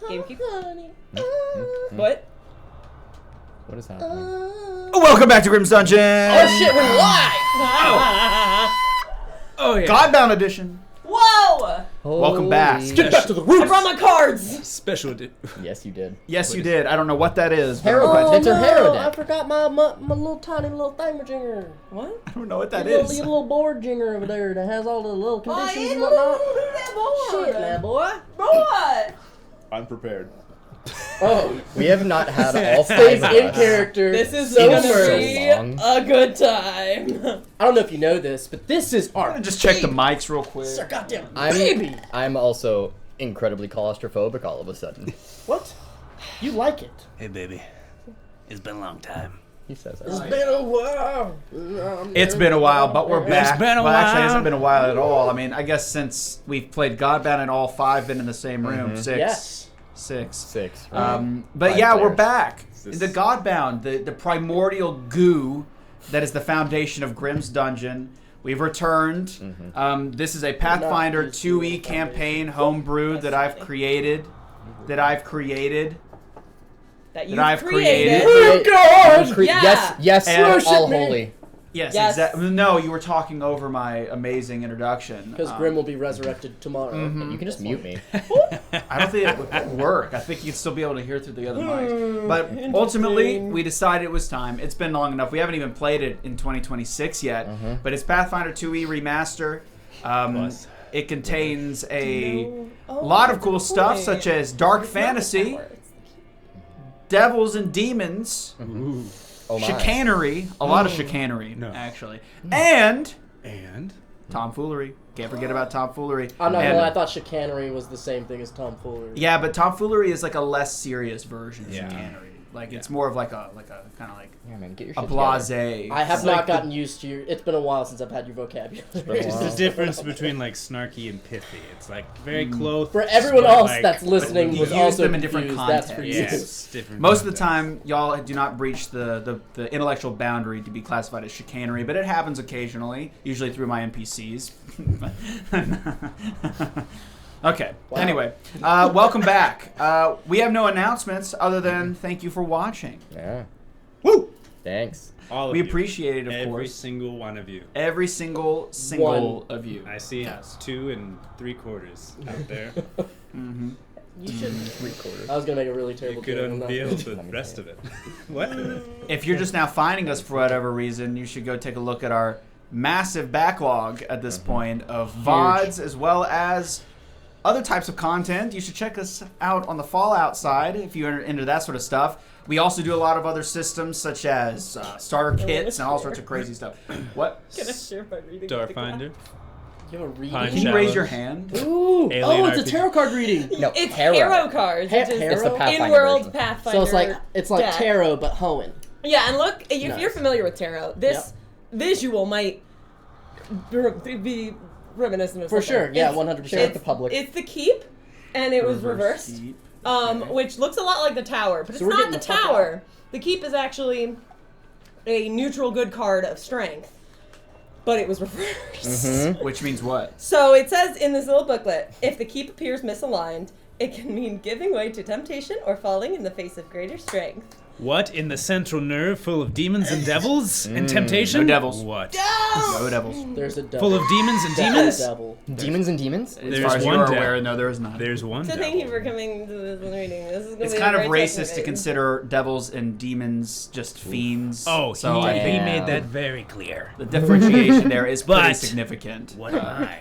GameCube. What? What is happening? Welcome back to Grim's Dungeon! Oh shit, we're live! Oh yeah. Godbound edition. Whoa! Welcome back. Get back to the roots! I brought my cards! Special Yes, you did. Yes, you did. I don't know what that is. but- Hero, it's her hero deck. I forgot my little tiny little thingamajinger. What? I don't know what that Your is. little board jinger over there that has all the little conditions ain't and whatnot. do that, boy. Shit, now boy. Boy! I'm prepared. Oh, We have not had all stays five in of us. character. This is so gonna first. be a good time. I don't know if you know this, but this is I'm our gonna just check the mics real quick. It's our goddamn baby. I'm also incredibly claustrophobic all of a sudden. What? You like it? Hey baby, it's been a long time. He says It's that. been a while. It's been a while, but we're back. It's been a Well, actually, it while. hasn't been a while at all. I mean, I guess since we've played Godbound and all five been in the same room. Yes. Six. Six. But Five yeah, we're players. back. This- The Godbound, the primordial goo that is the foundation of Grim's Dungeon. We've returned. This is a Pathfinder Not 2e campaign homebrewed that I've created. That I've created. That I've created. Oh God! Yeah. Yes, And- yes, all Worship me. holy. Yes, Yes. exactly. No, you were talking over my amazing introduction. Because Grim will be resurrected tomorrow. You can just mute me. I don't think it would work. I think you'd still be able to hear through the other mics. But ultimately, we decided it was time. It's been long enough. We haven't even played it in 2026 yet. But it's Pathfinder 2e Remaster. It contains a lot of cool stuff, such as dark fantasy, devils and demons, Oh my. chicanery, a lot of chicanery, No. actually, and And tomfoolery. Can't forget about tomfoolery. I'm not And- gonna lie, I thought chicanery was the same thing as tomfoolery. Yeah, but tomfoolery is like a less serious version of Yeah. chicanery. Like it's more of like a kind of like Yeah, man, get your a shit blasé. I have It's not like the- gotten used to your. It's been a while since I've had your vocabulary. it's the difference between like snarky and pithy. It's like very close. For everyone but, else like, that's listening, you was use also them in different confused, that's for contexts. you. yeah, it's different. Most of the context. time, y'all do not breach the intellectual boundary to be classified as chicanery, but it happens occasionally, usually through my NPCs. Okay. Wow. Anyway, welcome back. We have no announcements other than thank you for watching. Yeah. Woo! Thanks. all of We you. appreciate it, of every course. single one of you. Every single One. of you. I see Yes. 2 3/4 out there. Mm-hmm. You should. 3/4. I was gonna make a really You terrible could joke. I'm not unveil gonna. the rest of it. What? If you're just now finding us for whatever reason, you should go take a look at our massive backlog at this point of VODs as well as other types of content. You should check us out on the Fallout side if you're into that sort of stuff. We also do a lot of other systems such as starter kits and all sorts of crazy stuff. What? Can I share my reading? Starfinder. You have a reading. Pine Can you raise Shallows. your hand? Ooh! Alien Oh, it's a RPG. tarot card reading. No, It's Hero. tarot cards. Ha- which is Hero? It's the Pathfinder in-world version. Pathfinder. So it's like deck. tarot but Hoenn. Yeah, and look, if Nice. you're familiar with tarot, this visual might be reminiscent of For something. sure, yeah, It's- 100%. Share with the public. It's the keep, and it was Reverse reversed, keep. which looks a lot like the tower, but So it's we're not the getting the fuck tower. The keep is actually a neutral good card of strength, but it was reversed. Which means what? So it says in this little booklet, if the keep appears misaligned, it can mean giving way to temptation or falling in the face of greater strength. What in the central nerve full of demons and devils and temption? No devils. What? No devils. There's a devil. Full of demons and That's a demons? devil. Demons and demons? As There's far as you one are devil. aware, no, there is not. There's one So devil. thank you for coming to this reading. This is gonna It's be kind a of great racist to session. consider devils and demons just fiends. Oh, so he I think made that very clear. the differentiation there is pretty But- significant. What am I?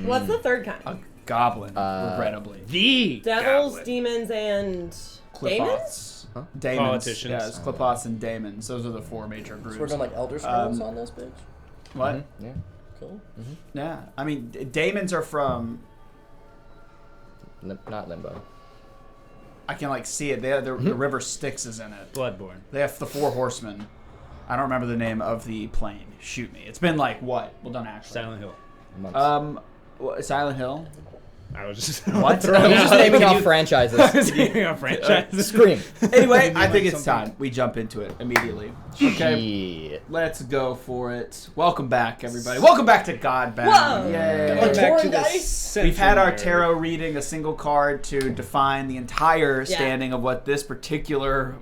What's the third kind? A goblin, regrettably. The Devils, Goblin. demons, and daemons? Clipots. Daemons. Politicians. Yeah, it's Clipots and daemons. Those are the four major groups. So we're going like Elder Scrolls Um, on this bitch. What? Yeah. Cool. Yeah. I mean, daemons are from. Not Limbo. I can like see it. The river Styx is in it. Bloodborne. They have the four horsemen. I don't remember the name of the plane. Shoot me. It's been like what? Well, don't actually. Silent Hill. Months. Silent Hill. I was just What? You're just naming off franchises. naming off franchises. Scream. Anyway, I like think it's something- time we jump into it immediately. Okay, Shit. let's go for it. Welcome back, everybody. Welcome back to Godbound. Whoa. Yay. Like Back to Torin the dice? We've had our century. tarot reading, a single card to define the entire standing of what this particular,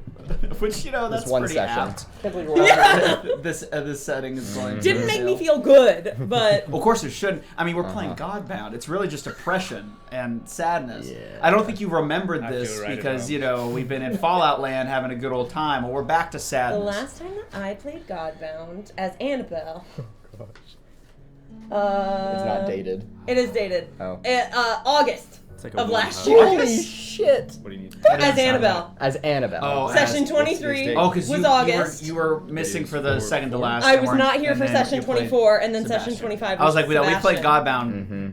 which that's one pretty session. apt. Can't believe we're on This setting is going. to Didn't make me entail. feel good, but Well, of course it shouldn't. I mean, we're playing Godbound. It's really just oppression and sadness. Yeah. I don't think you remembered I this feel right because about. we've been in Fallout Land having a good old time. Well, we're back to the sadness. last time that I played Godbound as Annabelle. It's not dated. It is dated. Oh. August It's like a of one last hour. year. Holy shit. What do you need? As Annabelle. As Annabelle. Oh, Session as- 23 Oh, because was you August. were missing for the second to last. I and was weren't- not here and for then session you played 24, and then Sebastian. session 25 I was like, we Sebastian. played Godbound.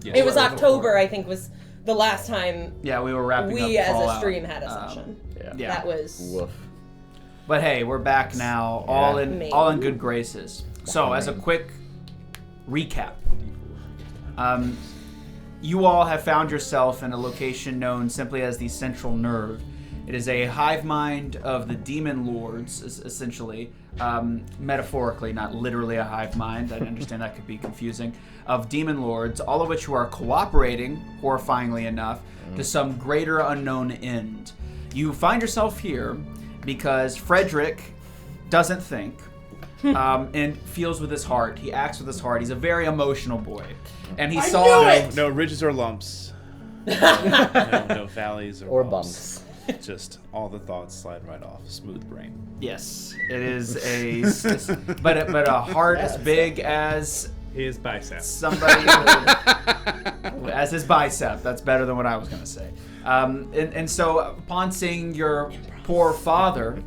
Yes. It was Right. October, I think, was the last time Yeah, we were wrapping up we as a Fallout. stream had a session. Yeah. That was... Woof. But hey, we're back now, Yeah. all in Amazing. good graces. So, as a quick recap, you all have found yourself in a location known simply as the Central Nerve. It is a hive mind of the demon lords, essentially, metaphorically, not literally a hive mind. I understand that could be confusing. Of demon lords, all of which who are cooperating, horrifyingly enough, to some greater unknown end. You find yourself here because Fredrick doesn't think and feels with his heart. He acts with his heart. He's a very emotional boy. And he saw No ridges or lumps. no valleys Or bumps. bumps. Just all the thoughts slide right off. Smooth brain. Yes, it is but a heart as big as His bicep. somebody as his bicep. That's better than what I was going to say. And so upon seeing your poor father,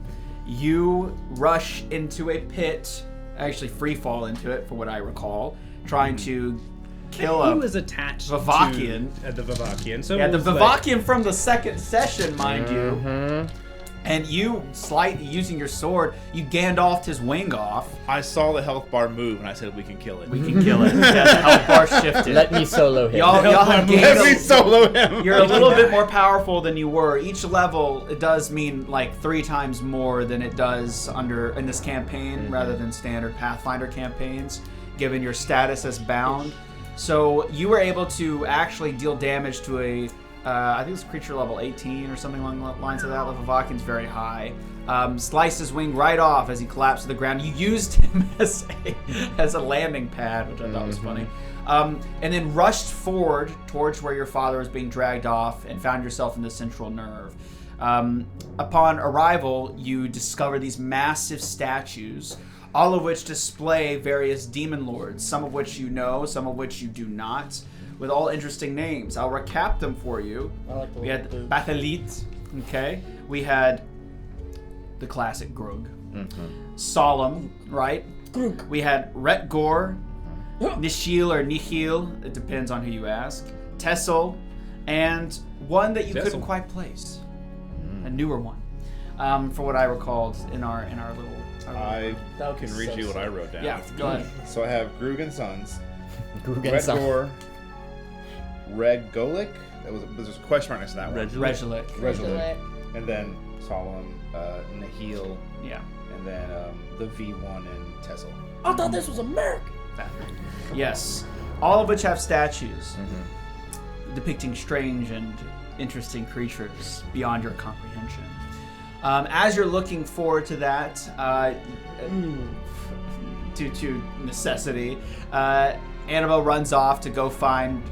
you rush into a pit, actually free fall into it, for what I recall, trying to kill He a was attached Vivakian. to the Vivakian. So yeah, it the was like- Vivakian from the second session, mind you. Mm-hmm. And you, slightly using your sword, you Gandalfed his wing off. I saw the health bar move and I said we can kill it. We can kill it. Yeah, the health bar shifted. Let me solo him. Y'all have gained Let me solo him. You're a little bit more powerful than you were. Each level, it does mean like 3 times more than it does in this campaign, rather than standard Pathfinder campaigns, given your status as bound. So you were able to actually deal damage to a, I think it's creature level 18 or something along the lines of that. Level Vakian's very high. Sliced his wing right off as he collapsed to the ground. You used him as a landing pad, which I thought was funny. And then rushed forward towards where your father was being dragged off and found yourself in the central nerve. Upon arrival, you discover these massive statues, all of which display various demon lords, some of which you know, some of which you do not, with all interesting names. I'll recap them for you. I like the We had little Bathalit, okay? We had the classic Grug. Solemn, right? Grug. We had Retgor, Nishil or Nihil, it depends on who you ask, Tessel, and one that you couldn't Tessel. quite place. A newer one. For what I recalled in our little... I That can was read so you what I sick. wrote down. Yeah, go ahead. So I have Grug and Sons, Grugan son. Redgor, Regolik. There's a question mark next to that one. Regilik. Regilik. And then Solemn, Nihil, Yeah. and then the V1 and Tessel. I thought this was American. Yes. All of which have statues depicting strange and interesting creatures beyond your comprehension. As you're looking forward to that, to necessity, Annabelle runs off to go find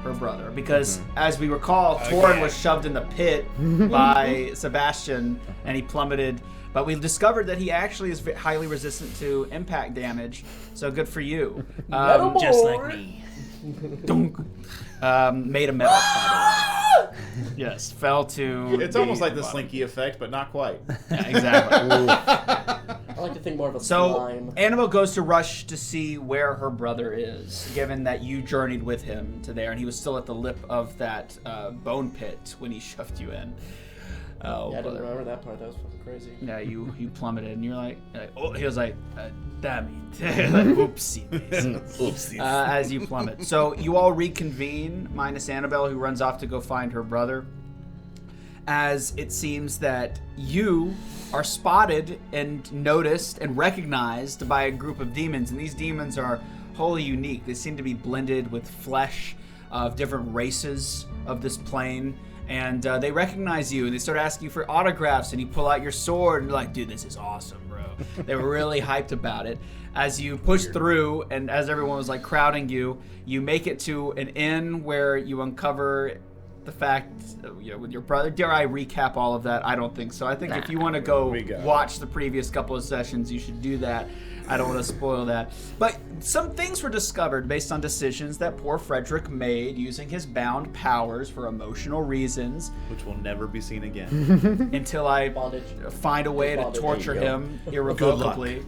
her brother because, as we recall, Torin was shoved in the pit by Sebastian and he plummeted. But we discovered that he actually is highly resistant to impact damage, so good for you. Just like me. Dunk. Made a metal. By the way. Yes, fell to. It's almost like the Slinky effect, but not quite. Yeah, exactly. I like to think more of a So slime. Annabelle goes to rush to see where her brother is, given that you journeyed with him to there, and he was still at the lip of that bone pit when he shoved you in. Oh, Yeah, I didn't brother. remember that part. That was fucking crazy. Yeah, you plummeted, and you're like oh, he was like, damn it, like, oopsie, Oopsies. as you plummet. So you all reconvene, minus Annabelle, who runs off to go find her brother. As it seems that you are spotted and noticed and recognized by a group of demons, and these demons are wholly unique. They seem to be blended with flesh of different races of this plane. And they recognize you, and they start asking you for autographs, and you pull out your sword, and you're like, dude, this is awesome, bro. They were really hyped about it. As you push through, and as everyone was like crowding you, you make it to an inn where you uncover the fact, with your brother. Dare I recap all of that? I don't think so. I think if you want to go watch the previous couple of sessions, you should do that. I don't want to spoil that. But some things were discovered based on decisions that poor Fredrick made using his bound powers for emotional reasons. Which will never be seen again. Until I Bondage. find a way to Bondage. torture There you go. him irrevocably.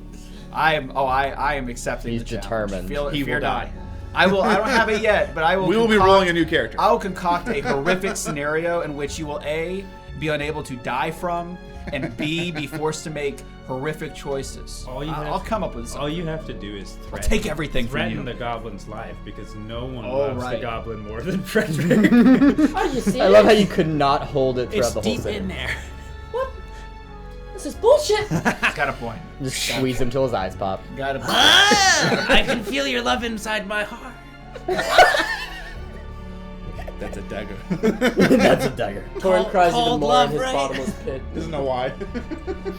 I am accepting He's the challenge. determined. Fear He will not. die. I don't have it yet, but I will. We will be rolling a new character. I will concoct a horrific scenario in which you will A, be unable to die from, and B, be forced to make horrific choices. I'll come up with something. All you have to do is I'll take everything from threaten you. the goblin's life, because no one Oh, loves right. the goblin more than Fredrick. Oh, you see I love how you could not hold it throughout It's the whole deep thing. in there. What? This is bullshit. Got a point. Just squeeze him till his eyes pop. Got a point. I can feel your love inside my heart. That's a dagger. That's a dagger. Torin cries even cold more love, in his right? bottomless pit. Doesn't know why.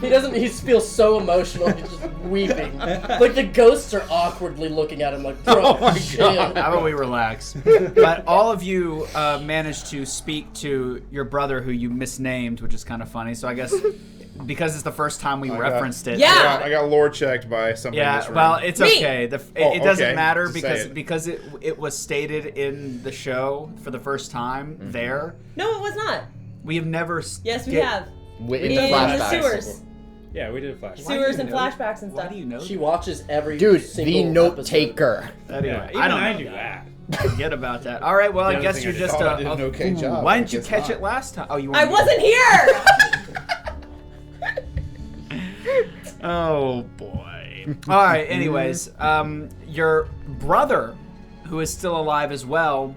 He feels so emotional. He's just weeping. Like the ghosts are awkwardly looking at him like, bro, chill. How about we relax? But all of you managed to speak to your brother, who you misnamed, which is kind of funny. So I guess because it's the first time we referenced it. Yeah. I got lore checked by somebody in this Yeah, room. well, it's Me. okay. It doesn't okay. matter Just say because it. it was stated in the show for the first time there. No, it was not. We have never. Yes, we have. In In the the flashbacks. sewers. Yeah, we did a flash. Why do you Sewers and know- flashbacks and Why stuff. do you know? She watches every Dude, single the note episode. taker. Anyway, Yeah, even I don't I know. knew that. Forget about that. All right, well, I The other guess thing you're I just did- I did an okay fool. job, Why I didn't you guess catch not. it last time? Oh, you I weren't wasn't here! Oh boy. All right. Anyways, your brother, who is still alive as well,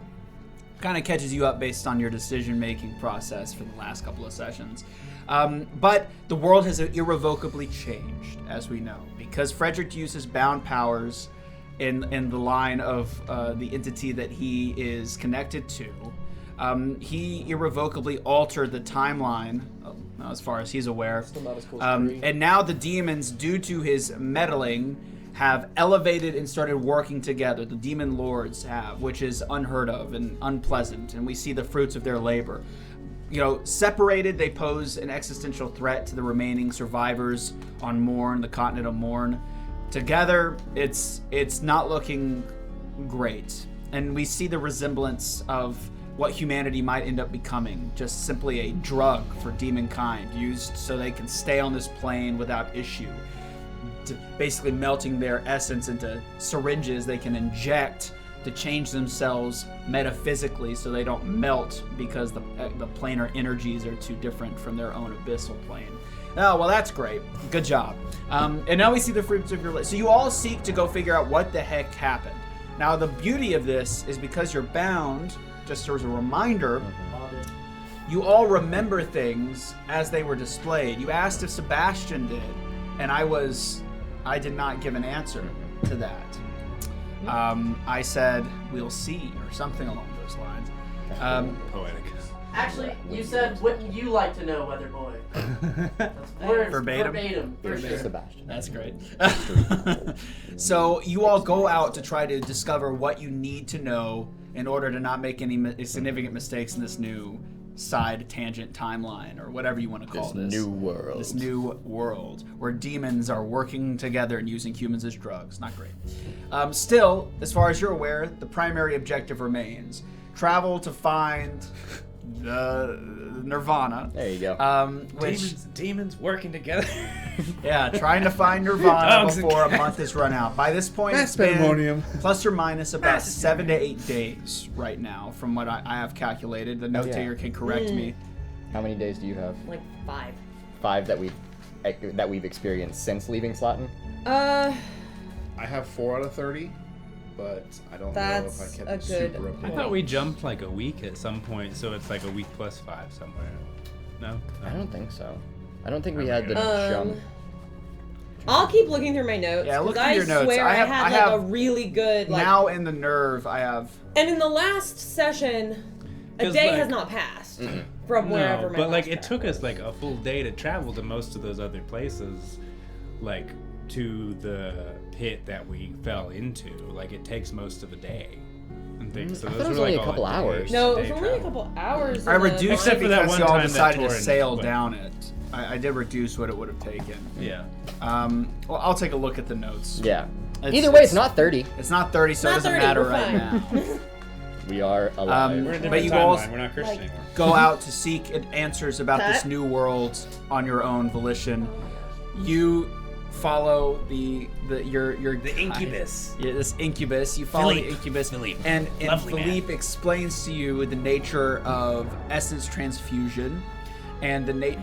kind of catches you up based on your decision-making process for the last couple of sessions. But the world has irrevocably changed, as we know, because Fredrick uses bound powers in the line of the entity that he is connected to. He irrevocably altered the timeline, as far as he's aware. Still not as cool as Three. And now the demons, due to his meddling, have elevated and started working together. The demon lords have, which is unheard of and unpleasant, and we see the fruits of their labor. Separated, they pose an existential threat to the remaining survivors on Mourne, the continent of Mourne. Together, it's not looking great, and we see the resemblance of what humanity might end up becoming, just simply a drug for demon kind, used so they can stay on this plane without issue. Basically melting their essence into syringes they can inject to change themselves metaphysically so they don't melt because the planar energies are too different from their own abyssal plane. Oh, well, that's great. Good job. And now we see the fruits of your life. So you all seek to go figure out what the heck happened. Now, the beauty of this is because you're bound, just as a reminder, you all remember things as they were displayed. You asked if Sebastian did, and I did not give an answer to that. I said, we'll see, or something along those lines. Poetic. Actually, you said, wouldn't you like to know, Weather Boy? That's words Verbatim? for sure. Sebastian. That's great. So you all go out to try to discover what you need to know in order to not make any significant mistakes in this new side tangent timeline, or whatever you want to call this. New world. This new world where demons are working together and using humans as drugs. Not great. Still, as far as you're aware, the primary objective remains: travel to find Nirvana. There you go. Which Demons working together. yeah, trying to find Nirvana Dogs and before a cats. month has run out. By this point, Mass it's been pandemonium. plus or minus about 7 to 8 days right now, from what I have calculated. The note yeah. taker can correct me. How many days do you have? Like 5. 5 that we've experienced since leaving Slotin? I have 4 out of 30, but I don't know That's if I a kept it good super I updated. thought we jumped like a week at some point, so it's like a week plus 5 somewhere. No? I don't think so. I don't think we had the jump. I'll keep looking through my notes. Yeah, look 'cause through your notes. Swear I I have- had I like a have- really good like. Now in the nerve, I have. And in the last session, a 'Cause, day like- has not passed from wherever No, my but like last it track took was. us like a full day to travel to most of those other places, like to the pit that we fell into. Like it takes most of a day and things. So I those thought it was were only like a couple all day- hours. No, it day was only a travel. couple hours. I in the reduced it Except for that because one y'all time that decided to Torin sail went. down it. I did reduce what it would have taken. Yeah. Well, I'll take a look at the notes. Yeah. It's- Either way, it's it's- not 30. It's not 30, so it Not doesn't 30, matter we're right fine. now. We are alive. We're in a But different you all timeline. We're not Christian like- anymore. go out to seek answers about this Cut. new world on your own volition. You follow your The incubus. Yeah, this incubus. You follow Philippe. the incubus, Philippe. and Lovely man. Philippe explains to you the nature of essence transfusion, and the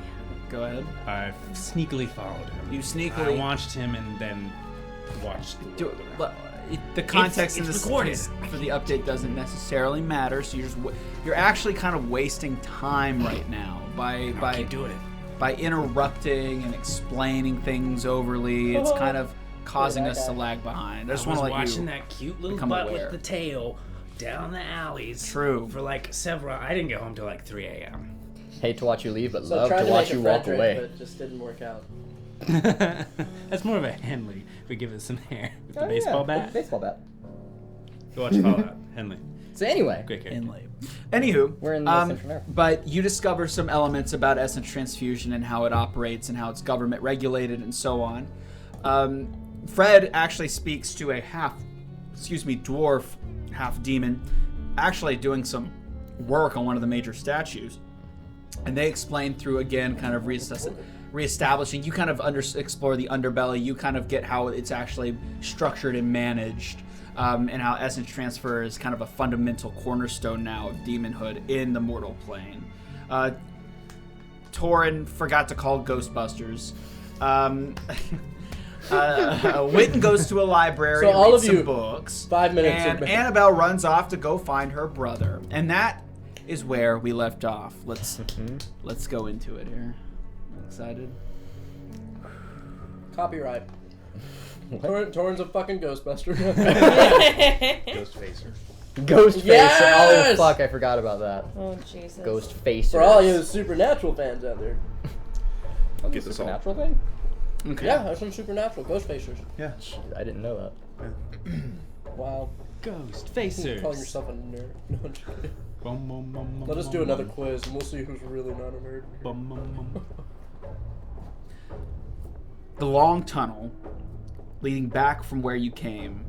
Go ahead. I sneakily followed him. You I sneakily watched him and then watched the do. world around. Look, the context it's in this recorded. for the update doesn't necessarily matter. So you're actually kind of wasting time right now by Keep doing it. by interrupting and explaining things overly. It's kind of causing that us to guy. lag behind. I I just was want to let watching you. that cute little become butt aware. with the tail down the alleys. True. For like several. I didn't get home till like 3 a.m. Hate to watch you leave, but So I love tried to to watch make you a walk Fredrick, away. but it just didn't work out. That's more of a Henley. We give it some hair with the Oh, baseball yeah, bat. Baseball bat. Go watch Fallout. Henley. So anyway, Great character. Inlay. Anywho, We're in the Central Nerve. but you discover some elements about essence transfusion and how it operates and how it's government regulated and so on. Fred actually speaks to a dwarf, half demon, actually doing some work on one of the major statues. And they explain through, again, kind of reestablishing. You kind of explore the underbelly. You kind of get how it's actually structured and managed. And how essence transfer is kind of a fundamental cornerstone now of demonhood in the mortal plane. Torin forgot to call Ghostbusters. Witton goes to a library So and all reads of some you, books. 5 minutes And of- Annabelle runs off to go find her brother. And that is where we left off. Let's go into it here. Excited? Copyright. Torin's a fucking Ghostbuster. Ghost Facer. Ghost Facer. Yes! Oh fuck, I forgot about that. Oh Jesus. Ghost Facer. For all you Supernatural fans out there. Get this all. Supernatural thing? Okay. Yeah, there's some Supernatural Ghost Facers. Yeah. Jeez, I didn't know that. Wow. Ghost Calling Facers. yourself a nerd. No, I'm just kidding. Bum, bum, bum, Let us bum, do bum, another bum. quiz and we'll see who's really not a nerd. Bum, bum, bum. The long tunnel leading back from where you came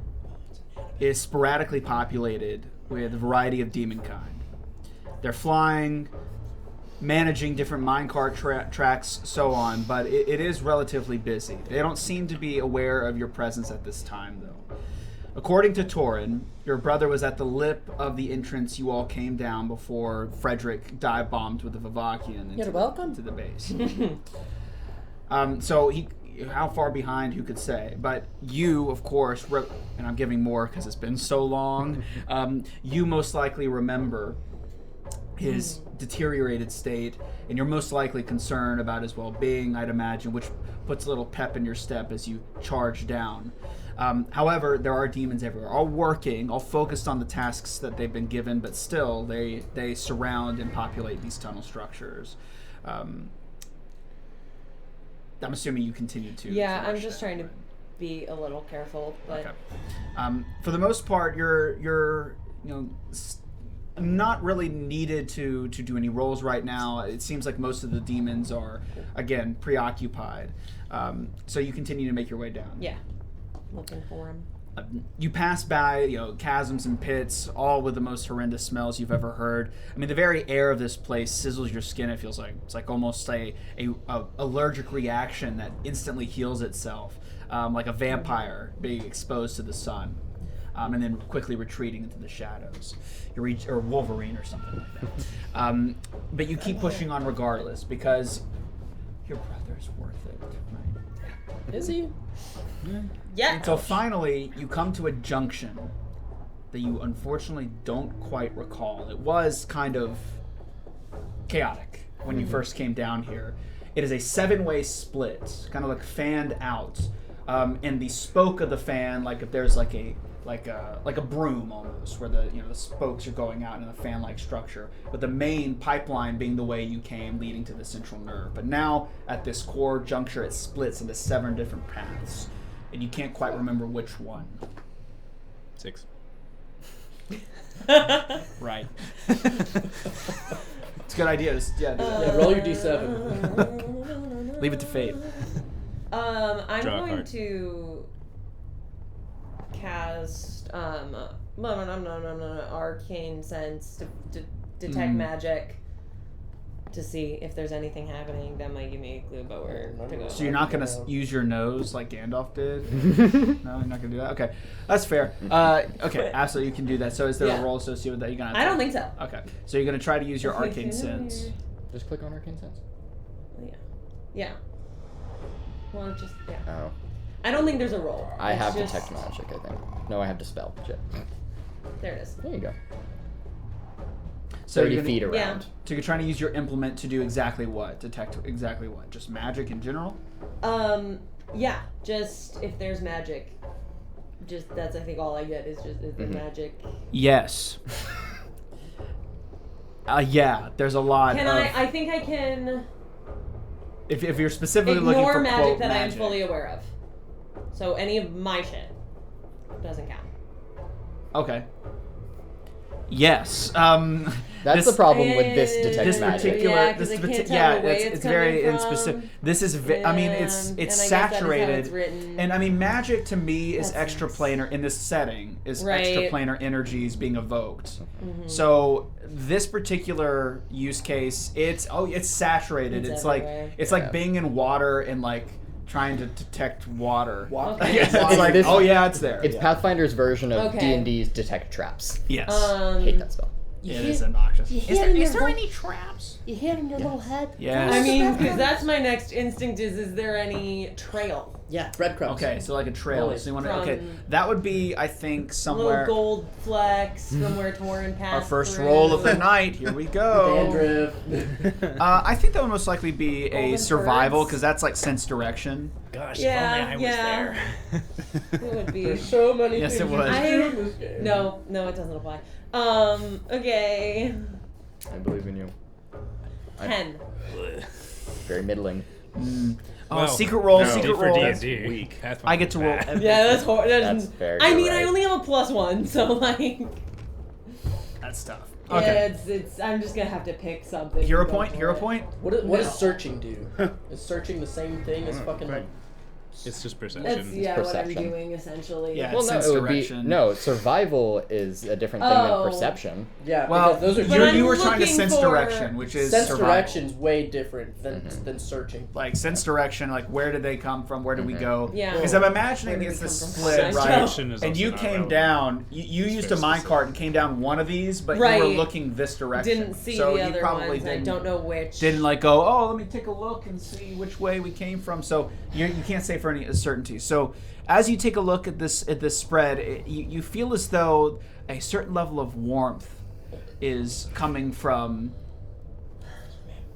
is sporadically populated with a variety of demon kind. They're flying, managing different minecart tracks, so on, but it is relatively busy. They don't seem to be aware of your presence at this time, though. According to Torin, your brother was at the lip of the entrance you all came down before Fredrick dive bombed with the Vivacian You're welcome. to the base. So how far behind, who could say? But you, of course, and I'm giving more because it's been so long, you most likely remember his deteriorated state, and you're most likely concerned about his well-being, I'd imagine, which puts a little pep in your step as you charge down. However, there are demons everywhere, all working, all focused on the tasks that they've been given, but still, they surround and populate these tunnel structures. I'm assuming you continue to. Yeah, I'm flourish just there. trying to be a little careful, but Okay. For the most part, you're not really needed to do any rolls right now. It seems like most of the demons are, again, preoccupied. So you continue to make your way down. yeah, looking for him. You pass by, chasms and pits, all with the most horrendous smells you've ever heard. I mean, the very air of this place sizzles your skin. It feels like it's like almost a allergic reaction that instantly heals itself, like a vampire being exposed to the sun. and then quickly retreating into the shadows. Or Wolverine or something like that. But you keep pushing on regardless because your brother's worth it, right? Is he? Yeah. Until finally you come to a junction that you unfortunately don't quite recall. It was kind of chaotic when you first came down here. It is a 7-way split, kind of like fanned out, and the spoke of the fan, like if there's like a broom almost, where the spokes are going out in a fan-like structure, but the main pipeline being the way you came, leading to the central nerve. But now at this core juncture, it splits into 7 different paths, and you can't quite remember which one. 6. Right. It's a good idea. Just, do that. Yeah, roll your d7. Leave it to fate. I'm Draw a going card. to cast arcane sense to detect magic to see if there's anything happening that might give me a clue about where to go. So you're not going to use your nose like Gandalf did? No, you're not going to do that? Okay. That's fair. Okay, absolutely, you can do that. So is there a roll associated with that? You're gonna I don't think so. Okay. So you're going to try to use your arcane sense. Just click on Arcane Sense. Yeah. Well, just Oh. I don't think there's a roll. I It's have just- Detect Magic, I think. No, I have Dispel. Shit. There it is. There you go. So 30 you're gonna- feet around. Yeah. So you're trying to use your implement to do exactly what? Detect exactly what? Just magic in general? Yeah. Just if there's magic. Just that's I think all I get is the magic. Yes. Yeah, there's a lot Can of... I think I can If you're specifically looking ignore for magic quote that I am magic. fully aware of. So any of my shit doesn't count. Okay. Yes. That's the problem with this Detect This Magic. particular, Yeah, 'cause this I can't parti- tell yeah, the way it's it's very coming in specific. from. This is, I mean, it's And I guess that is how saturated, it's written. and I mean, magic to me is That's extraplanar in this setting is Right. extraplanar energies being evoked. So this particular use case, it's saturated. It's It's everywhere. like being in water and like trying to detect water. Okay. It's like, This- it's there. It's Pathfinder's version of Okay. D&D's Detect Traps. Yes. Hate that spell. It is obnoxious. Is there any traps? You hear it in your little head? Yes. I mean, because that's my next instinct is there any trail? Yeah, breadcrumbs. Okay, so like a trail. Always. So you want to, From- okay, that would be, I think, A somewhere. little gold flecks from where Torin passed Our first through. roll of the night. Here we go. Dandruff. I think that would most likely be a Golden survival birds. because that's like sense direction. Gosh, Yeah, if only I was yeah. there. It would be. There's so many Yes, things it was. you can do in this game. No, it doesn't apply. Okay. I believe in you. 10. Very middling. Oh, Well, secret roll, no, secret for roll. D&D. weak. I get to roll. Yeah, that's horrible. That's fair. I you're mean, I right. only have a +1, so like, That's tough. yeah, Okay. it's. I'm just gonna have to pick something. Hero and go point. for Hero it. point. What does No. searching do? Is searching the same thing as fucking like... It's just perception. That's what I'm perception. doing essentially. Yeah. Well, no, sense it would be direction. no. Survival is a different thing Oh. than perception. Yeah, Well, because those are But I'm you were trying to looking sense for- direction, which is sense survival. direction's way different than searching. Like sense direction, like where did they come from? Where did we go? Yeah. Because I'm imagining Where it's did the we come from? split, Sense right? direction is And also you not came relevant. down. You It's used a very minecart specific. and came down one of these, but you were Right. looking this direction. Didn't see so the you other probably ones. I didn't, don't know which. Didn't like go. Oh, let me take a look and see which way we came from. So you can't say for any certainty. So as you take a look at this spread, you feel as though a certain level of warmth is coming from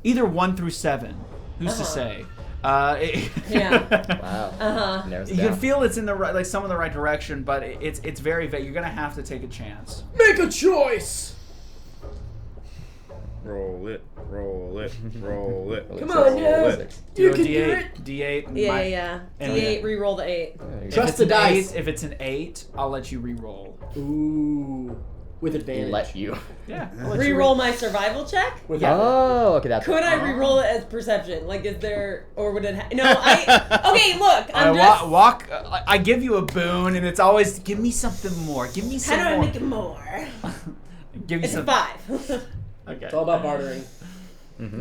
either 1 through 7. Who's to say? Yeah. Wow. Narrows it You can down. feel it's in the right, like some in the right direction, but it's very vague. You're gonna have to take a chance. Make a choice! Roll it, roll it, roll it. Come roll on, yeah. it. You Do a can D8, do it! D8. and Yeah, my- yeah. and D8, re-roll the 8. There you If go. Trust it's the an dice. 8, if it's an 8, I'll let you re-roll. Ooh. With advantage. Let you. Yeah. I'll let you Re-roll my survival check? With Oh, okay. That's Could I re-roll it as perception? Like, is there, or would it? No, okay. Look, I'm just. I give you a boon, and it's always give me something more. Give me some How do I more. make it more? Give me It's a some. 5. Okay. It's all about bartering.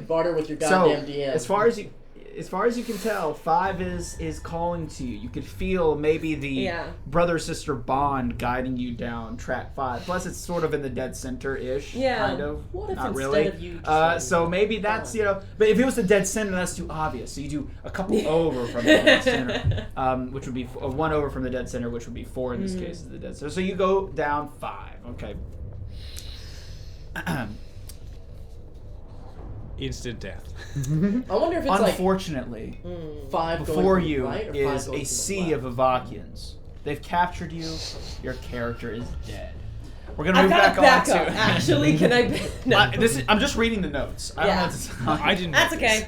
Barter with your So goddamn DM. as far as you, as far as you can tell, 5 is calling to you. You could feel maybe the brother-sister bond guiding you down track 5. Plus, it's sort of in the dead center-ish, kind of. What if Not instead really. of you just So maybe that's, but if it was the dead center, that's too obvious. So you do a couple over from the dead center, which would be 1 over from the dead center, which would be 4 in this case, is the dead center. So you go down 5, okay. Instant death. I wonder if it's Unfortunately, 5 before going you right or 5 is going a to the sea of left? Avakians. They've captured you. Your character is dead. We're gonna I've move got back a on backup. to. Actually, can I? No. I'm just reading the notes. I don't know what to tell you. I didn't. That's know okay.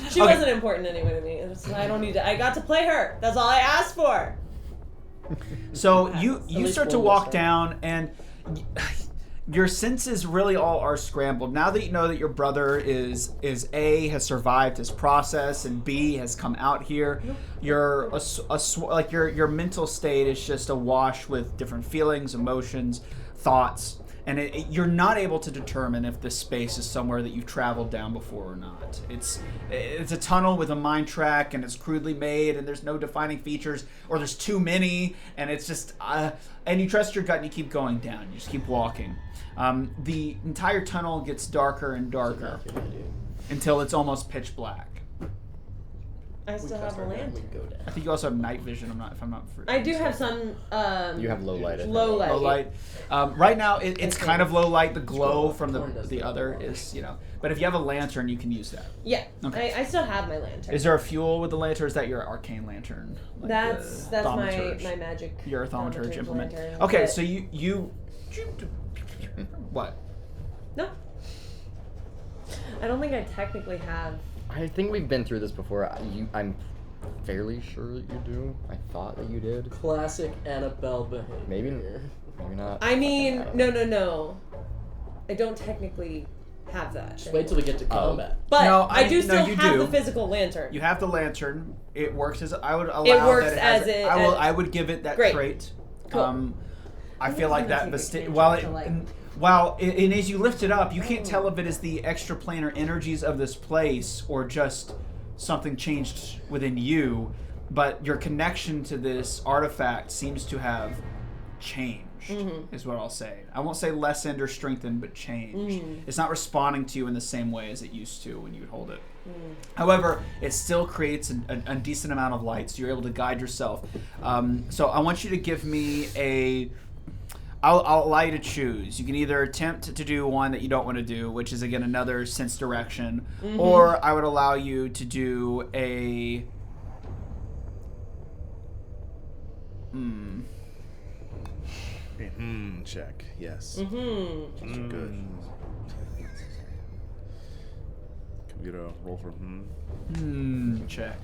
She Okay. wasn't important anyway to me. I don't need to. I got to play her. That's all I asked for. So you least start to one walk this down, and your senses really all are scrambled. Now that you know that your brother is A, has survived his process, and B, has come out here, your mental state is just awash with different feelings, emotions, thoughts, and you're not able to determine if this space is somewhere that you've traveled down before or not. It's a tunnel with a mine track, and it's crudely made, and there's no defining features, or there's too many, and it's just and you trust your gut and you keep going down. You just keep walking. The entire tunnel gets darker and darker until it's almost pitch black. I still have a lantern. I think you also have night vision. If I'm not. I do have some. You have low light. I think. Low light. Low light. Right now, it's Okay. kind of low light. The glow from Torin does the that. other is, But if you have a lantern, you can use that. Yeah. Okay. I still have my lantern. Is there a fuel with the lantern? Or is that your arcane lantern? Like that's the my thaumaturge? magic. Your thaumaturge implement. lantern. Okay, But- so you. What? No. I don't think I technically have. I think we've been through this before. I'm fairly sure that you do. I thought that you did. Classic Annabelle behavior. Maybe not. I mean, don't know. no. I don't technically have that. Just wait till we get to combat. But No, I do no, still you have do. the physical lantern. You have the lantern. It works as I would allow. It works that it has as it. it- I would give it that Great. trait. Cool. I feel like that. Sometimes you get While tangent to, like- and as you lift it up, you can't tell if it is the extraplanar energies of this place or just something changed within you. But your connection to this artifact seems to have changed. Is what I'll say. I won't say lessened or strengthened, but changed. It's not responding to you in the same way as it used to when you would hold it. However, it still creates a decent amount of light, so you're able to guide yourself. So I want you to give me a... I'll allow you to choose. You can either attempt to do one that you don't want to do, which is, again, another sense direction, or I would allow you to do a... Check. Yes. Mm-hmm. Those are good. Can we get a roll for check.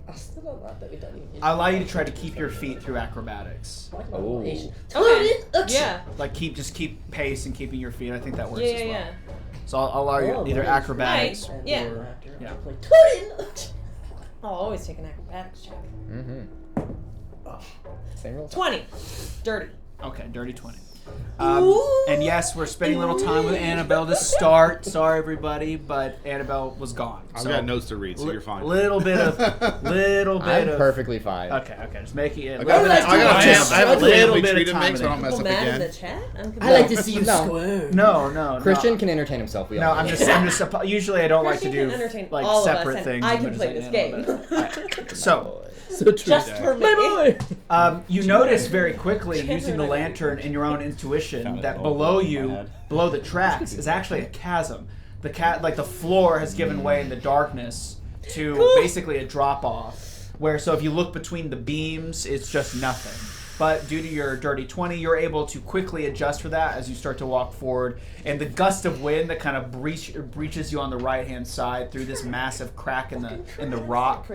I still don't like that we don't even. I allow you to try to keep your feet through acrobatics. Oh. Okay. Torin! Yeah. Like keep pace and keeping your feet. I think that works Yeah, as well. yeah. So I'll allow you Oh, either nice. acrobatics. Nice. Yeah. Yeah. Play Torin! I'll always take an acrobatics check. Mm-hmm. Same rules. 20. Dirty. Okay, dirty 20. And yes, we're spending a little time with Annabelle to start. Sorry, everybody, but Annabelle was gone. I've So got notes to read, so you're fine. Little bit of. I'm perfectly fine. Okay, just making it. I got I have a little little bit treat of to time make, so I don't in it. mess People up mad in the again. chat? I'm I like to confused. see you No. squirm. No. Christian can entertain himself. No, I'm just. Usually, I don't like to Christian do can entertain like all of us, separate and things. I I'm can just play like, this Annabelle. game. So, So true. Just for me. you notice very quickly using the lantern and your own intuition that below you, below the tracks, is actually a chasm. The floor has given way in the darkness to basically a drop off. Where so if you look between the beams, it's just nothing. But due to your dirty 20, you're able to quickly adjust for that as you start to walk forward. And the gust of wind that kind of breaches you on the right-hand side through this massive crack in the rock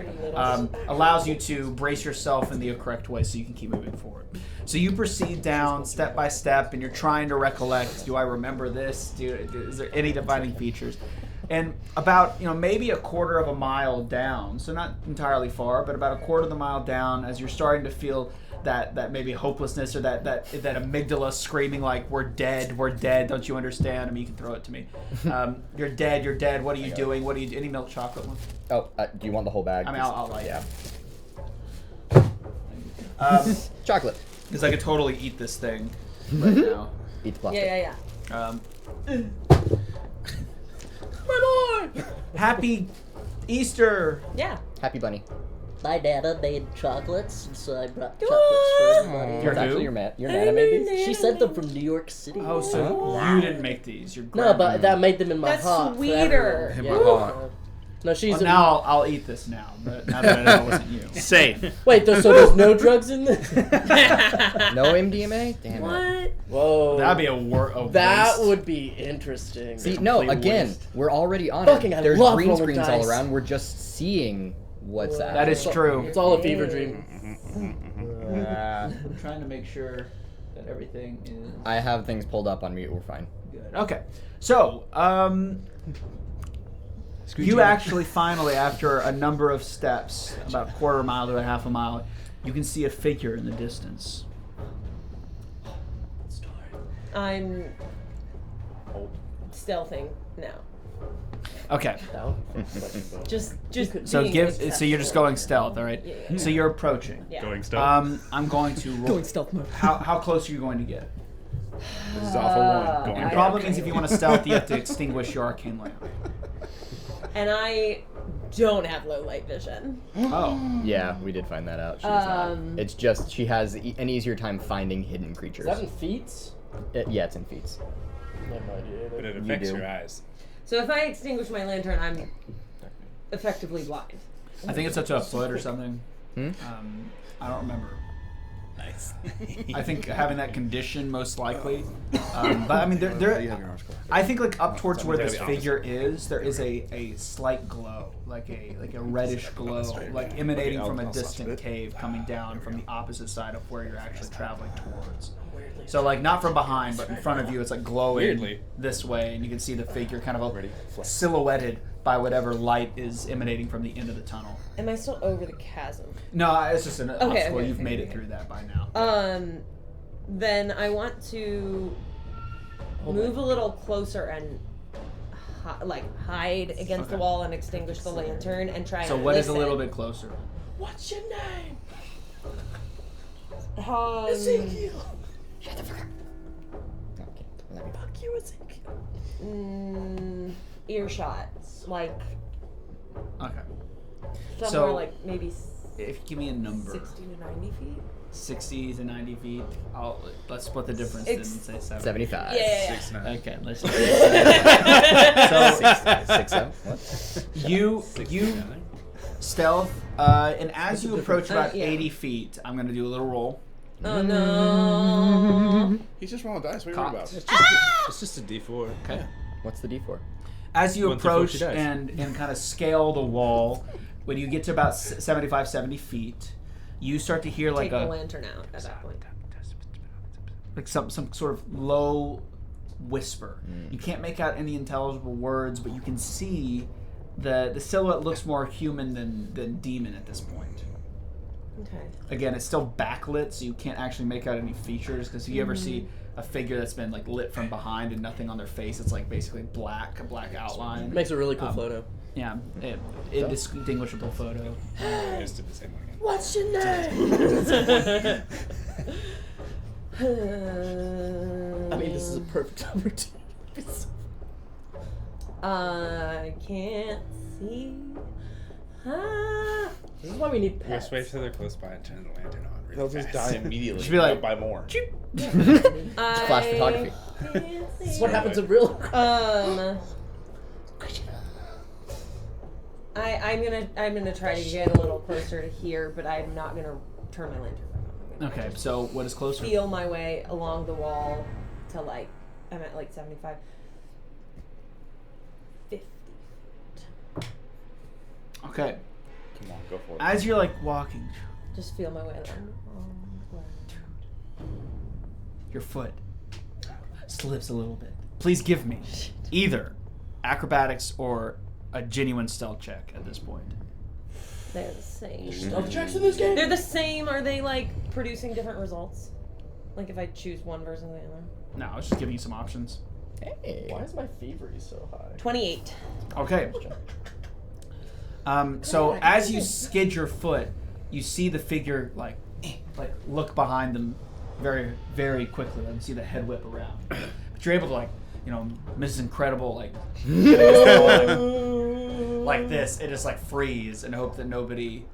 allows you to brace yourself in the correct way so you can keep moving forward. So you proceed down step by step, and you're trying to recollect, do I remember this? Is there any defining features? And about, maybe a quarter of a mile down, so not entirely far, but about a quarter of the mile down, as you're starting to feel that maybe hopelessness or that amygdala screaming like, we're dead, don't you understand? I mean, you can throw it to me. You're dead, what are you doing? Any milk chocolate one? Oh, do you want the whole bag? I mean, I'll like yeah. Chocolate. Because I could totally eat this thing right now. Eat the plastic. Yeah. My boy! Happy Easter! Yeah. Happy bunny. My Nana made chocolates, and so I brought chocolates for everybody. Your It's who? actually your Nana made these? She sent them from New York City. Oh, so you didn't make these. Your No, grandma. but that made them in my That's heart. for sweeter. everyone. In my heart. No, she's Well, now I'll eat this now, but now that I know it wasn't you. Safe. Wait, so there's no drugs in this? No MDMA? Damn it. What? Whoa. That'd be a That waste. would be interesting. See, no, complete again, waste. we're already on Fucking, it. I There's love green rolling screens dice. all around. We're just seeing what's That happening. is true. It's all a fever dream. I'm trying to make sure that everything is I have things pulled up on mute. We're fine. good. Okay, so you actually finally, after a number of steps, about a quarter mile to a half a mile, you can see a figure in the distance. I'm stealthing now. Okay, Just so being give. respectful. So you're just going stealth, all right? Yeah. So you're approaching. Yeah. Going stealth. I'm going to roll. stealth mode. How close are you going to get? This is awful one. Going And probably means if you want to stealth, you have to extinguish your arcane lamp. And I don't have low light vision. Oh. Yeah, we did find that out. She does not. Um, It's just she has an easier time finding hidden Is creatures. that in feet? Yeah, it's in feats. I have no idea. But it You affects do. your eyes. So if I extinguish my lantern, I'm effectively blind. I think it's up to a foot or something. Hmm? I don't remember. Nice. I think having that condition most likely. But I mean, You there have your arms crossed. I think like up towards where Someone's this gotta be figure is, there is a slight glow, like a reddish glow, like emanating from a distant cave coming down from the opposite side of where you're actually traveling towards. So like not from behind, but in front of you, it's like glowing Weirdly. this way, and you can see the figure kind of silhouetted by whatever light is emanating from the end of the tunnel. Am I still over the chasm? No, it's just an obstacle. okay, You've okay, made okay. it through that by now. Then I want to move a little closer and hide against the Okay. wall and extinguish the lantern and try So and what is a listen. little bit closer? What's your name? Ezekiel. Fuck you, Ezekiel. Earshot. Like Okay. somewhere So- like maybe If you give me a number. 60 to 90 feet. 60 to 90 feet. Let's split the difference It's- and say 70. 75. Yeah. Okay, let's So, 6 What? you stealth, and as you approach about yeah. 80 feet, I'm gonna do a little roll. Oh no. He's just rolling dice. What are you worried about? It's just a D4. Okay. What's the D4? As you One through approach 40 dice. and kind of scale the wall, when you get to about 75, 70 feet, you start to hear like Take the a lantern out at that point. like some sort of low whisper. You can't make out any intelligible words, but you can see the silhouette looks more human than demon at this point. Okay. Again, it's still backlit, so you can't actually make out any features. Because if you ever see a figure that's been like lit from behind and nothing on their face, it's like basically a black outline. Makes a really cool photo. Yeah, indistinguishable photo. I just did the same one again. What's your name? I mean, this is a perfect opportunity. I can't see. Ah. This is why we need You pets. just wait till they're close by and turn the lantern on really They'll just fast. die immediately. Should be like- buy more. Flash photography. This is what happens in real life. I'm gonna try to get a little closer to here, but I'm not gonna turn my lantern on. I'm gonna Okay, so what is closer? feel my way along the wall to like I'm at like 75. 50. Okay, Come on, go for it. as you're like walking, Just feel my way along. your foot slips a little bit. Please give me either acrobatics or a genuine stealth check at this point. They're the same. Stealth checks in this game? They're the same. Are they like producing different results? Like if I choose one versus the other? No, I was just giving you some options. Hey. Why is my thievery so high? 28. Okay. So as you skid your foot, you see the figure like look behind them very, very quickly and see the head whip around. But you're able to Mrs. Incredible like this. It just like freeze and hope that nobody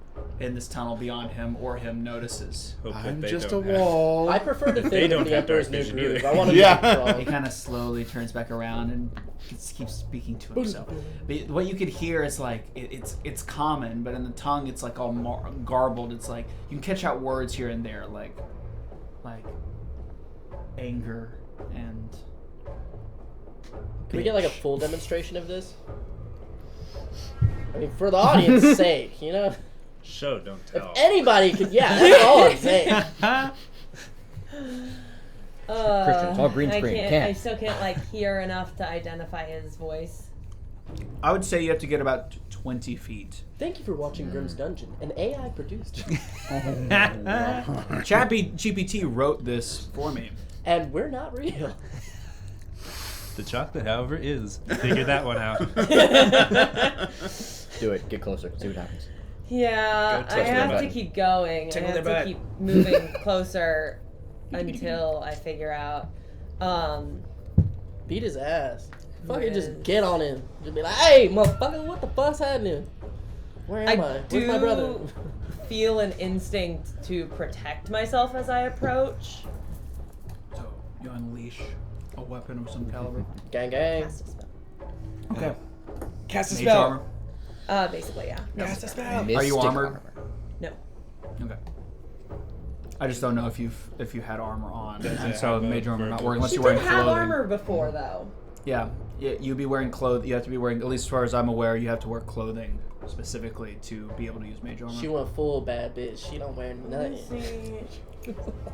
in this tunnel beyond him or him notices. Hope that I'm they just a don't have- wall. I prefer to They think don't of the have Emperor's dark New vision Groove. either. I want to Yeah. be strong. He kind of slowly turns back around and keeps speaking to himself. But what you could hear is like it's common, but in the tongue it's like all garbled. It's like you can catch out words here and there, like anger and. Can we get like a full demonstration of this? I mean, for the audience's sake, you know? Show, don't If tell. anybody could, yeah, that's all I'm saying. Christian, it's all green screen. I still can't like hear enough to identify his voice. I would say you have to get about 20 feet. Thank you for watching Grimm's Dungeon, an AI produced. ChatGPT wrote this for me. And we're not real. The chocolate, however, is. Figure that one out. Do it. Get closer. See what happens. Yeah, Go I tickle have their to butt. keep going. Tickle I have their to butt. keep moving closer until I figure out. Beat his ass. Fucking Yeah. just get on him. Just be like, hey, motherfucker, what the fuck's happening? Where am I? Where's my brother? Feel an instinct to protect myself as I approach. So you unleash a weapon of some caliber. Gang, gang. Cast a spell. Okay. Cast a Mage spell. armor. Basically, yeah. Cast a spell. Are you Mystic armored? armor. No. Okay. I just don't know if you had armor on, Does and it so have a mage armor not verbal- working unless She you're wearing did have clothing. armor before, though. Yeah, you'd be wearing clothes. You have to be wearing, at least as far as I'm aware, you have to wear clothing specifically to be able to use mage armor. She went full bad bitch. She don't wear nothing.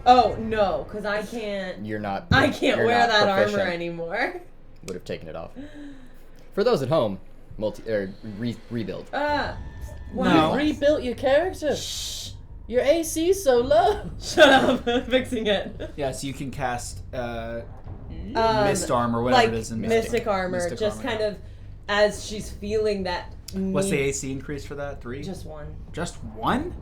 Oh no, because I can't. You're not. I can't you're wear not that proficient. armor anymore. Would have taken it off. For those at home, rebuild. No. Wow. You rebuilt your character. Your AC's so low. Shut up. I'm fixing it. Yeah, so you can cast mist armor, whatever like it is in mystic armor, Mystic just armor, kind yeah. of as she's feeling that. What's the need- AC increase for that? 3? Just one. Just one?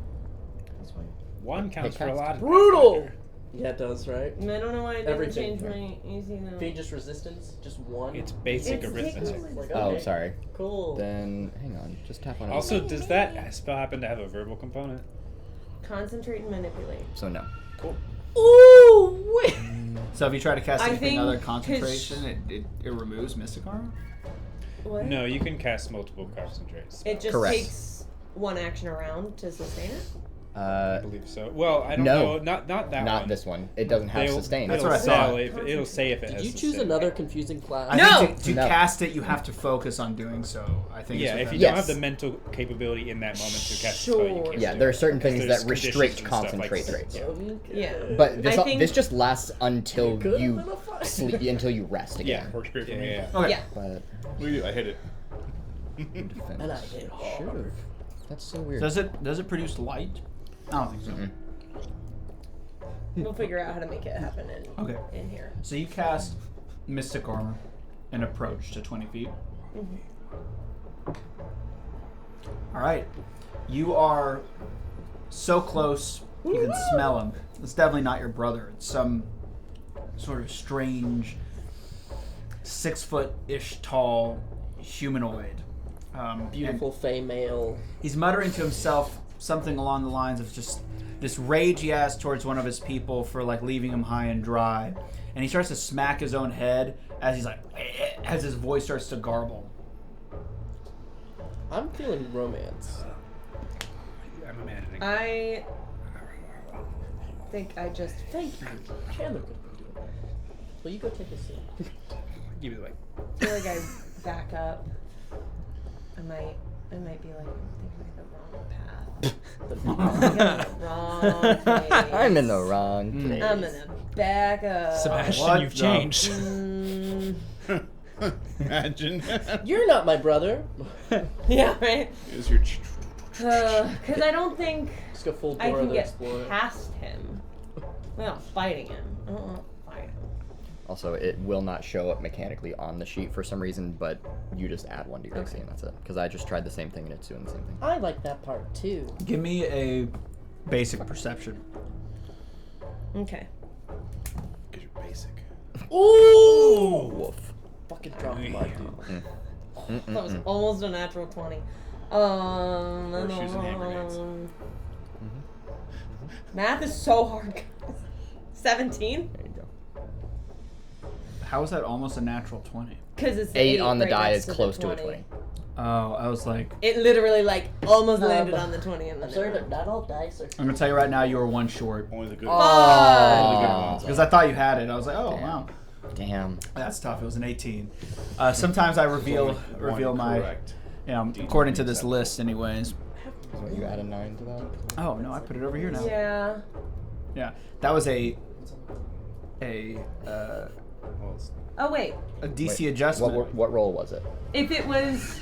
Just one. One counts for a cast. lot of Brutal. Yeah, it does, right? I don't know why I didn't Everything. change my AC though. Being just resistance, just one. It's basic It's arithmetic. taking- Like, Oh, okay, sorry. Cool. Then hang on. Just tap on it. Also, does that spell happen to have a verbal component? Concentrate and manipulate. So no. Ooh, wait. So if you try to cast I anything think other 'cause concentration, it removes mystic armor? What? No, you can cast multiple concentrates. It just Correct. takes one action around to sustain it. I believe so. Well, I don't No. know. Not that one. Not this one. It doesn't have They'll- sustain. That's it'll what I say thought. It'll say if it Did has you choose sustain. another confusing class? I No! think to No. cast it, you have to focus on doing so. I think. Yeah, is what if you that don't Yes. have the mental capability in that moment to cast a spell, you Sure. can't Yeah, do there are it. certain things There's that conditions restrict and stuff like concentrate that. rates. Yeah. Yeah. But this I think- this just lasts until Could've you been a fight. sleep until you rest Yeah, again. works great for me. Okay. Yeah. But I hit it. And I hit hard. should've. That's so weird. Does it produce light? I don't think so. Mm-mm. We'll figure out how to make it happen Okay. in here. So you cast mystic armor and approach to 20 feet. All right. You are so close, you can smell him. It's definitely not your brother. It's some sort of strange 6-foot-ish tall humanoid. Beautiful female. He's muttering to himself something along the lines of just this rage he has towards one of his people for like leaving him high and dry, and he starts to smack his own head as he's like, as his voice starts to garble. I'm feeling romance. I'm imagining. I think I just Thank you. Chandler could be doing that. Will you go take a seat? Give you like. feel like I back up. I might be like thinking the wrong path. I'm in the wrong place. I'm in the wrong place. I'm gonna back up. Sebastian, What you've the- changed. Imagine. You're not my brother. Yeah, right. Is your Because I don't think Let's go full I Dora can the get Explorer. past him without fighting him. I don't want to fight him. Also, it will not show up mechanically on the sheet for some reason, but you just add 1 to your AC and that's it. Because I just tried the same thing and it's doing the same thing. I like that part too. Give me a basic perception. Okay. Because you're basic. Ooh! Woof. Fucking drop the mic, dude. That was almost a natural 20. Horseshoes and hand grenades. Math is so hard. 17? There you go. How is that almost a natural 20? Because it's 8 on the right die next is to the close to a 20. Oh, I was like, It literally like almost landed but- on the 20 and then I'm sorry, it but not all dice are. I'm gonna tell you right now, you were 1 short. Only the good Fuck! good ones. Because I thought you had it. I was like, oh, Damn. wow. Damn. That's tough. It was an 18. Sometimes I reveal One my, correct. according to this list anyways. So you add a 9 to that? Oh, no, I put it over here now. Yeah. Yeah. That was a Oh wait. DC Wait, adjustment. What roll was it? If it was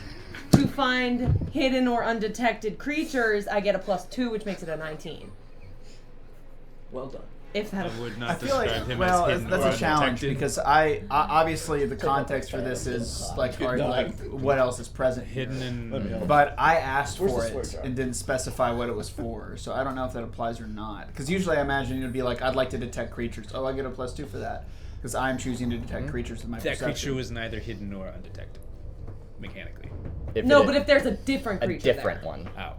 to find hidden or undetected creatures, I get a +2, which makes it a 19. Well done. If that. I would not I feel describe like, him well, as hidden that's or a challenge undetected. because I obviously the context for this is like, what else is present here. Hidden and But I asked Where's for the swear it jar? and didn't specify what it was for, so I don't know if that applies or not. Because usually I imagine it would be like, I'd like to detect creatures. Oh, I get a +2 for that. Because I'm choosing to detect creatures with my that perception. creature was neither hidden nor undetected, mechanically. No, but if there's a different a creature different there. one. Ow.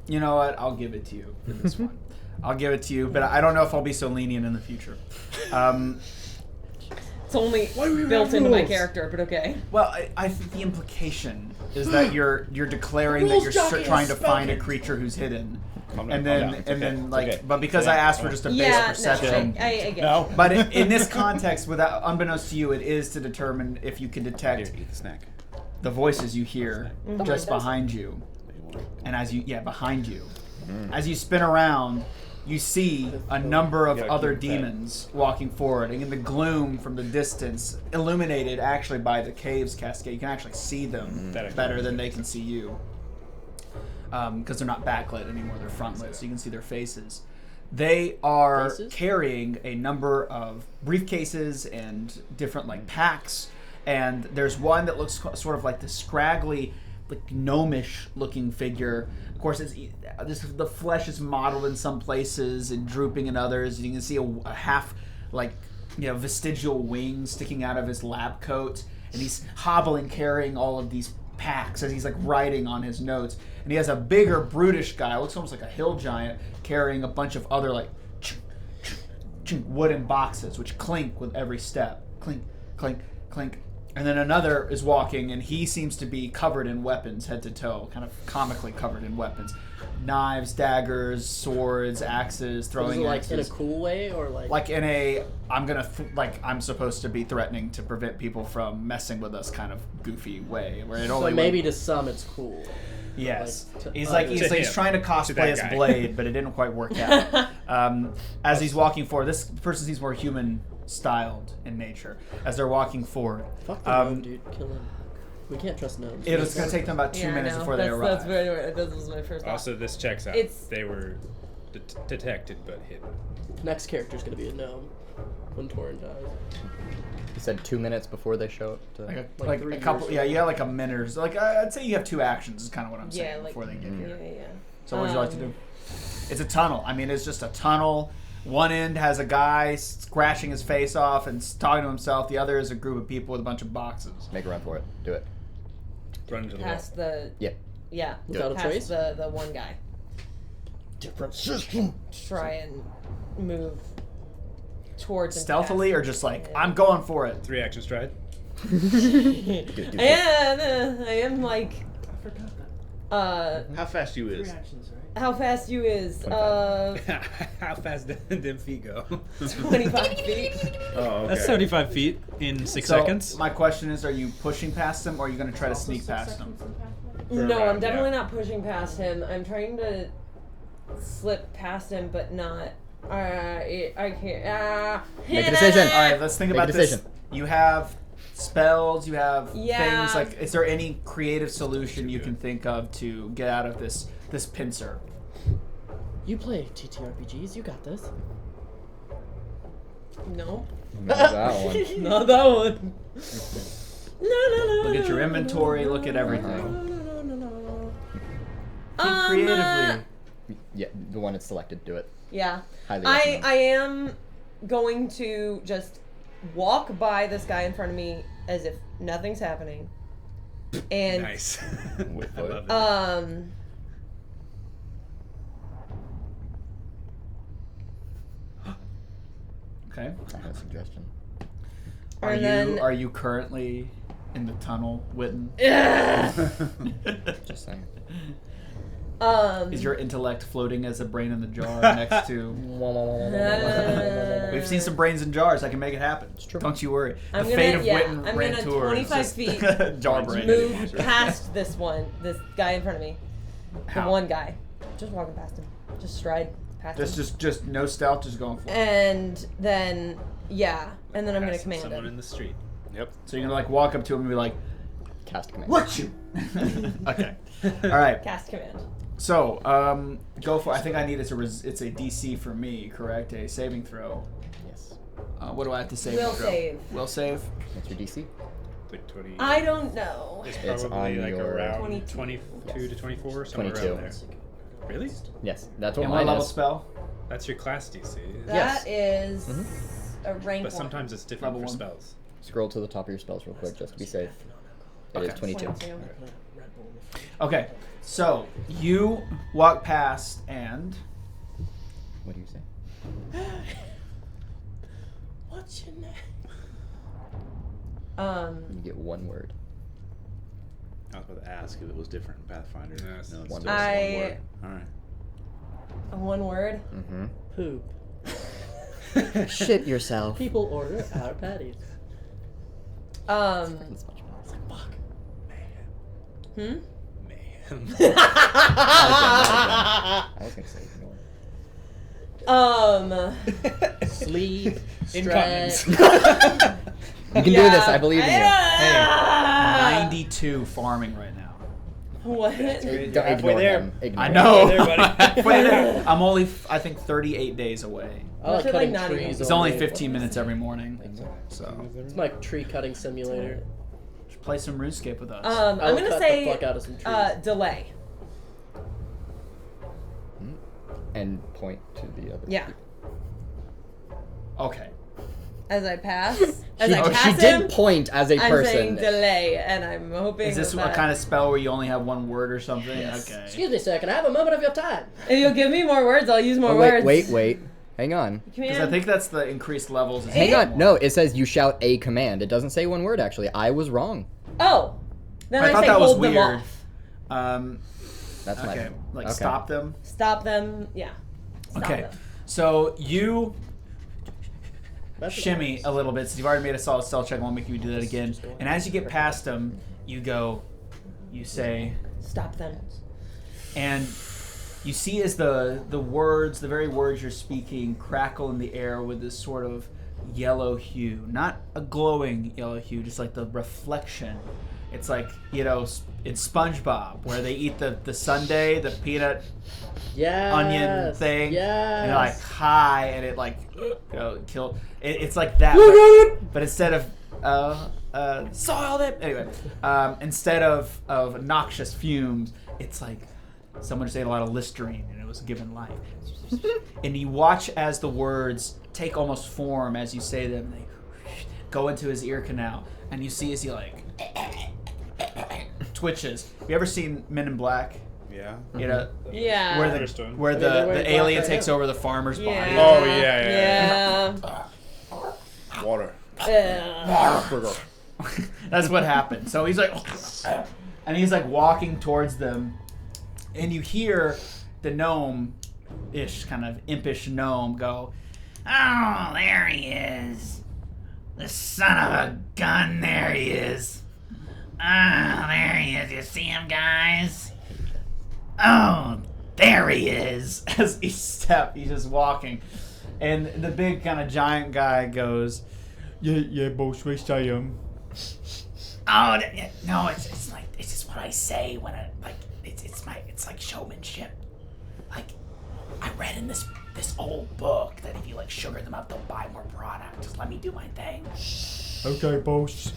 You know what? I'll give it to you for this one. I'll give it to you, but I don't know if I'll be so lenient in the future. It's only built into my character, but okay. Well, I think the implication is that you're declaring that you're trying to find a creature who's hidden, Calm and down, calm then down. and then It's like, okay. but because I asked for just a base Yeah, perception. no, I get No. it. But in this context, without unbeknownst to you, it is to determine if you can Here, detect eat the snack. the voices you hear just behind you, You want it? and as you behind you, as you spin around, you see a number of gotta other keep it fed. demons walking forward, and in the gloom from the distance, illuminated actually by the cave's cascade, you can actually see them better than they can see you. Because they're not backlit anymore, they're frontlit, so you can see their faces. They are Faces? carrying a number of briefcases and different like packs, and there's one that looks sort of like the scraggly, like gnomish looking figure. Of course, the flesh is mottled in some places and drooping in others. You can see a half like vestigial wing sticking out of his lab coat, and he's hobbling, carrying all of these packs as he's like writing on his notes. And he has a bigger, brutish guy, looks almost like a hill giant, carrying a bunch of other like wooden boxes, which clink with every step. Clink, clink, clink. And then another is walking, and he seems to be covered in weapons, head to toe, kind of comically covered in weapons. Knives, daggers, swords, axes, Is throwing it like axes. in a cool way or like? Like in a, I'm supposed to be threatening to prevent people from messing with us kind of goofy way, where it so only maybe to some it's cool. yes. like, to He's others. he's trying to cosplay that as guy. Blade, but it didn't quite work out. As he's walking forward, this person seems more human styled in nature as they're walking forward. Fuck the gnome, dude. Kill him. We can't trust gnomes. It was going to take them about 2 Yeah, I minutes know. before they arrive. That's very right. That was my first thought. Also, this checks out. It's- They were detected but hidden. Next character's gonna be a gnome when Torin dies. You said 2 minutes before they show up. To... like 3 a couple, years yeah, you got like a minute or so. Like I'd say you have 2 actions. Is kind of what I'm saying Yeah, like- before they get here. yeah. So what would you like to do? It's a tunnel. I mean, it's just a tunnel. One end has a guy scratching his face off and talking to himself. The other is a group of people with a bunch of boxes. Make a run for it. Do it. Run into the wall. Past the Yeah. yeah, Without a past trace? the one guy. Different system. Try and move towards and Stealthily, or past just like him. I'm going for it. 3 action stride. I am like I forgot that. How fast you is? how fast you is? How fast did them feet go? 25 feet. Oh, okay. That's 75 feet in 6 So, seconds. My question is, are you pushing past him, or are you going to try to sneak past him? No, I'm round, definitely yeah. not pushing past him. I'm trying to slip past him, but not. I can't. Make a decision. All right, let's think Make about a this. decision. You have spells, you have Yeah. things like, is there any creative solution you can think of to get out of this pincer? You play TTRPGs, you got this. No. Not that one. Not that one. No. Look at your inventory, look at everything. No. Think creatively. Yeah, the one it's selected. Do it. Yeah. Highly I recommend. am going to just walk by this guy in front of me as if nothing's happening. And Nice. With I what? love it. Okay. I have a suggestion. Are you currently in the tunnel, Witton? Just saying. Is your intellect floating as a brain in the jar next to? We've seen some brains in jars. I can make it happen. It's true. Don't you worry. I'm The gonna- fate of yeah, Witton I'm ran gonna tour. 25 feet jar brain. move past this guy in front of me. The How? one guy. Just walking past him. Just stride past him. Just no stealth, just going for it. And then, and then I'm gonna Passing command someone in him. the street. Yep. So you're gonna like walk up to him and be like, Cast command. "What you?" Okay. All right. Cast command. So go for. I think I need it's a DC for me, correct? A saving throw. Yes. What do I have to save? Will throw? save. Will save. What's your DC? Like 20. I don't know. It's It's probably on like your- around 22. 22 to 24, somewhere 22. around there. Really? Yes, that's what And what mine level is. spell? That's your class DC. That is Mhm. a rank But one. sometimes it's different Level for one. spells. Scroll to the top of your spells real quick, just to be safe. It is Okay. 22. 22. Okay. So you walk past and What do you say? What's your name? You get one word. I was about to ask if it was different in Pathfinder. Yes. No, it's One still just I- one word. All right. One word. Mm-hmm. Poop. Shit yourself. People order our patties. Um. That's much more. Fuck. Hmm. Mayhem. I was gonna say ignore. Sleep. Incontinence. Stretch. You can do this. I believe in you. hey, 92 farming right now. What? Don't halfway ignore there. him. Ignore I him. know. there, buddy. Halfway there. I'm only, I think, 38 days away. I like What's it like cutting not even- trees. It's all only day. 15 minutes every morning. So It's my tree cutting simulator. just play some RuneScape with us. I'm I'll gonna cut say the fuck out of some trees. delay. And point to the other. Yeah. people. Okay. As I pass, She, as I she pass did him, point as a I'm saying person. delay, and I'm hoping. Is this a that kind of spell where you only have one word or something? Yes. Okay. Excuse me, sir. Can I have a moment of your time? if you'll give me more words, I'll use more Oh, words. wait. Hang on. Because I think that's the increased levels. is Hang more. on. No, it says you shout a command. It doesn't say one word, actually. I was wrong. Oh, then I, I thought say that was hold them weird. off. That's my. Okay. Like Okay. stop them. Stop them. Yeah. Stop Okay. them. So you That's shimmy a little bit since you've already made a solid stealth check. I won't make you do that again. And as you get past them, you say, Stop them. and you see as the words, the very words you're speaking, crackle in the air with this sort of yellow hue. Not a glowing yellow hue, just like the reflection. It's like, in SpongeBob, where they eat the sundae, the peanut Yes. onion thing. Yes. And they're like high, and it like, kill. It's like that. but instead of soiled it. Anyway, instead of noxious fumes, it's like someone just ate a lot of Listerine and it was given life. And you watch as the words take almost form as you say them. And they go into his ear canal, and you see as he like twitches. Have you ever seen Men in Black? Yeah. You know, Yeah. where First one. where they're wearing the black alien right takes now. over the farmer's body. Yeah. Oh, yeah. Yeah. Water. Ugh. That's what happened. So he's like, and he's like walking towards them, and you hear the gnome-ish, kind of impish gnome go, "Oh, there he is. The son of a gun, there he is. Oh, there he is. You see him, guys? Oh, there he is." As each step, he's just walking. And the big kind of giant guy goes, Yeah, boss. Wish I am. Oh no! It's like it's just what I say when I like it's like showmanship. Like I read in this old book that if you like sugar them up, they'll buy more product. Just let me do my thing. Okay, boss.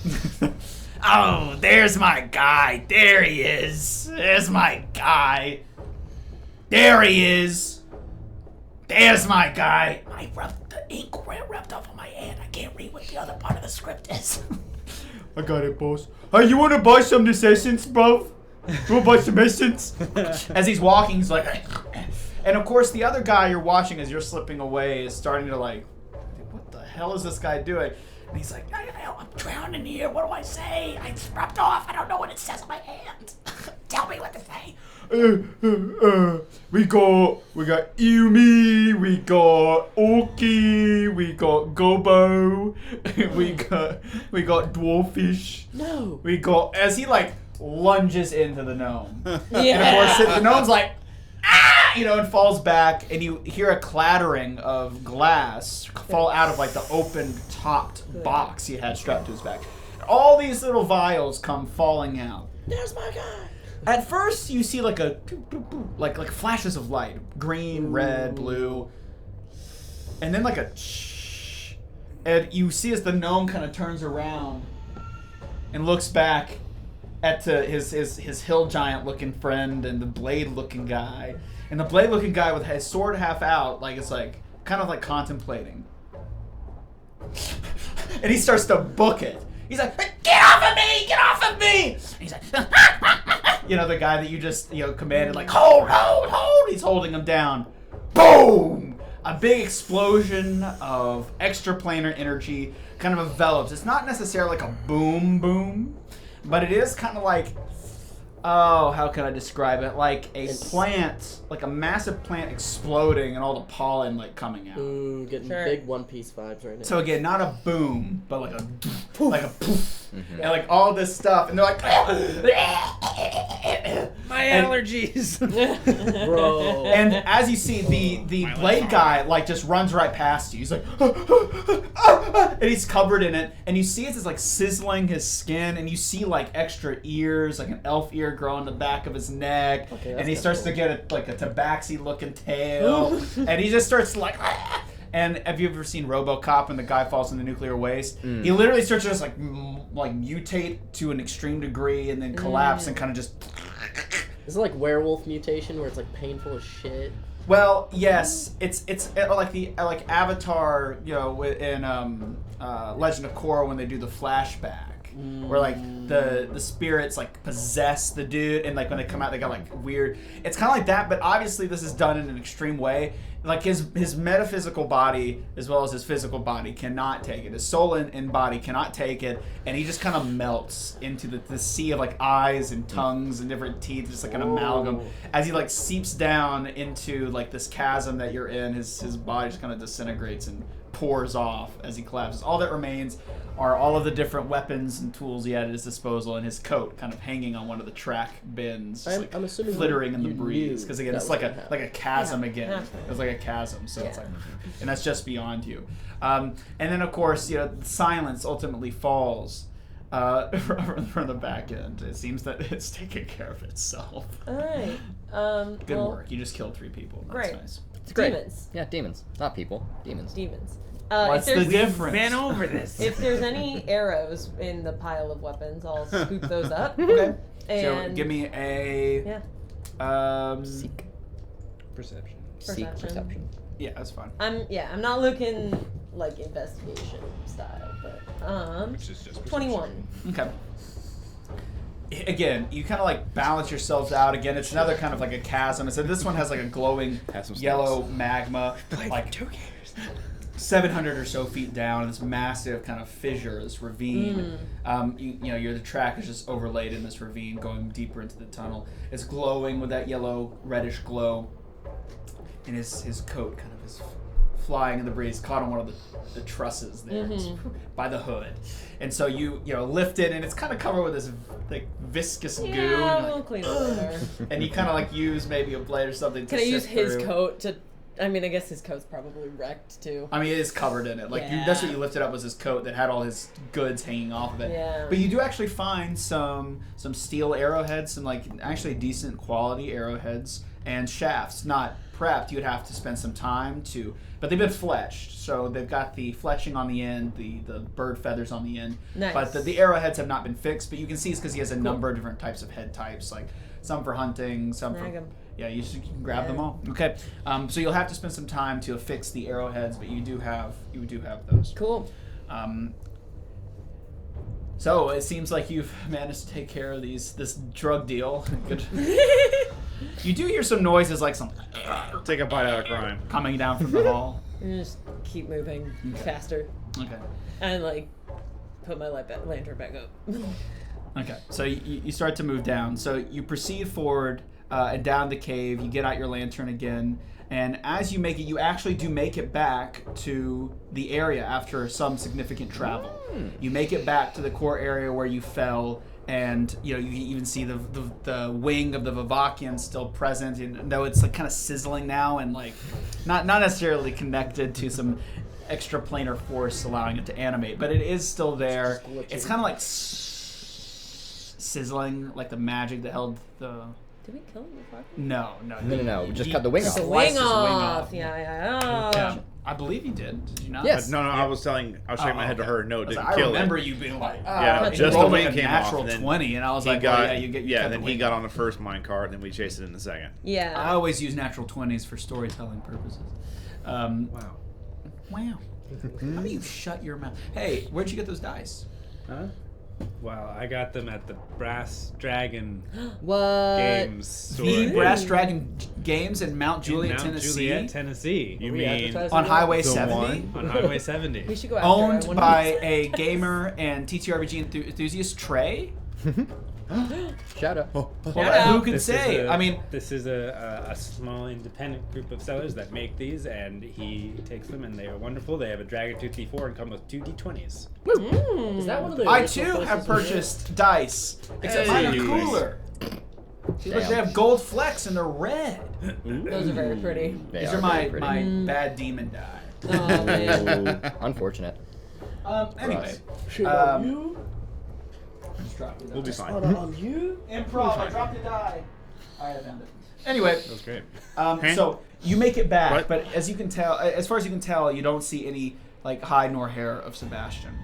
Oh, there's my guy. There he is. There's my guy. There he is. There's my guy. The ink rubbed off on my hand. I can't read what the other part of the script is. I got it, boss. Hey, you wanna buy some of this essence, bro? You wanna buy some essence? As he's walking, he's like, and of course the other guy you're watching as you're slipping away is starting to like, what the hell is this guy doing? And he's like, I'm drowning here. What do I say? It's rubbed off. I don't know what it says on my hand. Tell me what to say. We got Yumi, we got Orky, we got Gobo, we got Dwarfish. No. We got, as he like lunges into the gnome. Yeah. And of course the gnome's like, ah, and falls back, and you hear a clattering of glass fall out of like the open topped box he had strapped to his back. All these little vials come falling out. There's my guy. At first, you see like like flashes of light, green, red, blue, and then like a shh, and you see as the gnome kind of turns around and looks back at his hill giant looking friend and the blade looking guy, and the blade looking guy with his sword half out, like it's like kind of like contemplating, and he starts to book it. He's like, get off of me! Get off of me! And he's like, the guy that you just, commanded, like, hold! He's holding him down. Boom! A big explosion of extraplanar energy kind of envelops. It's not necessarily like a boom, but it is kind of like, how can I describe it? Like a plant, like a massive plant exploding and all the pollen like coming out. Getting big One Piece vibes right now. So again, not a boom, but like a poof, like a poof, and like all this stuff, and they're like, My allergies. Bro. and as you see, the blade guy like just runs right past you. He's like, and he's covered in it, and you see it's like sizzling his skin, and you see like extra ears, like an elf ear growing the back of his neck, and he starts to get a tabaxi looking tail, and he just starts like. And have you ever seen RoboCop when the guy falls in the nuclear waste? He literally starts to just like mutate to an extreme degree and then collapse and kind of just. Is it like werewolf mutation where it's like painful as shit? Well, yes, it's like Avatar, in Legend of Korra when they do the flashback. Where like the spirits like possess the dude, and like when they come out they got like weird. It's kind of like that, but obviously this is done in an extreme way. Like his metaphysical body as well as his physical body cannot take it. His soul and body cannot take it, and he just kind of melts into the sea of like eyes and tongues and different teeth, just like an amalgam. As he like seeps down into like this chasm that you're in, his body just kind of disintegrates and pours off as he collapses. All that remains are all of the different weapons and tools he had at his disposal, and his coat kind of hanging on one of the track bins, just I'm assuming flittering in the you breeze. knew Because again, that it's was like gonna a chasm again. Yeah. It's like a chasm, so it's like, and that's just beyond you. And then of course, silence ultimately falls from the back end. It seems that it's taking care of itself. All right. Good work. You just killed 3 people. That's Great. nice. It's great. Demons. Yeah, demons. Not people. Demons. Demons. What's the difference? Been over this. If there's any arrows in the pile of weapons, I'll scoop those up. Okay. So And give me a Seek. Perception. Seek perception. Yeah, that's fine. I'm not looking like investigation style, but Which is just 21. Okay. Again, you kind of like balance yourselves out. Again, it's another kind of like a chasm. So this one has like a glowing Have some yellow snacks. magma, like 700 or so feet down. This massive kind of fissure, this ravine. The track is just overlaid in this ravine, going deeper into the tunnel. It's glowing with that yellow reddish glow, and his coat kind of is flying in the breeze, caught on one of the trusses there by the hood, and so you lift it, and it's kind of covered with this like viscous goo. Yeah, And, we'll like, clean it later. and you kind of like use maybe a blade or something. Can to I use sift his through. coat to I mean, I guess his coat's probably wrecked too. I mean, it is covered in it. Like that's what you lifted up was his coat that had all his goods hanging off of it. Yeah. But you do actually find some steel arrowheads, some like actually decent quality arrowheads and shafts. Not prepped. You'd have to spend some time to, but they've been fletched. So they've got the fletching on the end, the bird feathers on the end. Nice. But the arrowheads have not been fixed. But you can see it's because he has a number of different types of head types, like some for hunting, some Snag for 'em. yeah, you can grab them all. Okay, so you'll have to spend some time to affix the arrowheads, but you do have those. Cool. So it seems like you've managed to take care of this drug deal. Good. You do hear some noises like some Take a bite out of crime. coming down from the hall. And just keep moving faster, Okay. and like put my lantern back up. Okay. So you start to move down. So you proceed forward and down the cave. You get out your lantern again. And as you make it, you actually do make it back to the area after some significant travel. You make it back to the core area where you fell, and you even see the wing of the Vivakian still present, and though it's like kind of sizzling now and like not necessarily connected to some extraplanar force allowing it to animate, but it is still there. It's kind of like sizzling, like the magic that held the. Did we kill him before? No. No. We just cut the wing off. The Sliced wing his off. Yeah. Yeah, I believe you did. Did you not? Yes. No, I was shaking my head to her. No, didn't I kill remember it. you being like, Yeah, he just the rolled wing like a came off. natural And then 20, and I was he like, got, well, yeah, you cut and the then he wing got off. on the first mine cart, and then we chased it in the second. Yeah. I always use natural 20s for storytelling purposes. Wow. Wow. How do you shut your mouth? Hey, where'd you get those dice? Huh? Well, I got them at the Brass Dragon What? Games store. The Brass Dragon Games in Mount in Juliet, Mount Tennessee. Juliet, Tennessee. You We mean advertising On it? Highway The 70. one? On Highway 70. We should go after Owned I wanna- by a gamer and TTRPG enthusiast, Trey. Shout out. Well, out. who could say? I mean, this is a small independent group of sellers that make these, and he takes them, and they are wonderful. They have a Dragon Tooth D4 and come with 2 D20s. Is that one of the I original too places have we were? purchased dice, except mine are Hey. cooler. See, look, Damn. they have gold flecks and they're red. Those are very pretty. They These are are very my pretty. bad demon die. Oh man. Ooh, unfortunate. Anyway, Shit Um, on you? just drop the die. We'll be fine. Shit on you? Improv. I dropped the die. I found it. Anyway, That was great. so you make it back, What? but as you can tell, as far as you can tell, you don't see any like hide nor hair of Sebastian.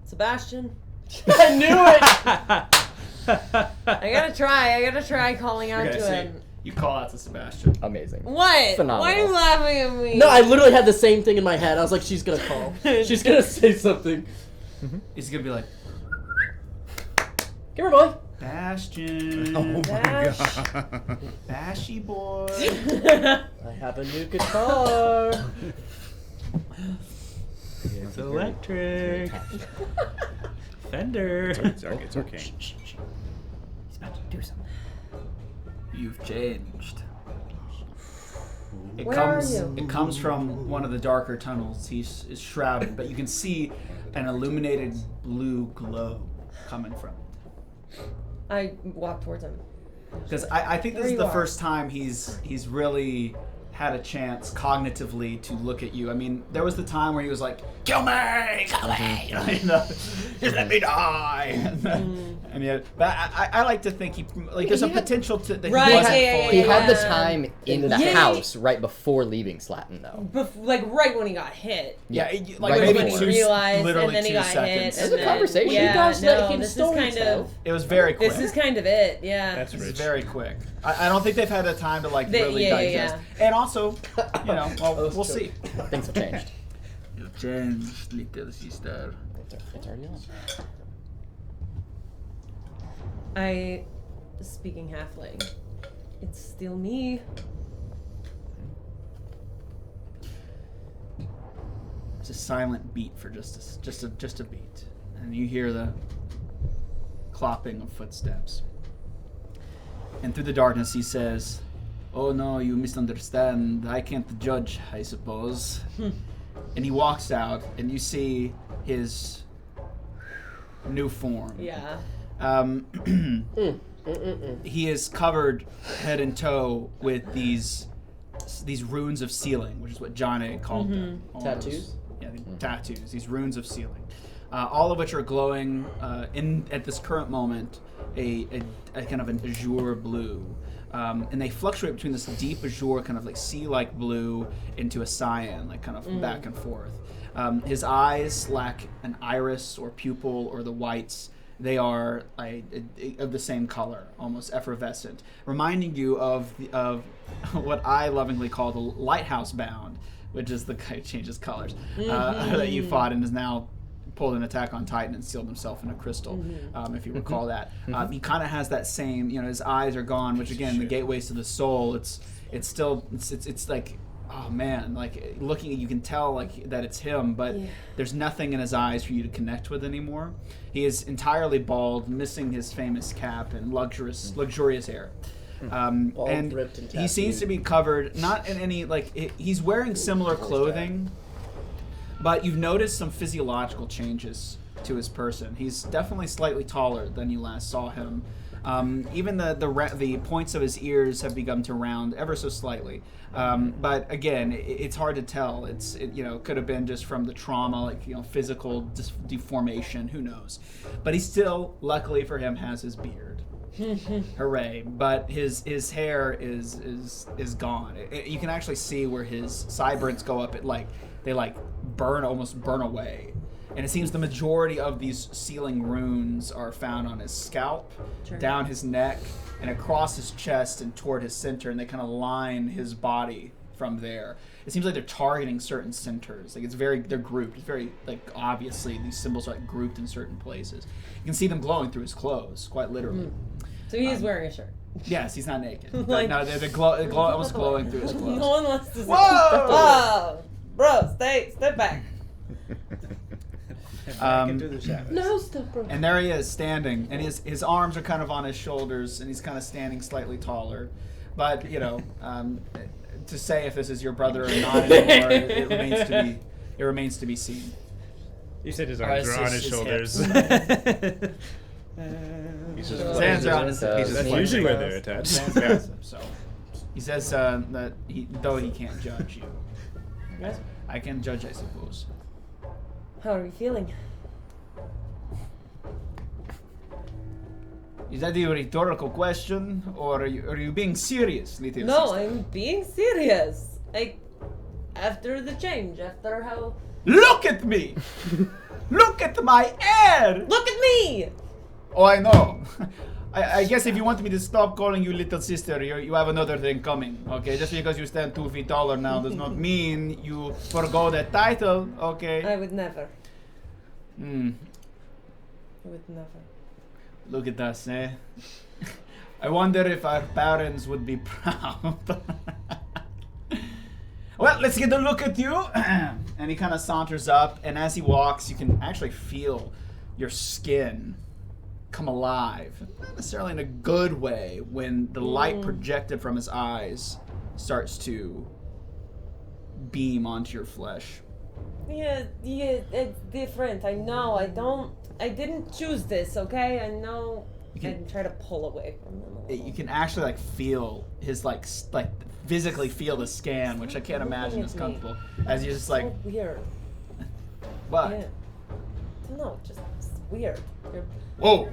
Sebastian. I knew it! I gotta try calling out Okay, to so him. you call out to Sebastian. Amazing. What? Phenomenal. Why are you laughing at me? No, I literally had the same thing in my head. I was like, she's gonna call. She's gonna say something. He's gonna be like, Come here, boy. Bastion, Oh my Dash. god. Bashy boy. I have a new guitar. It's electric. Fender. It's arcane. He's about to do something. You've changed. It Where comes. are you? It comes from one of the darker tunnels. He's is shrouded, but you can see an illuminated blue glow coming from. I walk towards him. Because I think this There is you the are. first time he's really had a chance cognitively to look at you. I mean, there was the time where he was like, "Kill me, kill me," just let me die. And yet, but I like to think there's a potential to that Right, he wasn't yeah, fully. He had the Yeah. time in the Yeah. house right before leaving Slatton, though. Like right when he got hit. Yeah, like Right maybe when he before. realized, literally and then he 2 got seconds. hit. This and is a then, conversation. Yeah, You guys let no, him this is story kind tell. of. It was very quick. This is kind of it. Yeah. That's This is rich. very quick. I don't think they've had the time to like They- really yeah, yeah, digest. And also, well, was we'll true. see. Things have changed. You've changed, little sister. It's already on. Speaking halfling. It's still me. It's a silent beat for just a beat, and you hear the clopping of footsteps. And through the darkness, he says, "Oh no, you misunderstand. I can't judge, I suppose." And he walks out, and you see his new form. Yeah. he is covered head and toe with these runes of sealing, which is what Johnny called them. Tattoos? Yeah, tattoos. These runes of sealing, all of which are glowing at this current moment a kind of an azure blue. And they fluctuate between this deep azure, kind of like sea-like blue, into a cyan, like kind of back and forth. His eyes lack an iris or pupil or the whites. They are of the same color, almost effervescent, reminding you of what I lovingly call the lighthouse bound, which is the guy who changes colors, that you fought and is now pulled an attack on Titan and sealed himself in a crystal, if you recall that. He kind of has that same, his eyes are gone, which again, the gateways to the soul, it's like, oh man, like looking, you can tell like that it's him, but there's nothing in his eyes for you to connect with anymore. He is entirely bald, missing his famous cap and luxurious hair. And he seems to be covered, not in any, he's wearing similar clothing, but you've noticed some physiological changes to his person. He's definitely slightly taller than you last saw him. Even the points of his ears have begun to round ever so slightly. But again, it's hard to tell. It could have been just from the trauma, physical deformation. Who knows? But he still, luckily for him, has his beard. Hooray! But his hair is gone. You can actually see where his sideburns go up. They almost burn away. And it seems the majority of these sealing runes are found on his scalp, down his neck, and across his chest and toward his center, and they kind of line his body from there. It seems like they're targeting certain centers. They're grouped. It's very, obviously these symbols are grouped in certain places. You can see them glowing through his clothes, quite literally. So he is wearing a shirt. Yes, he's not naked. No, they're almost glowing through his clothes. No one wants to see. Whoa! Bro, step back. Into the shadows. No, stop, bro. And there he is, standing, and his arms are kind of on his shoulders, and he's kind of standing slightly taller. But to say if this is your brother or not anymore, it remains to be seen. You said his arms were on his shoulders. He's just His hands are on his That's usually where they're attached. So he says that though he can't judge you, Yes. I can judge, I suppose. How are you feeling? Is that a rhetorical question, or are you being serious, little No, sister? I'm being serious. After the change, after how... Look at me! Look at my hair! Look at me! Oh, I know. I guess if you want me to stop calling you little sister, you have another thing coming, okay? Just because you stand 2 feet taller now does not mean you forgo that title, okay? I would never. I would never. Look at us, eh? I wonder if our parents would be proud. Well, let's get a look at you. And he kind of saunters up, and as he walks, you can actually feel your skin come alive. Not necessarily in a good way when the light projected from his eyes starts to beam onto your flesh. Yeah, it's different. I know. I didn't choose this, okay? I know. And try to pull away from them. You can actually feel his physically feel the scan, which I can't imagine is comfortable. As you're just so weird. What? Yeah. No, just it's weird. Whoa!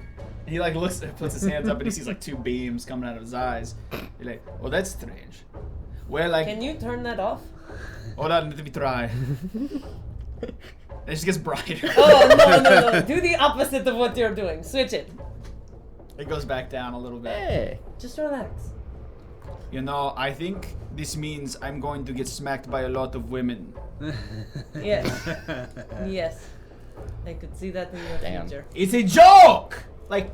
He looks, puts his hands up, and he sees 2 beams coming out of his eyes. He's like, "Oh, that's strange." Well, Can you turn that off? Hold on, let me try. It just gets brighter. Oh no! Do the opposite of what you're doing. Switch it. It goes back down a little bit. Hey. Just relax. I think this means I'm going to get smacked by a lot of women. Yes. Yes. I could see that in your future. It's a joke!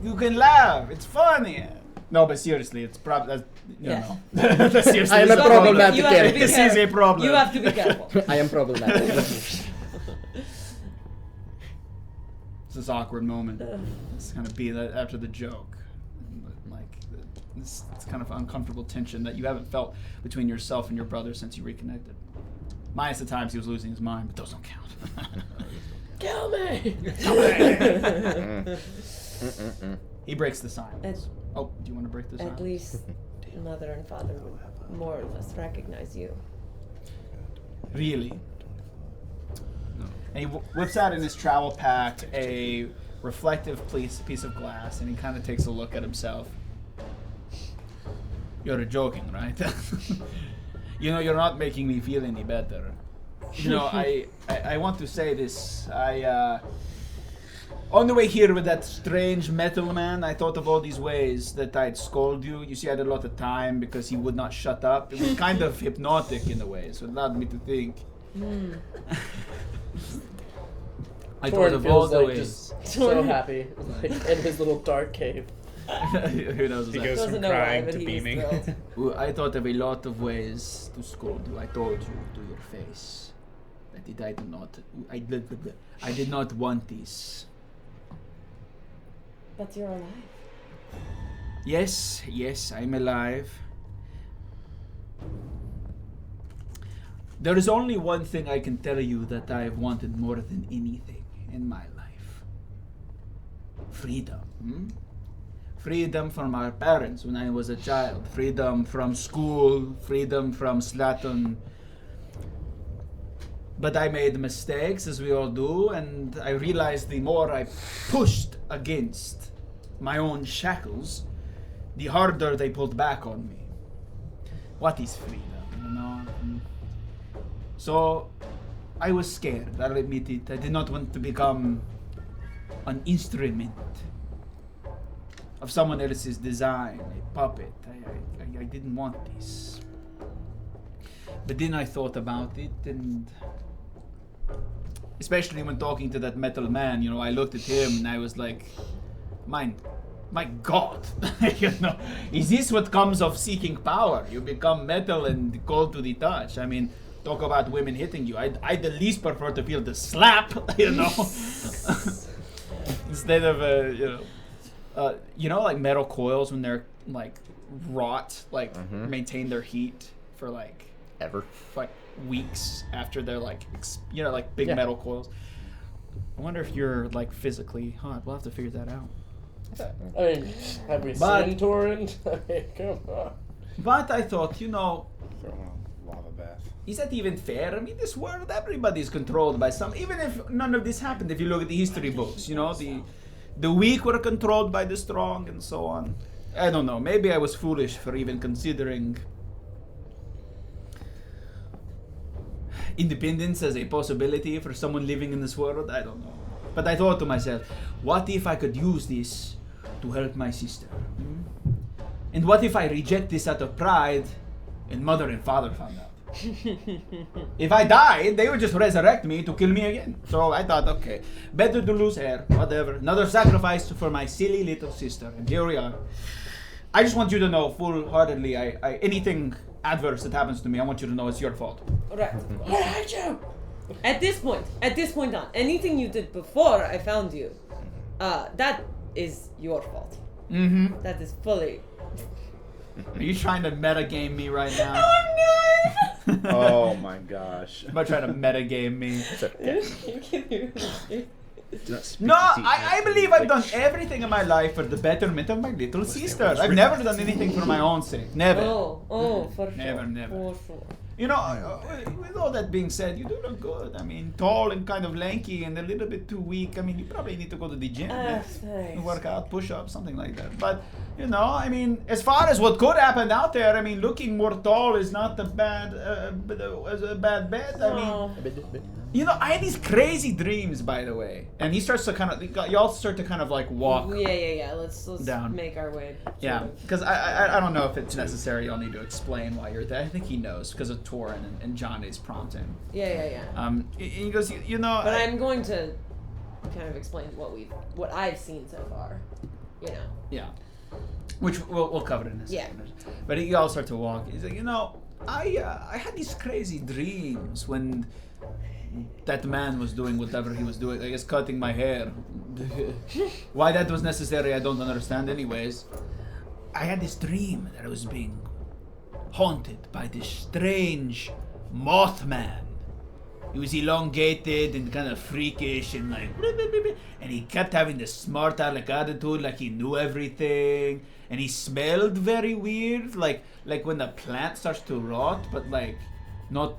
You can laugh. It's funny. No, but seriously, it's probably... Seriously, I am a problematic character. This is a problem. You have to be careful. I am problematic. It's this awkward moment. It's going to be that after the joke. It's kind of uncomfortable tension that you haven't felt between yourself and your brother since you reconnected. Minus the times he was losing his mind, but those don't count. Kill me! He breaks the silence. Oh, do you want to break this At out? least mother and father would more or less recognize you. Really? And he whips out in his travel pack a reflective piece of glass, and he kind of takes a look at himself. You're joking, right? You know, you're not making me feel any better. You know, I want to say this. On the way here with that strange metal man, I thought of all these ways that I'd scold you. You see, I had a lot of time because he would not shut up. It was kind of hypnotic in a way, so it allowed me to think. I thought Torin of all feels the like ways. just so happy, like in his little dark cave. Who knows? He that? goes from Doesn't know why, crying but to he is beaming. thrilled. Well, I thought of a lot of ways to scold you. I told you to your face that I did not want this. But you're alive. Yes, I'm alive. There is only one thing I can tell you that I have wanted more than anything in my life. Freedom. Freedom from our parents when I was a child. Freedom from school. Freedom from Slaton. But I made mistakes, as we all do, and I realized the more I pushed against my own shackles, the harder they pulled back on me. What is freedom, you know? So, I was scared, I'll admit it. I did not want to become an instrument of someone else's design, a puppet. I didn't want this. But then I thought about it, and especially when talking to that metal man, you know, I looked at him and I was like, my God, you know, is this what comes of seeking power? You become metal and cold to the touch. I mean, talk about women hitting you. I'd the least prefer to feel the slap, you know, instead of, like metal coils when they're like rot, like maintain their heat for like weeks after they're like, like big metal coils. I wonder if you're like physically hot. We'll have to figure that out. I mean, have we seen Torin? I mean, come on. But I thought, you know, Throw him in a lava bath. is that even fair? I mean, this world, everybody's controlled by some. Even if none of this happened, if you look at the history books, you know, the weak were controlled by the strong and so on. I don't know. Maybe I was foolish for even considering independence as a possibility for someone living in this world. I don't know. But I thought to myself, what if I could use this to help my sister? And what if I reject this out of pride and mother and father found out? If I died, they would just resurrect me to kill me again. So I thought, okay, better to lose hair, whatever. Another sacrifice for my silly little sister. And here we are. I just want you to know full-heartedly, anything adverse that happens to me, I want you to know it's your fault. Right. I hate you! At this point on, anything you did before I found you, that is your fault. Mm-hmm. That is fully. Are you trying to metagame me right now? I'm not. Oh my gosh. I'm not trying to metagame me. Do not speak No, to I believe I've done everything in my life for the betterment of my little sister. I've never done anything for my own sake. Never. Oh, for sure. Never. For sure. You know, with all that being said, you do look good. I mean, tall and kind of lanky and a little bit too weak. I mean, you probably need to go to the gym Thanks. and work out, push up, something like that. But, you know, I mean, as far as what could happen out there, I mean, looking more tall is not a bad bet. I mean, you know, I had these crazy dreams, by the way. And he starts to kind of, y'all start to kind of like walk. Yeah. Let's down. make our way. Yeah, because I don't know if it's necessary. Y'all need to explain why you're there. I think he knows because of Torin and Johnny's prompting. Yeah. He goes, you know. But I'm going to kind of explain what I've seen so far. You know. Yeah, which we'll cover in a second. Yeah. But he all starts to walk. He's like, you know, I had these crazy dreams when that man was doing whatever he was doing. I guess cutting my hair. Why that was necessary, I don't understand. Anyways, I had this dream that I was being haunted by this strange Mothman. He was elongated and kind of freakish and like, and he kept having this smart aleck attitude, like he knew everything. And he smelled very weird, like when the plant starts to rot, but like not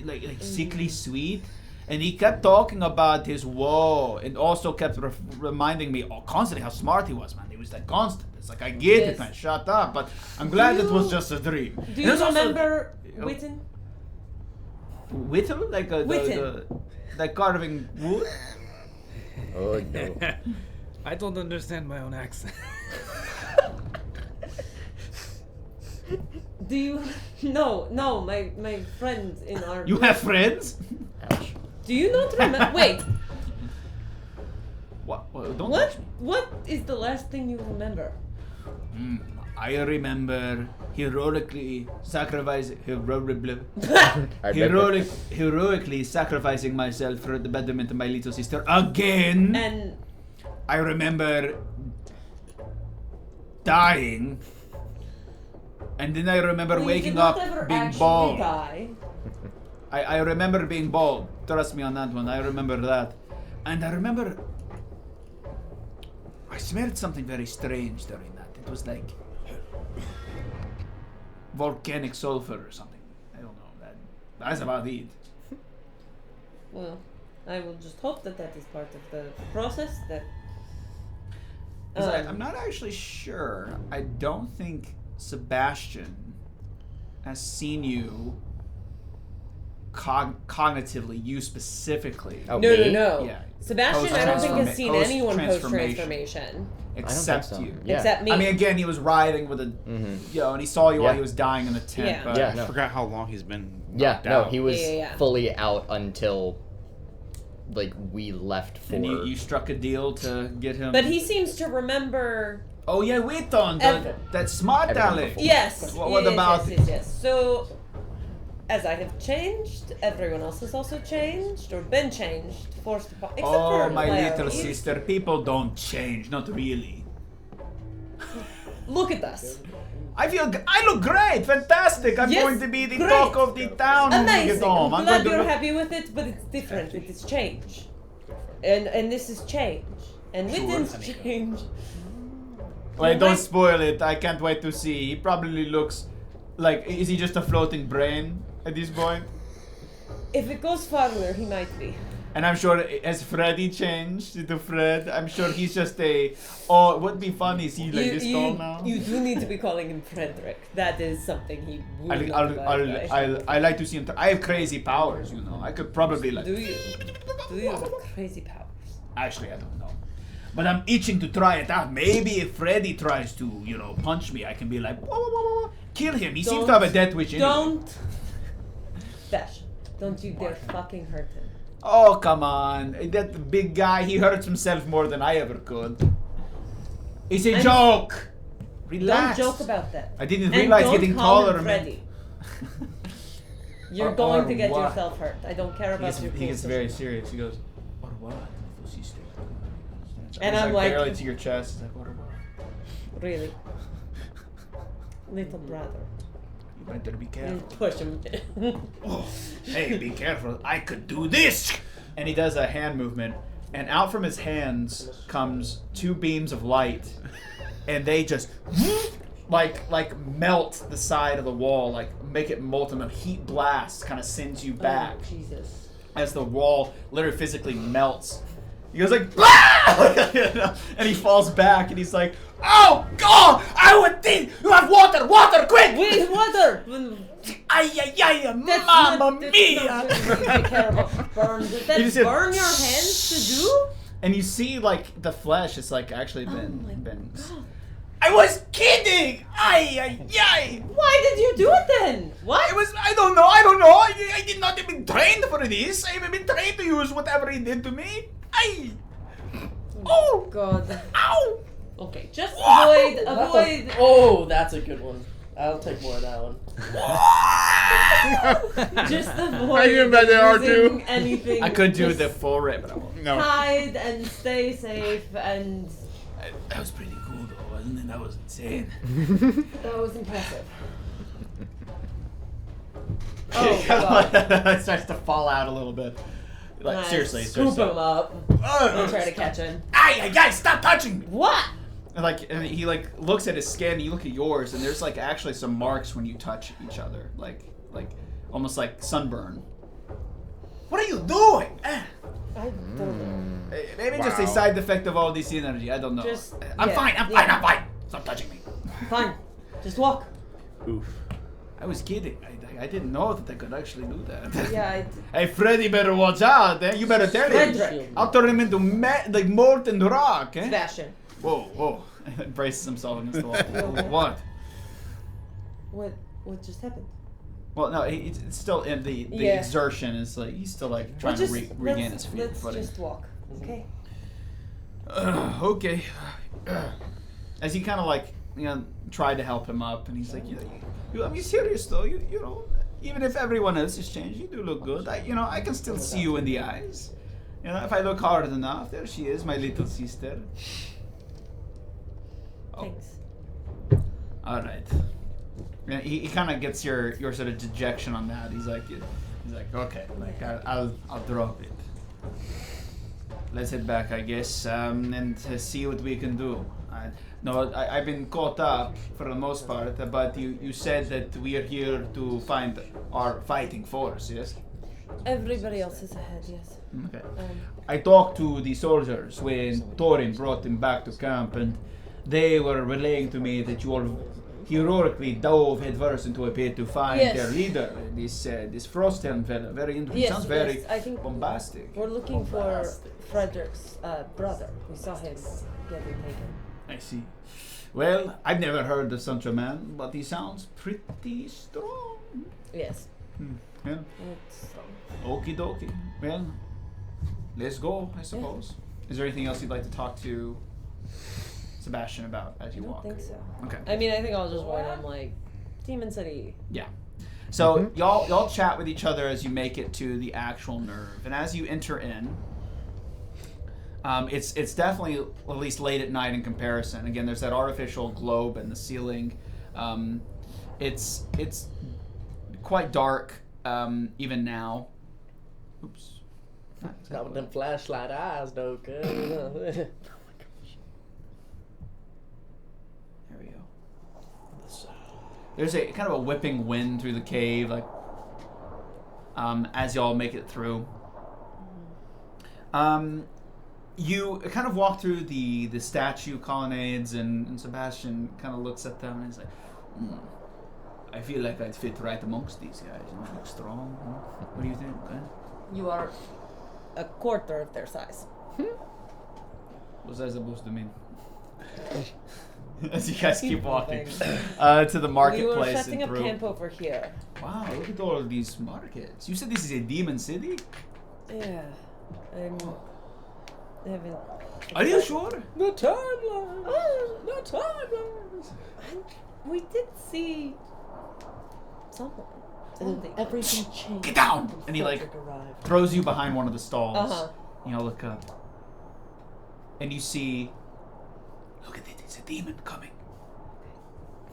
like sickly sweet. And he kept talking about his woe, and also kept reminding me constantly how smart he was, man. He was like constant. It's like, I get it, man. Shut up. But I'm glad it was just a dream. Do you remember Witton? Whittle? Like like carving wood? Oh no. I don't understand my own accent. Do you? No, my friends in our. You have friends? Ouch. Do you not remember? Wait. What? Don't touch me. What is the last thing you remember? I remember heroically sacrificing heroically sacrificing myself for the betterment of my little sister again. And I remember dying. And then I remember waking up being bald. I remember being bald. Trust me on that one. I remember that. And I remember I smelled something very strange during that. It was like volcanic sulfur or something. I don't know. That's about it. Well, I will just hope that is part of the process. That. I'm not actually sure. I don't think Sebastian has seen you cognitively, you specifically. Oh, No. Yeah. Sebastian, I don't think has seen anyone post-transformation. post-transformation. Except so. you. Yeah. Except me. I mean, again, he was riding with a, and he saw you while he was dying in the tent. Yeah. But Yeah, I no. forgot how long he's been Yeah, knocked no, out. he was Yeah. fully out until like we left for. And you struck a deal to get him. But he seems to remember. Oh yeah, Witton, that smart Everyone aleck. before. Yes. What about it? Yes. So, as I have changed, everyone else has also changed or been changed, forced upon. Except Oh, for my Larry. little sister, people don't change, not really. Look at us. I look great, fantastic. I'm Yes, going to be the great. talk of the town when we get Amazing. home. I'm I'm glad going you're to happy with it, but it's different. It is change, and this is change, and Witten's change. Wait, don't spoil it. I can't wait to see. He probably looks like, is he just a floating brain at this point? If it goes farther, he might be. And I'm sure, has Freddy changed into Fred? I'm sure he's just what'd be fun is he like this tall now? You do need to be calling him Fredrick. That is something he would not abide by. I like to see him. I have crazy powers, you know. I could probably like. Do you? Do you have crazy powers? Actually, I don't know. But I'm itching to try it out. Maybe if Freddy tries to, punch me, I can be like, whoa, whoa, whoa, whoa. Kill him. He seems to have a death wish anyway. Don't. Dash. Don't you dare fucking hurt him. Oh, come on. That big guy, he hurts himself more than I ever could. It's a joke. Relax. Don't joke about that. I didn't And realize don't getting call taller him meant... Freddy. You're going to get what? yourself hurt. I don't care about your He gets very sister. serious. He goes, or what? Little sister. And It's I'm like- barely to your chest. It's like, or what? Really. Little brother. You better be And careful. push him. Hey, be careful. I could do this. And he does a hand movement, and out from his hands comes two beams of light, and they just like melt the side of the wall, like make it molten. A heat blast kind of sends you back Oh, Jesus. as the wall literally physically melts. He goes like, "Ah!" And he falls back, and he's like, "Oh God! I would think you have water, quick! Wait, water! Ay, ay, ay, That's mamma not, mia!" That's not take care of burn. Does that You just said- burn your hands to do? And you see, like, the flesh is, like, actually Oh been... I was kidding! Ay, ay, ay! Why did you do it then? What? I don't know. I did not even train for this. I haven't been trained to use whatever he did to me. Ay! Oh! God. Ow! Okay, just That's avoid. oh, that's a good one. I'll take more of that one. Just avoid. I even bet they are using too. Anything. I could do Just the full rip, but I won't. No. hide and stay safe, and That was pretty cool, though, wasn't it? That was insane. that was impressive. Oh, God. It starts to fall out a little bit. Like Nice. seriously, Scoop him up. And try to catch him. Ay, stop touching me! What? And he like looks at his skin. And you look at yours, and there's like actually some marks when you touch each other, like almost like sunburn. What are you doing? I don't know. Maybe just a side effect of all this energy. I don't know. Just. I'm fine. I'm fine. Stop touching me. Fine. Just walk. Oof. I was kidding. I didn't know that I could actually do that. Yeah, Hey, Freddy, better watch out, eh? You better tell him. Fredrick. I'll turn him into like molten rock, eh? Sebastian. Whoa. Braces himself against the wall. Okay. What? What just happened? Well, no, it's still in the Yeah. exertion is like he's still like trying to regain his feet. Let's just walk, okay? Okay. As you kind of like try to help him up, and he's like, I mean, serious though. You know, even if everyone else has changed, you do look good. I can still see you in the eyes. You know, if I look hard enough, there she is, my little sister. Oh. Thanks. All right. Yeah, he kind of gets your sort of dejection on that. He's like, okay, like I'll drop it. Let's head back, I guess, and see what we can do. I've been caught up for the most part, but you said that we are here to find our fighting force, yes? Everybody else is ahead, yes. Okay. I talked to the soldiers when Torin brought them back to camp, and they were relaying to me that you all heroically dove headfirst into a pit to find Yes. their leader, this Frosthelm fella. Very interesting. Yes, Sounds very yes, I think bombastic. we're looking for Fredrick's brother. We saw him getting taken. I see. Well, I've never heard of such a man, but he sounds pretty strong. Yes. Yeah. It's, Okie dokie. Well, let's go, I suppose. Is there anything else you'd like to talk to Sebastian about as you I don't walk? think so. Okay. I mean, I think I'll just warn him, like, Demon City. Yeah. So y'all chat with each other as you make it to the actual nerve, and as you enter in, it's definitely at least late at night in comparison. Again, there's that artificial globe in the ceiling. It's quite dark even now. Oops. Got with them flashlight eyes, though, cuz. There we go. There's a kind of a whipping wind through the cave, like as y'all make it through. You kind of walk through the statue colonnades, and Sebastian kind of looks at them and he's like, I feel like I'd fit right amongst these guys. You know, look strong. What do you think? You are a quarter of their size. What's that supposed to mean? As you guys keep walking to the marketplace. We were setting and up through. camp over here. Wow, look at all of these markets. You said this is a demon city? Yeah. I haven't. Are you sure? The timeline! The timeline! We did see someone. Something. Everything changed. Get down! when And he, like, Fredrick arrived. Throws you behind one of the stalls. Uh-huh. And you'll look up. And you see, Look at it. It's a demon coming.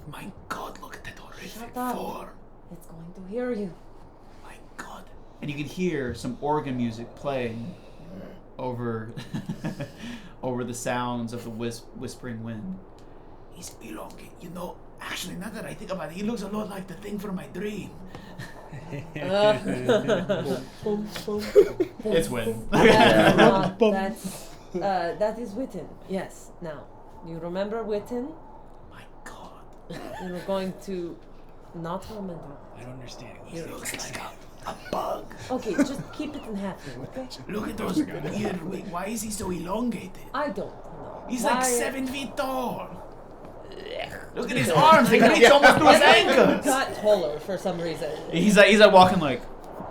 My God, look at that horrific Shut up. form. It's going to hear you. My God. and you can hear some organ music playing over over the sounds of the whispering wind. He's elongated. You know, actually, now that I think about it, he looks a lot like the thing from my dream. It's wind. That is Witton. Yes. Now, you remember Witton? My God. You were going to not remember. I don't understand. He looks like a bug. Okay, just keep it in half, okay? Look at those weird wings. Why is he so elongated? I don't know. He's Why- like 7 feet tall. Look at his arms. They can reach almost to his ankles. Got taller for some reason. He's like walking like.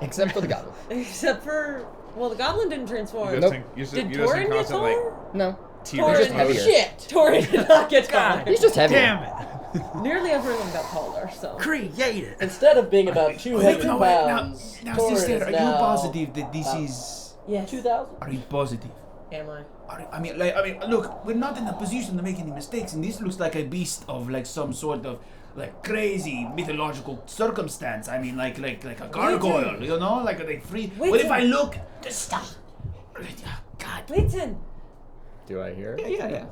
Except for the goblin. Except for, well, the goblin didn't transform. Nope. Did Torin get taller? No. Torin, just heavier. shit! Torin did not get taller. He's just heavy. Damn it! Nearly everyone got taller, so. Created. Instead of being about 200 no, wait, pounds, now, Torin sister, is Are you now positive that this about is? Yes. 2,000? Are you positive? Am I? I mean, look, we're not in a position to make any mistakes, and this looks like a beast of like some sort of like crazy mythological circumstance. I mean, like a gargoyle, you know, like free. What if I look? Just stop. God. Witton. Do I hear? Yeah.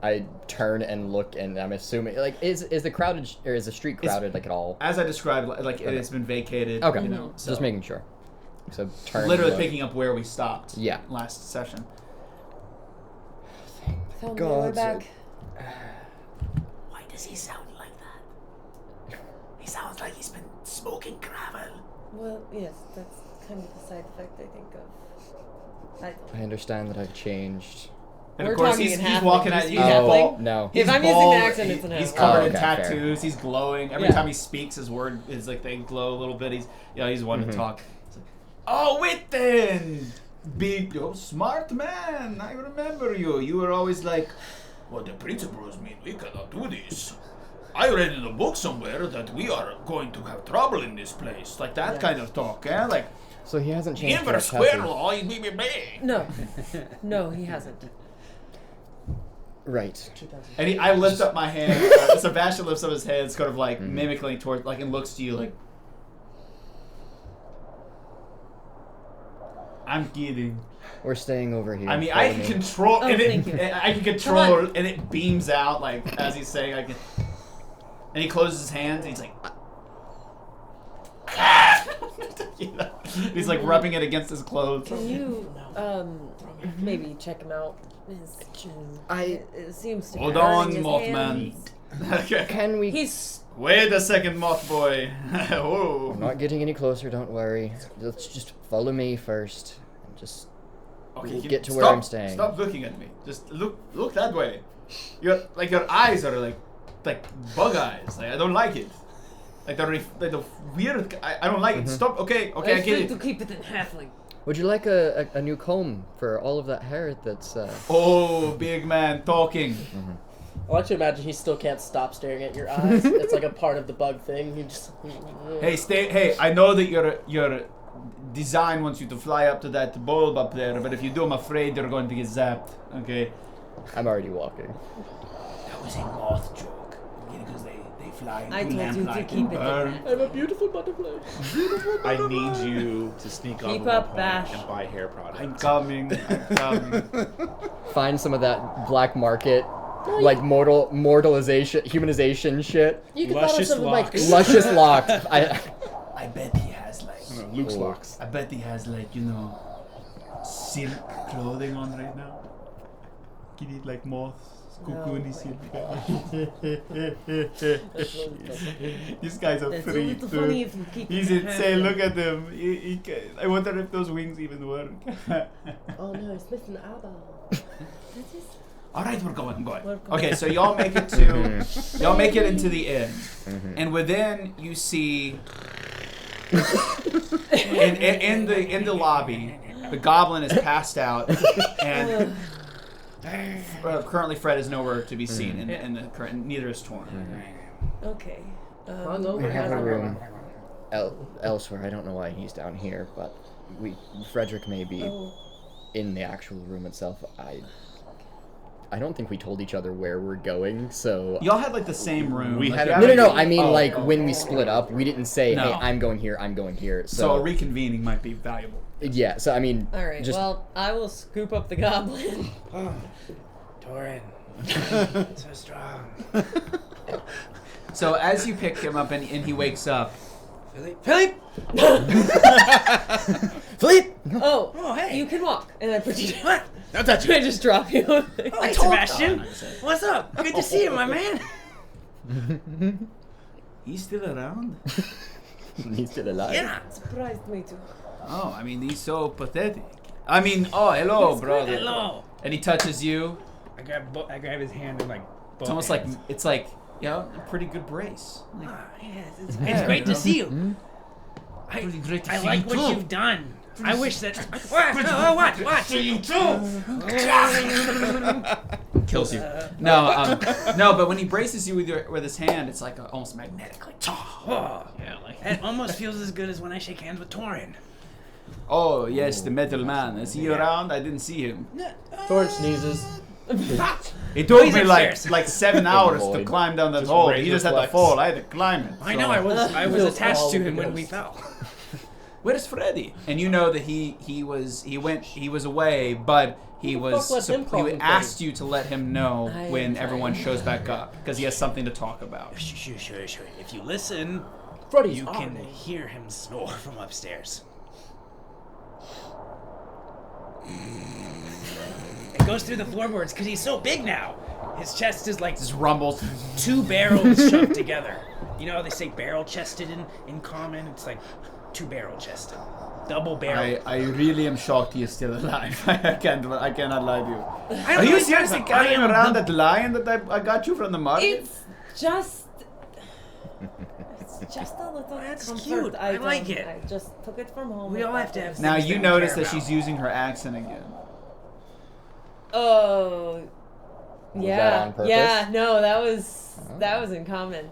I turn and look, and I'm assuming, like, is the crowded or is the street crowded like at all? As I described, like it has been vacated. Okay, You know, so just making sure. So turn. literally look. picking up where we stopped. Yeah. Last session. Tell me God, we're back. Why does he sound like that? He sounds like he's been smoking gravel. Well, yes, that's kind of the side effect I think of. I understand that I've changed. And We're of course, talking he's in halfling. walking at He's you. halfling? No. If I'm using bald, the accent, it's an He's halfling. covered Oh, in okay, fair. tattoos. He's glowing. Every Yeah. time he speaks, his word is like they glow a little bit. He's he's one Mm-hmm. to talk. It's like, oh, Witton! Big, smart man. I remember you. You were always like, What the principles mean we cannot do this. I read in a book somewhere that we are going to have trouble in this place. like that kind of talk, eh? Like, So he hasn't The changed. Emperor yet, Square has he? Law, blah. No. No, he hasn't. Right. and I lift up my hand. Sebastian lifts up his hand, sort of like mimicking toward, like, and looks to you like, I'm kidding. We're staying over here. I mean, Follow I can me. control, Oh, and thank you. I can control, and it beams out like as he's saying, like, and he closes his hands. And he's like, you know, he's like rubbing it against his clothes. Can you, maybe check him out? It seems to be Hold hurting on, his Mothman. hands. Can we? He's Wait a second, Moth Boy. Whoa. I'm not getting any closer. Don't worry. Let's just follow me first. Just Okay, we'll you- get to where stop- I'm staying. Stop looking at me. Just look that way. Your eyes are like bug eyes. Like I don't like it. Like the weird. I don't like it. Stop. Okay, I I get need it. to keep it in halfling. Would you like a new comb for all of that hair that's? Oh, big man talking. I like to imagine he still can't stop staring at your eyes. It's like a part of the bug thing. He just. Hey, I know that your design wants you to fly up to that bulb up there, but if you do, I'm afraid you're going to get zapped. Okay. I'm already walking. That was a moth joke. Because they fly I into told you to lamplight keep and it in burn. halfling. I'm a beautiful butterfly. I need you to sneak Keep up up, on Bash. and buy hair products. I'm coming. Find some of that black market, like mortalization, humanization shit. You can buy Luscious some of my. locks. Luscious locks. I bet he has like. Luke's locks. I bet he has like, silk clothing on right now. Can he eat like moths? Cocoon These guys are That's a free little funny too. if you keep He's it in insane. halfling. Look at them. I wonder if those wings even work. Oh no, it's missing the eyeball. All right, we're going. We're going. Okay, so y'all make it to y'all make it into the inn, and within you see in the lobby, the goblin is passed out, and currently Fred is nowhere to be seen, in the current. Neither is Torin. Okay. We have a room elsewhere. I don't know why he's down here, but Fredrick may be in the actual room itself. I don't think we told each other where we're going, so. Y'all had like the same room. We like, had you a- haven't- No. I mean, Oh, when we split up, we didn't say, No. "Hey, I'm going here. I'm going here." So a So, reconvening might be valuable. yeah. So I mean, All right. just Well, I will scoop up the goblin. Torin. So strong. So as you pick him up and he wakes up, Philip! Philippe. Oh, Oh, hey. you can walk, and I put you down. What? Don't touch I me. just drop you. Hey, Sebastian. What's up? Good to see you, my man. he's still around. He's still alive. Yeah. Surprised me too. Oh, I mean, he's so pathetic. I mean, oh, hello, brother. Hello. And he touches you. I grab his hand and like. It's almost like a pretty good brace. Yes, it's great to see you. Pretty great to I see like you what too. you've done. I wish that. What? You Kills you. No, but when he braces you with his hand, it's like almost magnetic. Like, Oh, yeah, like. it almost feels as good as when I shake hands with Torin. Oh yes, the metal man. Is he around? I didn't see him. Torin sneezes. It took He's me upstairs. like 7 hours to void. climb down that Just hole. raise He just had to reflex. fall. I had to climb it. I so- know. I was Feels attached all to the him when we ghosts. fell. Where's Freddy? And you know that he was away, but he was let him call him asked Freddy? you to let him know I when am everyone trying. shows back up because he has something to talk about. Sure. If you listen, Freddy's you on can me. hear him snore from upstairs. It goes through the floorboards because he's so big now. His chest is like Just rumbles. 2 barrels shoved together. You know how they say barrel chested in common? It's like 2 barrel chested. Double barrel. I really am shocked he is still alive. I cannot lie to you. I Are don't you know, seriously I carrying am around the- that lion that I got you from the market? It's just a little That's comfort cute. I item. like it. I just took it from home. We all have to have Now things you that we notice care that about. she's using her accent again. Oh, yeah, that on purpose? yeah. No, that was in common.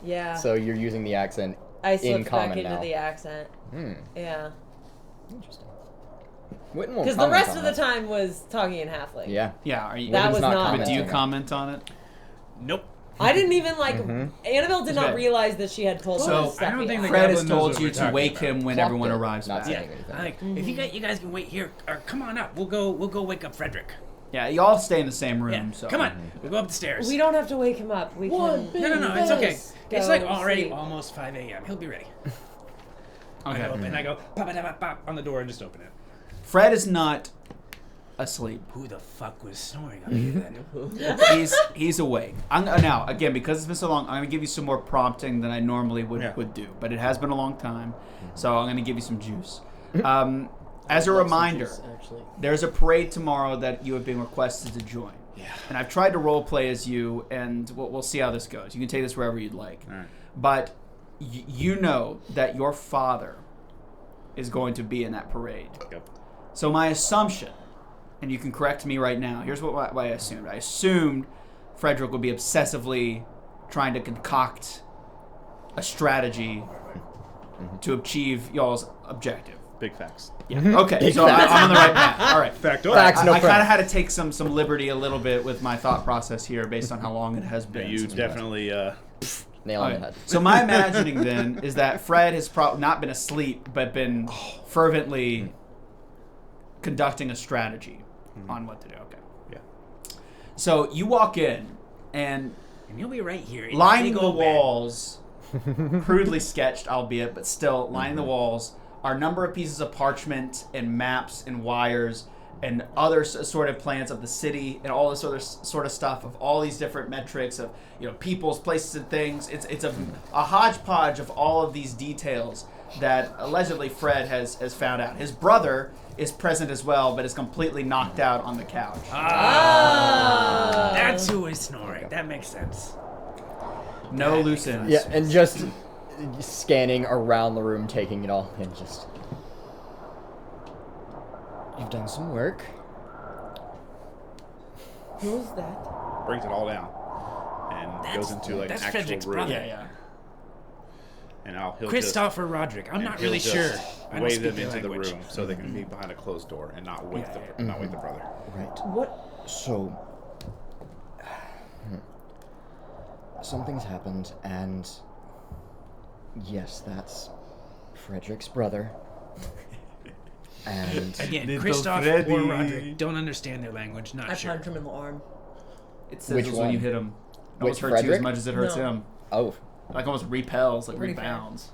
Yeah, So you're using the accent I in slipped common back into now. the accent. Hmm. Yeah, Interesting. Witton won't because the comment rest on of the that. time was talking in halfling. Yeah. Yeah, are you? That Witton's was not not- But do you commenting. comment on it? Nope. I didn't even like. Annabelle did not Okay. realize that she had pulled So, the stuff I don't think out. the Fred has Goblin knows told what you we're to talking wake about. him when Clocked everyone it. arrives Not back. saying Yeah. anything. I like, if you guys can wait here, or come on up. We'll go wake up Fredrick. Yeah, you all stay in the same room. Yeah. So Come on. We go up the stairs. We don't have to wake him up. We One can. big No, it's okay. Yes. It's Go like already sleep. almost 5 a.m. He'll be ready. I Okay. go up and I go pop pop pop on the door and just open it. Fred is not asleep. Who the fuck was snoring up here then? He's awake. Now again, because it's been so long, I'm gonna give you some more prompting than I normally would do. But it has been a long time, so I'm gonna give you some juice. As a reminder, Actually. there's a parade tomorrow that you have been requested to join. Yeah. And I've tried to role play as you, and we'll see how this goes. You can take this wherever you'd like. All right. But you know that your father is going to be in that parade. Yep. So my assumption, and you can correct me right now, here's what I assumed. I assumed Fredrick would be obsessively trying to concoct a strategy to achieve y'all's objective. Big facts. Yeah. Okay, so I'm on the right path. All right. Factoid. Facts, no I kind friend. of had to take some liberty a little bit with my thought process here based on how long it has Yeah, been. you since we definitely. Nail on the Okay. head. So my imagining then is that Fred has not been asleep, but been fervently conducting a strategy on what to do. Okay. Yeah. So you walk in, and And you'll be right here. in lining big the old bed. walls, crudely sketched, albeit, but still lining the walls, are a number of pieces of parchment and maps and wires and other sort of plans of the city and all this other sort of stuff of all these different metrics of people's places and things. It's a hodgepodge of all of these details that allegedly Fred has found out. His brother is present as well, but is completely knocked out on the couch. Ah. That's who is snoring. That makes sense. No loose ends. Yeah, and just scanning around the room, taking it all in. Just you've done some work. Who's that? Breaks it all down and goes into like an that's actual Fredrick's room. brother. Yeah. And he'll Christopher Roderick. I'm just, not and really he'll sure. just I don't wave speak them their into the language. room so they can be behind a closed door and not wake not wake the brother. Right. What? So something's happened, and yes, that's Fredrick's brother. And Again, Little Christoph Freddy. or Roderick don't understand their language. Not I sure. punched him in the arm. It Which sizzles when you one? hit him. It Which, almost hurts you as Fredrick? much as it hurts No. him. oh, Like almost repels, like Pretty fair. rebounds.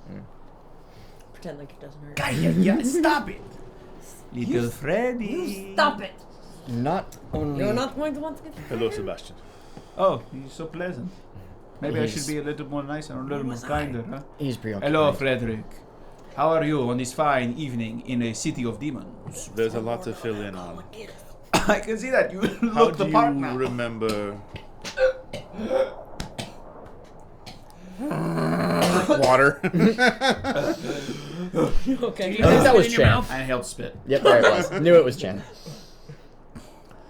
Pretend like it doesn't hurt. Yeah, stop it. Little Freddy. Stop it! not only You're not going to want to get. Hello, Sebastian. Oh, he's so pleasant. Maybe I He's- should be a little more nice and a little more was I? kinder, huh? he's preoccupied. Hello, Fredrick. How are you on this fine evening in a city of demons? There's a lot to fill in on. I can see that. You How look do the part you now. remember? Water. Okay. You I think guys that spit was in your Chan. mouth? I inhaled spit. Yep, there it was. Knew it was Chan.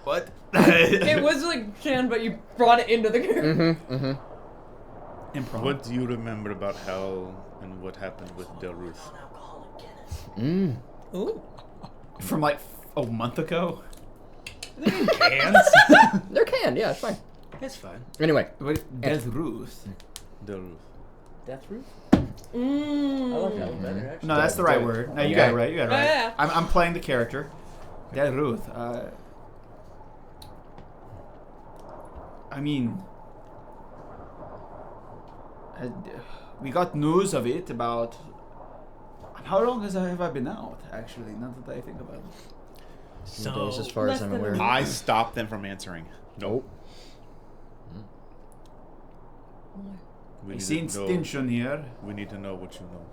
What? It was like Chan, but you brought it into the character. Improv. What do you remember about hell and what happened with Del Ruth? Ooh. From like a month ago? Cans? They're canned, yeah, it's fine. It's fine. Anyway, Death Ruth. The roof. Death Roof? I Mm. like that one better, actually. No, that's the right word. No, you got it right. You got it right. Yeah. I'm playing the character. Death Ruth. I mean, we got news of it about. How long have I been out? Actually, now that I think about it. days as far as I'm aware. I stopped them from answering. Nope. We I need seen to know- tension here, We need to know what you know.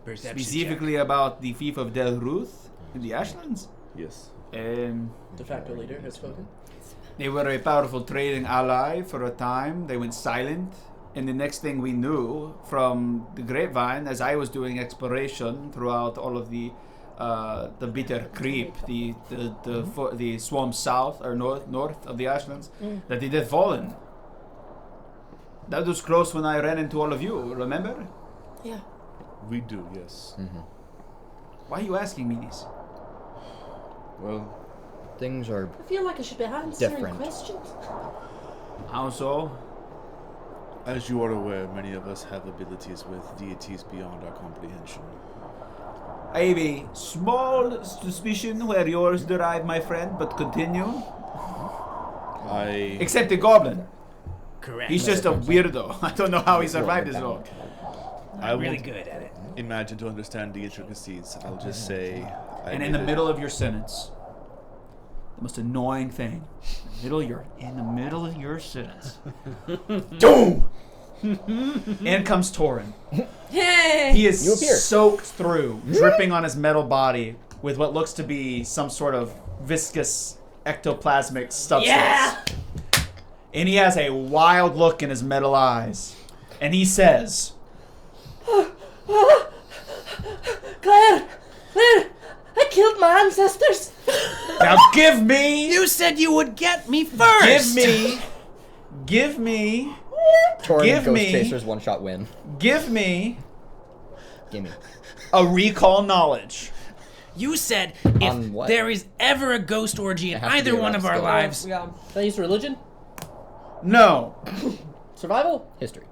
Perception specifically about the thief of Del Ruth in the Ashlands. Yes. De facto leader has spoken. They were a powerful trading ally for a time. They went silent. And the next thing we knew from the grapevine, as I was doing exploration throughout all of the bitter creep, the swamp south or north of the Ashlands, that it had fallen. That was close when I ran into all of you, remember? Yeah. We do, yes. Why are you asking me this? Well, Things are I feel like I should be answering Different. questions. How so? as you are aware, many of us have abilities with deities beyond our comprehension. I have a small suspicion where yours derive, my friend, but continue. Except the Goblin. Correct. He's just a weirdo. I don't know how he survived his role. I really won't good at it. imagine to understand the intricacies. I'll just say. And in the middle of your sentence, the most annoying thing, in the middle of your sentence, boom! In comes Torin. Hey! He is You appear. soaked through, dripping on his metal body with what looks to be some sort of viscous ectoplasmic substance. Yeah! And he has a wild look in his metal eyes. And he says, Claire! I killed my ancestors! now give me, You said you would get me first. give me Torin Give Ghost me- Chasers one-shot win. Gimme Gimme. a recall knowledge. You said On if what? there is ever a ghost orgy in It has to either be a one of rough our skill. lives, Yeah. Can I use religion? No. Survival? History.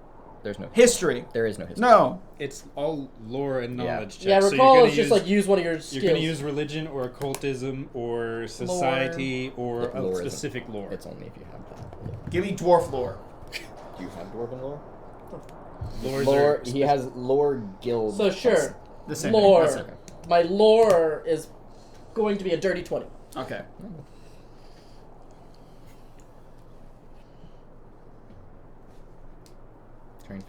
There's no History. There is no history. No. It's all lore and Yeah. knowledge checks. Yeah, So recall you're is gonna just use, like use one of your skills. You're going to use religion or occultism or society or Lore a isn't- specific lore. It's only if you have that. Give me dwarf lore. Do you have Dwarven lore? Lores Lore. are He has lore guild. So sure, The same lore. thing. That's okay. My lore is going to be a dirty 20. Okay.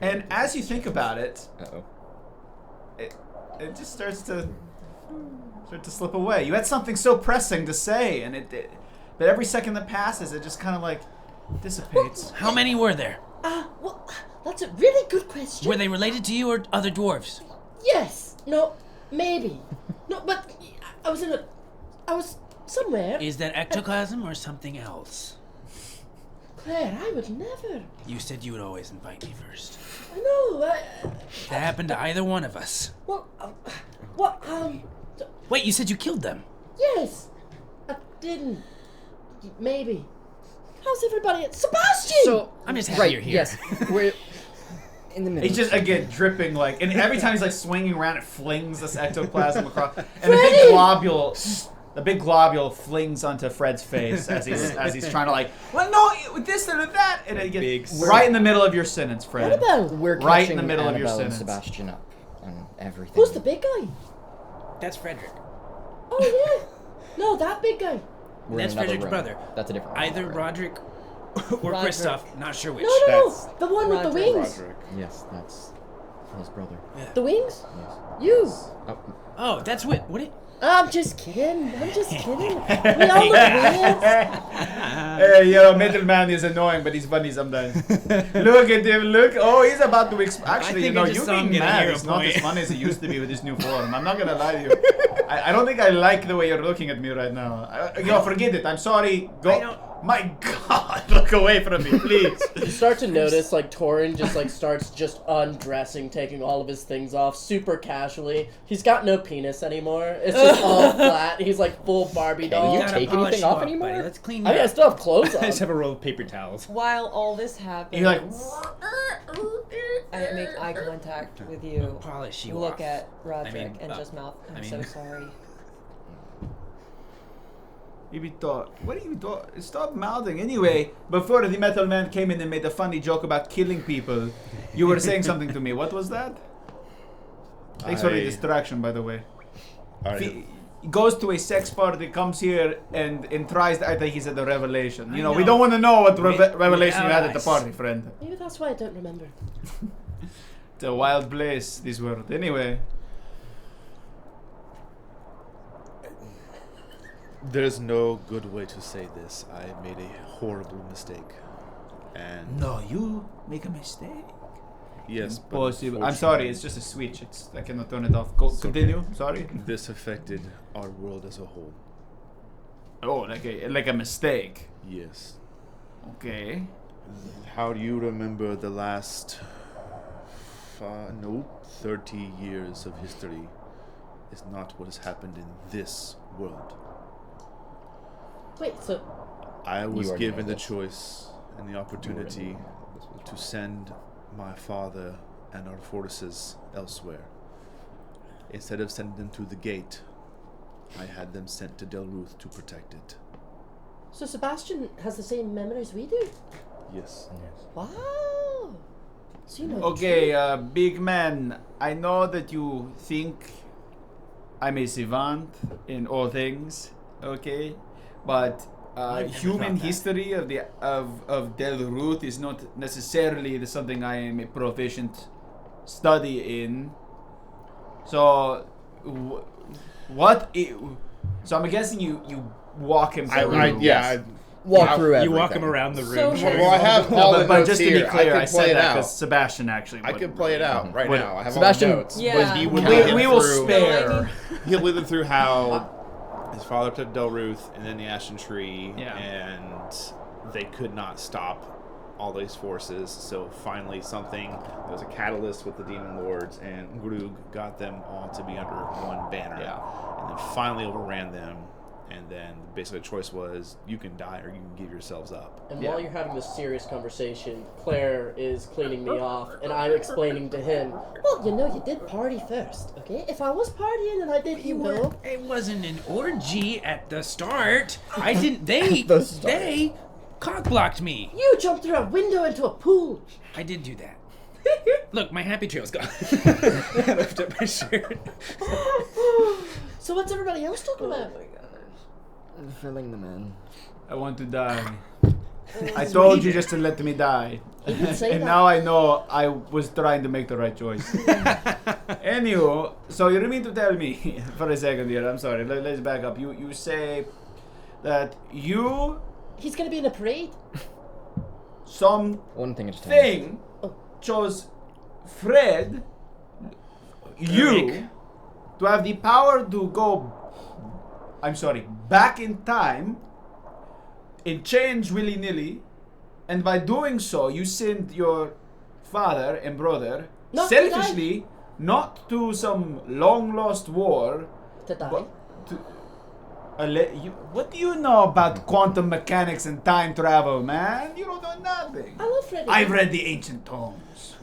And as you think about it, Uh-oh. it just starts to slip away. You had something so pressing to say, and but every second that passes, it just kind of like dissipates. how many were there? Well, that's a really good question. Were they related to you or other dwarves? Yes. No. Maybe. No, but I was somewhere. Is that ectoplasm or something else? Claire, I would never. You said you would always invite me first. I know. That happened to either one of us. Wait, you said you killed them. Yes. I didn't. Maybe. How's everybody at Sebastian? So I'm just happy right. you're here. Yes. We're in the middle. He's just again dripping like, and every time he's like swinging around, it flings this ectoplasm across, and the big globule flings onto Fred's face as he's trying to like, well, no, with this and with that, and it gets right in the middle of your sentence, Fred. Annabelle. We're right in catching the middle of your Annabelle and sentence. Sebastian up on everything. Who's the big guy? That's Fredrick. Oh yeah. No, that big guy. We're in That's another Frederick's room. brother. That's a different room, Either right? Roderick or Roderick. Kristoff, not sure which. No. That's The one with the Roderick. wings. Roderick. Yes, that's his brother. The wings? Yes. You. Oh, Oh, that's what it. I'm just kidding. We all look weird. Hey, middleman is annoying, but he's funny sometimes. Look at him, look. Oh, he's about to actually, think I just you saw him being get a mad hero is not as point. funny as it used to be with this new form. I'm not gonna lie to you. I don't think I like the way you're looking at me right now. Forget it. I'm sorry. I don't- My God, look away from me, please. You start to notice, like, Torin just, like, starts just undressing, taking all of his things off super casually. He's got no penis anymore. It's just all flat. He's, like, full Barbie doll. You take anything off anymore? Buddy. Let's clean I you mean, I up. still have clothes I on. just have a roll of paper towels. While all this happens, You're like, I make eye contact with you. Polish you Look off. at Roderick I mean, and just mouth, I'm so sorry. what are you doing? Stop mouthing. Anyway, before the metal man came in and made a funny joke about killing people, you were saying something to me. What was that? Thanks for the distraction, by the way. He goes to a sex party, comes here, and tries to act like he's at the revelation. You know, we don't want to know what revelation you had at the party, friend. Maybe that's why I don't remember. It's a wild place, this world. Anyway. There's no good way to say this. I made a horrible mistake. And No, you make a mistake. yes, but Possible. I'm sorry, it's just a switch. I cannot turn it off. Continue. Sorry. this affected our world as a whole. Oh, like a mistake. Yes. Okay. How do you remember the last 30 years of history is not what has happened in this world. Wait, so I was You already given know the this. choice and the opportunity to send my father and our forces elsewhere. Instead of sending them to the gate, I had them sent to Delruth to protect it. So Sebastian has the same memories we do? Yes. Wow. So you know. Okay, big man. I know that you think I'm a savant in all things. Okay, but human history of Delruth is not necessarily something I am a proficient study in. So, so I'm guessing you walk him through. Walk through everything. You walk him around the room. So Well, I have all the but notes just to here. be clear, I can said play it that out. because Sebastian actually. I can play it out right Would- now. I have Sebastian- all the notes. Yeah. But he would We- lead him we will through- spare. He'll lead them through how his father took Delruth and then the Ashen Tree, Yeah. and they could not stop all these forces. So finally, there was a catalyst with the Demon Lords, and Grug got them all to be under one banner. Yeah. And then finally overran them. And then basically the choice was, you can die or you can give yourselves up. And while you're having this serious conversation, Claire is cleaning me off, and I'm explaining to him, well, you know, you did party first, okay? If I was partying and I did, It wasn't an orgy at the start. I didn't. They the start. they cock blocked me. you jumped through a window into a pool. I did do that. Look, my happy trail's gone. I left up my shirt. So what's everybody else talking about? Filling them in. I want to die. I told you just to let me die. did say And that. now I know I was trying to make the right choice. Anywho, so you mean to tell me, for a second here, I'm sorry, let's back up. You say that you, He's gonna be in a parade. something, One thing at a time. chose Fred, you, to have the power to go, back in time and change willy-nilly, and by doing so, you send your father and brother Not to selfishly not to some long-lost war, To die. but to... what do you know about quantum mechanics and time travel, man? You don't know nothing. I love Freddy. I've read the ancient tomes.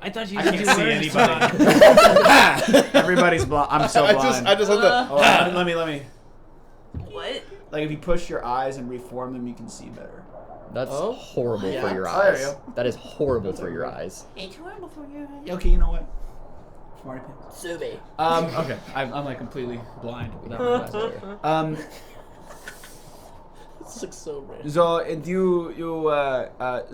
I thought you I didn't can't do see words. anybody. Everybody's blind. I'm so I blind. just love that. Oh, let me. What? Like if you push your eyes and reform them, you can see better. That's Oh, horrible yeah. for your Oh, there eyes. you That is horrible for your eyes. It's horrible for you. Okay, you know what? Smarty pants. Sue me. Okay, I'm like completely blind without my glasses. This looks so random. So and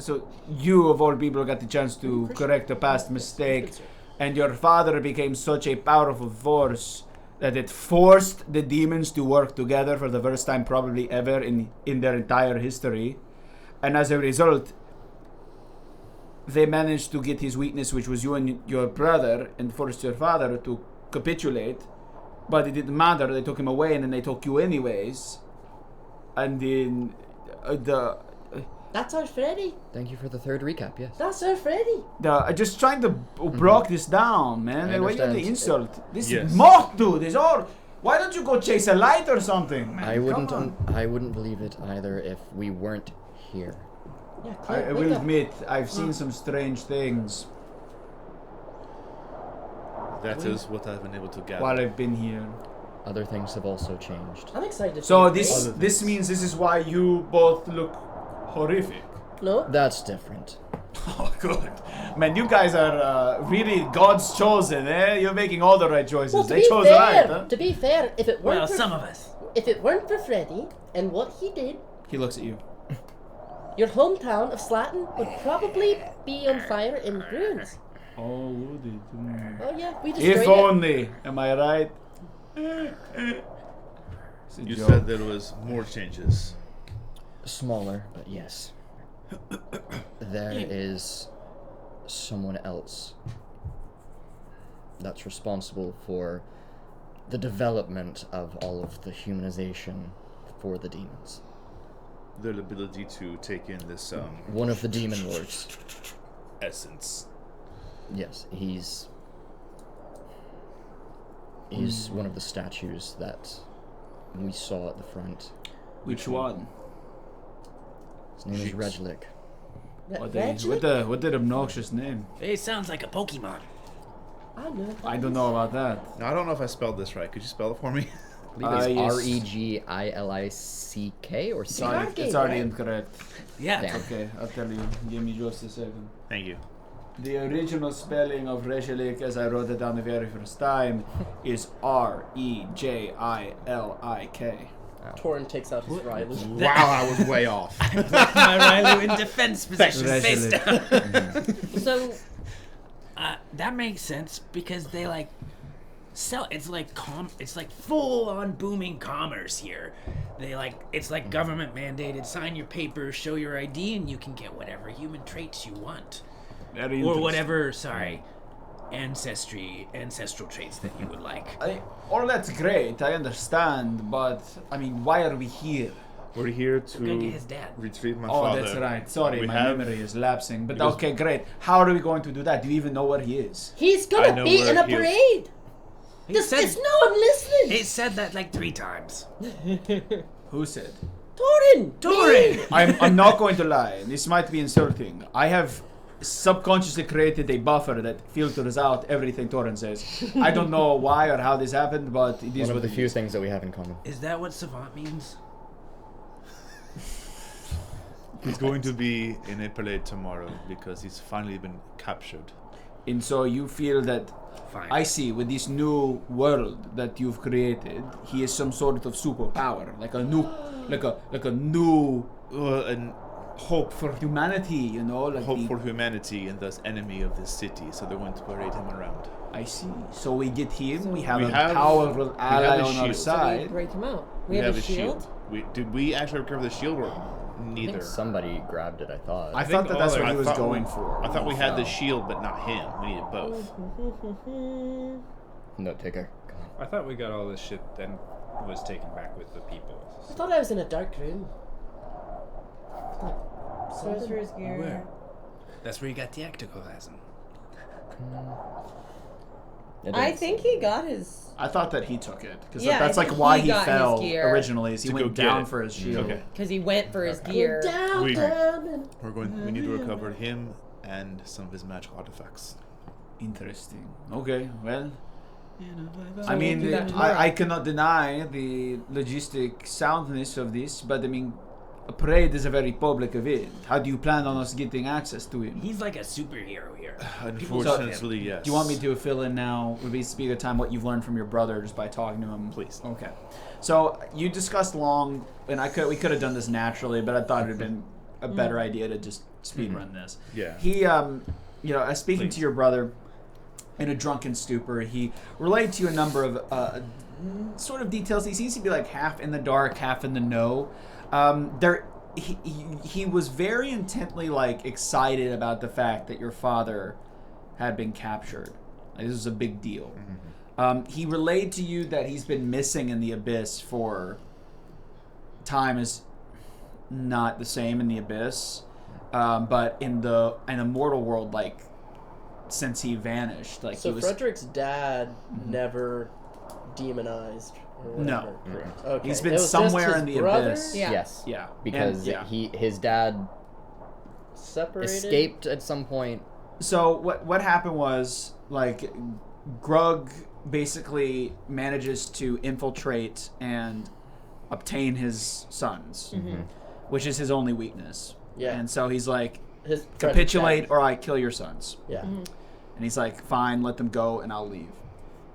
so you of all people got the chance to correct a past mistake, and your father became such a powerful force that it forced the demons to work together for the first time probably ever in their entire history, and as a result, they managed to get his weakness, which was you and your brother, and forced your father to capitulate. But it didn't matter. They took him away, and then they took you anyways. and then That's our Freddy. Thank you for the third recap, yes. That's our Freddy. just trying to break this down, man. I Why you the understand. insult? This Yes. mock dude is all. Why don't you go chase a light or something? Man, I wouldn't come on. I wouldn't believe it either if we weren't here. Yeah, I Clint, will wake up. admit, I've seen some strange things That is what I've been able to gather. while I've been here. Other things have also changed. I'm excited. So for this you. this means this is why you both look horrific. No. That's different. Oh, good. Man, you guys are really God's chosen, eh? You're making all the right choices. Well, to They be chose fair, right, huh? to be fair, if it weren't Well, for, some of us. if it weren't for Freddy and what he did, He looks at you. your hometown of Slatin would probably be on fire in ruins. Oh, would it? Oh yeah, we destroyed If it. only. Am I right? It's a You joke. said there was more changes. Smaller, but yes. There is someone else that's responsible for the development of all of the humanization for the demons. Their ability to take in this One of the demon lords. essence. Yes, he's one of the statues that we saw at the front. Which one? His name is Jeez. Redlick. What the obnoxious name? It sounds like a Pokemon. I know. I don't know about that. Now, I don't know if I spelled this right. Could you spell it for me? I believe yes. it's Regilick or C. Sorry, card game, it's already right? incorrect. Yeah. Damn. Okay, I'll tell you. Give me just a second. Thank you. The original spelling of Regelik, as I wrote it down the very first time, is Rejillik. Torin takes out his Riley. Wow, I was way off. My Rylu in defense position, face Regelik. down. So, That makes sense because they like sell. It's like It's like full on booming commerce here. They like it's like government mandated. Sign your papers, show your ID, and you can get whatever human traits you want, Very or interesting. whatever. Ancestral traits that you would like. All that's great, I understand, but I mean, why are we here? We're here Go get to his dad. retrieve my Oh, father. that's right. Sorry, We my have- memory is lapsing. But because- okay, great. How are we going to do that? Do you even know where he is? He's I gonna know be where in a he is. parade. He This said, is no one listening. he said that like 3 times. Who said? Torin. Torin! me. I'm not going to lie. This might be insulting. I have subconsciously created a buffer that filters out everything Torin says. I don't know why or how this happened, but it is One of what the it few is. things that we have in common. Is that what savant means? He's going to be in a parade tomorrow because he's finally been captured. And so you feel that Fine. I see with this new world that you've created, he is some sort of superpower, like a new And hope for humanity, you know, like hope the- for humanity and thus enemy of this city. So they're going to parade him around. I see. So we get him. We have We a have- powerful we have ally a on our shield. so we side. break him out. We have a shield. Did we actually recover the shield or I neither? think somebody grabbed it, I thought. I think thought that that's all what our- he was I thought going we- for. I thought we had the Oh. shield, but not him. We needed both. Note taker. Go on. I thought we got all this shit then was taken back with the people. I thought I was in a dark room. Sorcerer's gear. Where? That's where you got the ectoplasm. It I is. think he got his. I thought that he took it because Yeah, that's I like think why he he got his fell gear. originally. Is he To go went get down it. for his shield. Okay. Because he went for his gear. Down, We- down, and We need to recover him and some of his magical artifacts. Interesting. Okay. Well, So I we'll mean, do that tomorrow. I cannot deny the logistic soundness of this, but I mean, a parade is a very public event. How do you plan on us getting access to him? He's like a superhero here. Unfortunately, yes. Do you want me to fill in now, with this speak of time, what you've learned from your brother just by talking to him? Please. Okay. So you discussed long, and we could have done this naturally, but I thought it'd been a better idea to just speed run this. Yeah. He, as speaking to your brother in a drunken stupor, he relayed to you a number of sort of details. He seems to be like half in the dark, half in the know. He was very intently like excited about the fact that your father had been captured. Like, this was a big deal. He relayed to you that he's been missing in the abyss for time is not the same in the Abyss, but in the mortal world, like since he vanished, like So he was. Fredrick's dad never demonized. Or No. whatever, correct? Okay. He's It been was just somewhere his in the brother Abyss. Yeah. Yes. Yeah, Because And- his dad separated. escaped at some point. So what happened was, like, Grug basically manages to infiltrate and obtain his sons, which is his only weakness. Yeah. And so he's like, His Fredrick's capitulate dad. or I kill your sons. Yeah. And he's like, fine, let them go and I'll leave.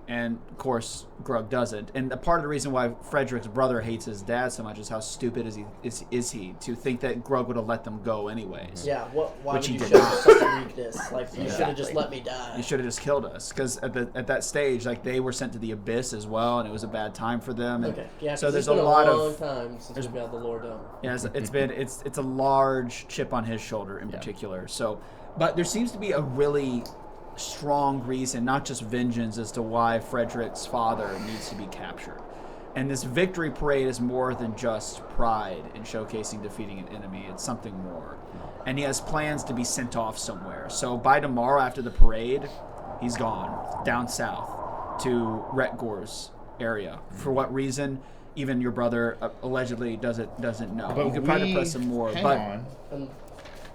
And of course, Grug doesn't. And a part of the reason why Fredrick's brother hates his dad so much is how stupid is he to think that Grug would have let them go anyways. Yeah. Why Which would he you did show not. such a weakness? Like you should have just Exactly. let me die. You should have just killed us, because at that stage, like, they were sent to the Abyss as well, and it was a bad time for them. And Okay. Yeah. so 'cause there's it's been a lot long of time since we've had the lore done. yeah, it's a large chip on his shoulder in particular. So, but there seems to be a really strong reason, not just vengeance, as to why Fredrick's father needs to be captured. And this victory parade is more than just pride in showcasing defeating an enemy. It's something more. And he has plans to be sent off somewhere. So by tomorrow, after the parade, he's gone down south to Retgor's area. For what reason? Even your brother allegedly doesn't know. But You could probably press some more. Hang But on. And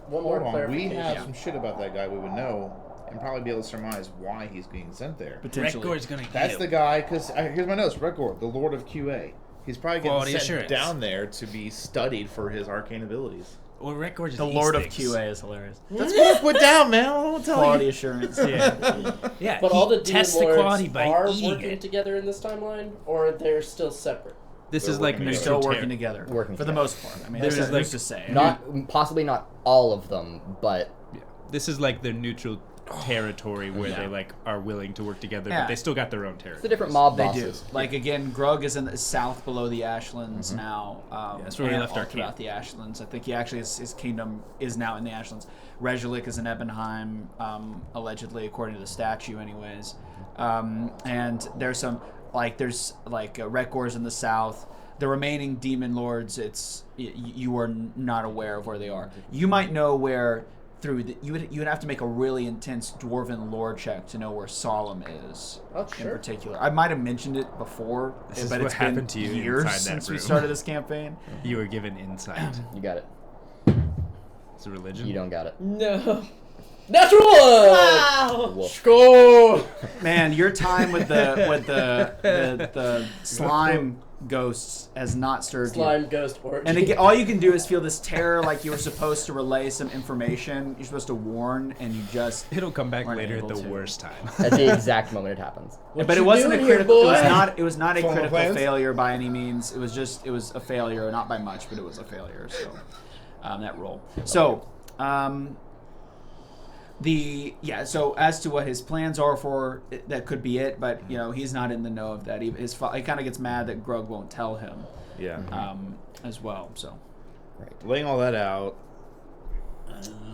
one Hold more on. We clarification. have some shit about that guy we would know and probably be able to surmise why he's being sent there. potentially. Redgor's gonna That's heal. the guy, because here's my notes. Redgor, the Lord of QA. He's probably getting Quality sent assurance. down there to be studied for his arcane abilities. Or Redgor just The eats Lord of things. QA is hilarious. That's what I put down, man. I don't tell Quality you. assurance. Yeah, But he all the demon tests the lords quality by are eating working it. together in this timeline, or they're still separate. This They're is like working They're neutral still ter- working together. Working for the together. most part. I mean, This who's is like- to say? Possibly not all of them, but This is like the neutral territory where they like are willing to work together, Yeah. but they still got their own it's territory. the different mob They bosses. do. Like, again, Grug is in the south below the Ashlands now. that's where we and left our all throughout camp. the Ashlands. I think he actually his kingdom is now in the Ashlands. Regelik is in Ebenheim, allegedly, according to the statue, anyways. And there's Retgor's in the south. The remaining demon lords, you are not aware of where they are. You might know where. You would have to make a really intense dwarven lore check to know where Solemn is. Oh, In sure. particular, I might have mentioned it before, This is but what it's been happened to you years inside that since we room. started this campaign. You were given insight. You got it. It's a religion. You don't got it. No. Natural one! Wow. Wolf. Score! Man, your time with the slime ghosts has not served Slime you. ghost orgy. And again, all you can do is feel this terror, like you were supposed to relay some information. You're supposed to warn, and you just. It'll come back Weren't later at able the to. worst time. At the exact moment it happens. What But you it wasn't a doing here, critical. boy? It was not a Formal critical plans? failure by any means. It was a failure, not by much, but it was a failure. So that roll. So So as to what his plans are for, that could be it. But he's not in the know of that. He kind of gets mad that Grug won't tell him. Yeah. As well. So Laying all that out,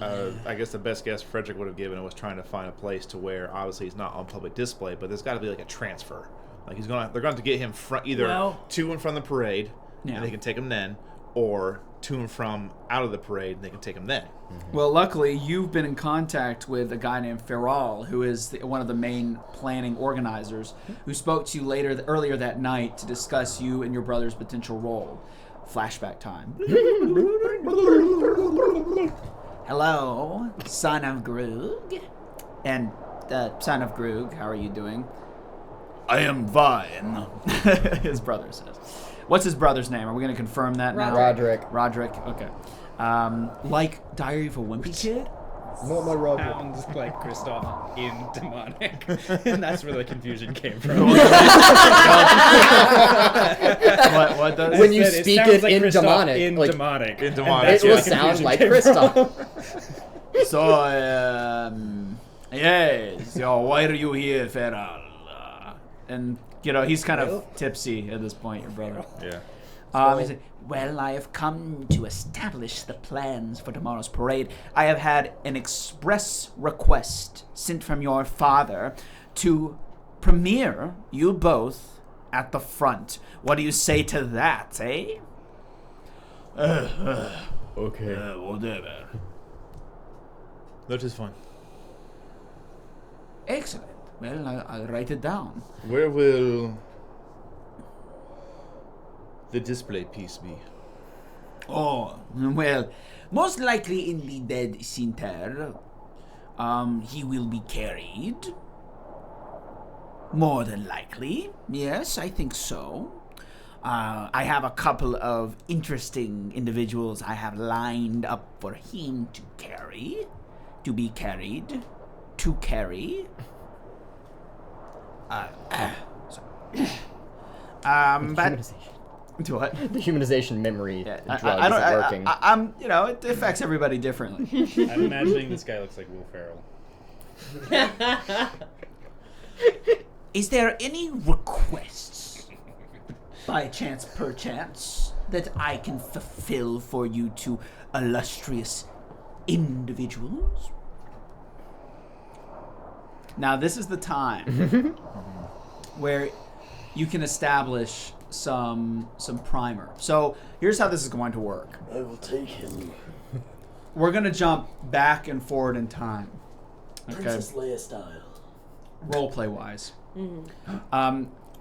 I guess the best guess Fredrick would have given was trying to find a place to where obviously he's not on public display, but there's got to be like a transfer. Like they're going to get him either to and from the parade, and they can take him then, or to and from out of the parade, and they can take him then. Well, luckily, you've been in contact with a guy named Feral, who is one of the main planning organizers, who spoke to you earlier that night to discuss you and your brother's potential role. Flashback time. Hello, son of Grug. And, son of Grug, how are you doing? I am fine, his brother says. What's his brother's name? Are we going to confirm that now? Roderick. Roderick, okay. Like Diary of a Wimpy Kid? Not my Roderick. Sounds like Kristoff in demonic, and that's where the confusion came from. What does When you Said speak sounds it like in Kristoff demonic, in like, demonic, In and demonic, that's it where will the sound confusion like came Kristoff. So, yes, why are you here, Feral? And, he's kind of tipsy at this point, your brother. Yeah. He said, well, I have come to establish the plans for tomorrow's parade. I have had an express request sent from your father to premiere you both at the front. What do you say to that, eh? Okay. Whatever. That is fine. Excellent. Well, I'll write it down. Where will the display piece be? Oh, well, most likely in the dead center. He will be carried. More than likely. Yes, I think so. I have a couple of interesting individuals I have lined up for him to carry. To be carried. To carry. But... To what? The humanization memory drug I don't, isn't working. I'm, it affects everybody differently. I'm imagining this guy looks like Will Ferrell. Is there any requests, by chance, perchance, that I can fulfill for you two illustrious individuals? Now, this is the time where you can establish some primer. So here's how this is going to work. I will take him. We're gonna jump back and forward in time. Okay. Princess Leia style. Roleplay wise.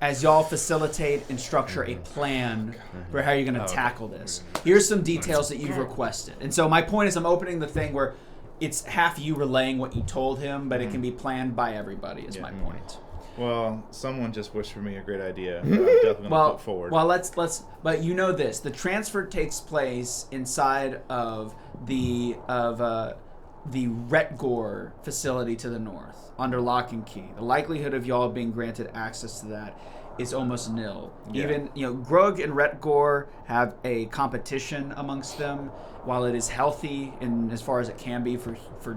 As y'all facilitate and structure a plan for how you're gonna tackle this. Here's some details that you've requested. And so my point is I'm opening the thing where it's half you relaying what you told him, but it can be planned by everybody is my point. Well, someone just whispered me a great idea that I'm definitely going to put forward. Well, let's. But you know this: the transfer takes place inside of the Retgor facility to the north, under lock and key. The likelihood of y'all being granted access to that is almost nil. Yeah. Even Grug and Retgor have a competition amongst them. While it is healthy in as far as it can be for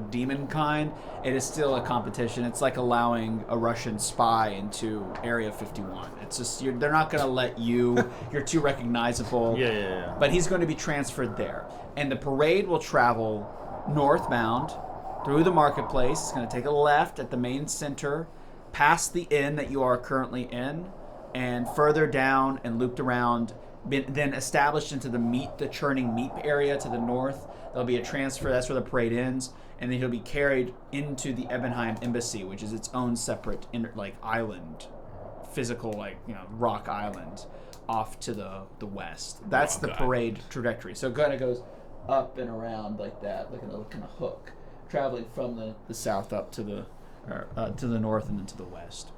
demon kind, it is still a competition. It's like allowing a Russian spy into Area 51. It's just they're not going to let you. You're too recognizable. Yeah. But he's going to be transferred there, and the parade will travel northbound through the marketplace. It's going to take a left at the main center, past the inn that you are currently in, and further down and looped around. Then established into the churning meat area to the north. There'll be a transfer. That's where the parade ends, and then he'll be carried into the Ebenheim Embassy, which is its own separate island, physical rock island, off to the west. That's the parade trajectory. So it kind of goes up and around like that, like a little kind of hook, traveling from the south up to the north and then to the west.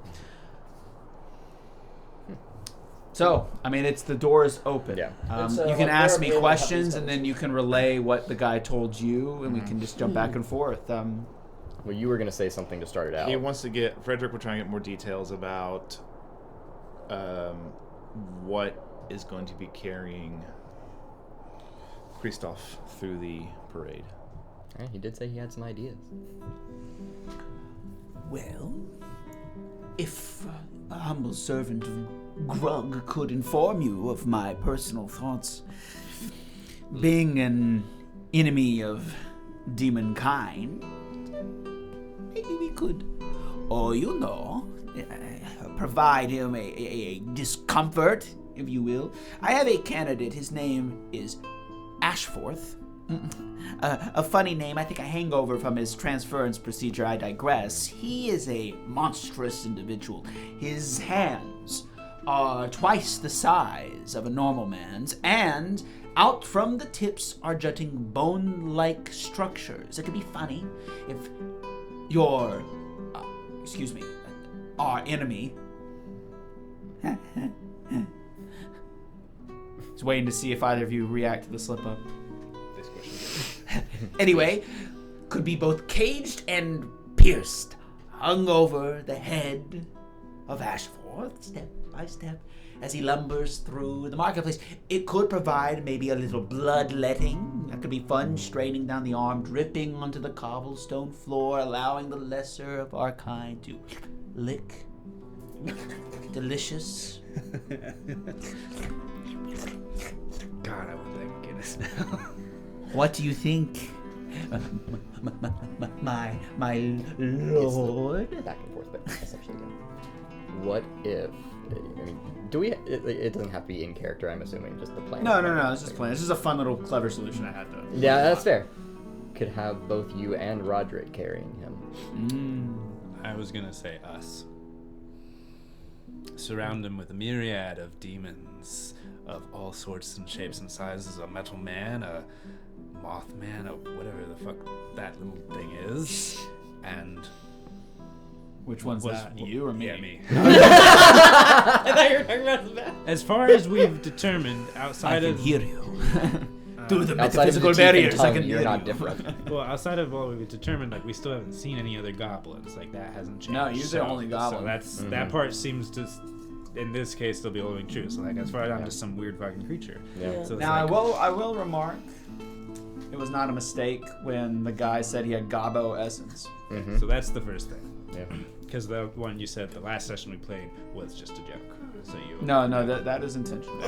So, it's the door is open. Yeah. You can ask me questions, and then you can relay what the guy told you, and we can just jump back and forth. Well, you were going to say something to start it out. He wants to get... Fredrick, we're trying to get more details about what is going to be carrying Christoph through the parade. Yeah, he did say he had some ideas. Well, if a humble servant of Grug could inform you of my personal thoughts, being an enemy of demon kind, maybe we could, provide him a discomfort, if you will. I have a candidate. His name is Ashforth. A funny name. I think a hangover from his transference procedure. I digress. He is a monstrous individual. His hands are twice the size of a normal man's, and out from the tips are jutting bone-like structures. It could be funny if your, our enemy. Just waiting to see if either of you react to the slip-up. Anyway, could be both caged and pierced, hung over the head of Ashforth, step by step, as he lumbers through the marketplace. It could provide maybe a little bloodletting. That could be fun, straining down the arm, dripping onto the cobblestone floor, allowing the lesser of our kind to lick. Delicious. God, I want that Guinness now. What do you think, my lord? Back and forth, but essentially, yeah. What if I mean, do we? It doesn't have to be in character. I'm assuming just the plan. No. It's just playing. This is a fun little clever solution I had to. Yeah, that's fair. Could have both you and Roderick carrying him. I was gonna say us. Surround him with a myriad of demons of all sorts and shapes and sizes. A metal man, a mothman, a whatever the fuck that little thing is, and. Which one's that? You or me? Yeah, me. I thought you were talking about that. As far as we've determined, outside of hear you. Through the Outside of the metaphysical teeth and barriers, I tongue, can you're hear not you. different. well, outside of what we've determined, like we still haven't seen any other goblins. Like that hasn't changed. No, you're the only goblin. So that's that part seems to, in this case, still be holding true. So like, as far as I'm just some weird fucking creature. Yeah. So it's Now like, I will remark, it was not a mistake when the guy said he had Gobbo essence. So that's the first thing. Yeah. Because the one you said the last session we played was just a joke. So you. No, that is intentional.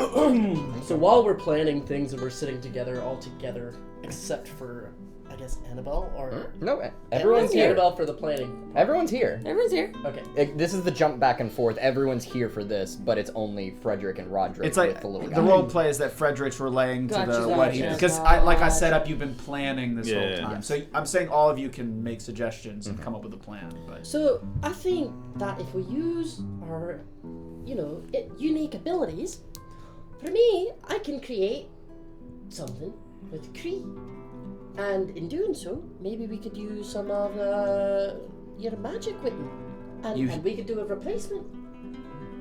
So while we're planning things and we're sitting together all together, except for, I guess, Annabelle or No, everyone's here. Annabelle for the planning. Everyone's here. Everyone's here. Okay. This is the jump back and forth. Everyone's here for this, but it's only Fredrick and Roderick. It's like with the little the guy. role play is that Frederick's relaying to Gotcha, the what he gotcha. because like I set up, you've been planning this whole Yeah. time. So I'm saying all of you can make suggestions and come up with a plan. But So I think that if we use our, unique abilities, for me, I can create something with Cree. And in doing so, maybe we could use some of your magic, Witton. And we could do a replacement.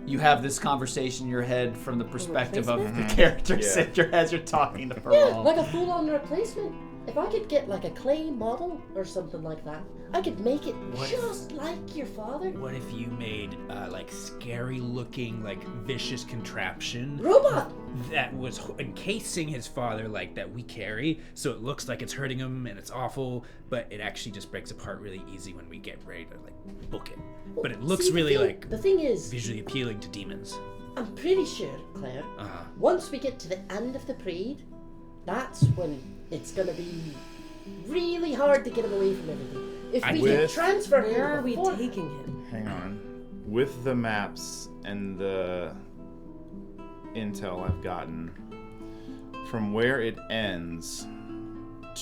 you have this conversation in your head from the perspective of the Replacement? characters in your as you're talking to Yeah, Pearl. like a full-on replacement. If I could get like a clay model or something like that, I could make it just like your father. What if you made like scary looking, like vicious contraption Robot! that was encasing his father, like that we carry, so it looks like it's hurting him and it's awful, but it actually just breaks apart really easy when we get ready to like book it. But it looks See, really the thing is, visually appealing to demons. I'm pretty sure, Claire, once we get to the end of the parade, that's when it's gonna be really hard to get him away from everything. If we can With- transfer Where him are we before- taking him? Hang on. With the maps and the intel I've gotten, from where it ends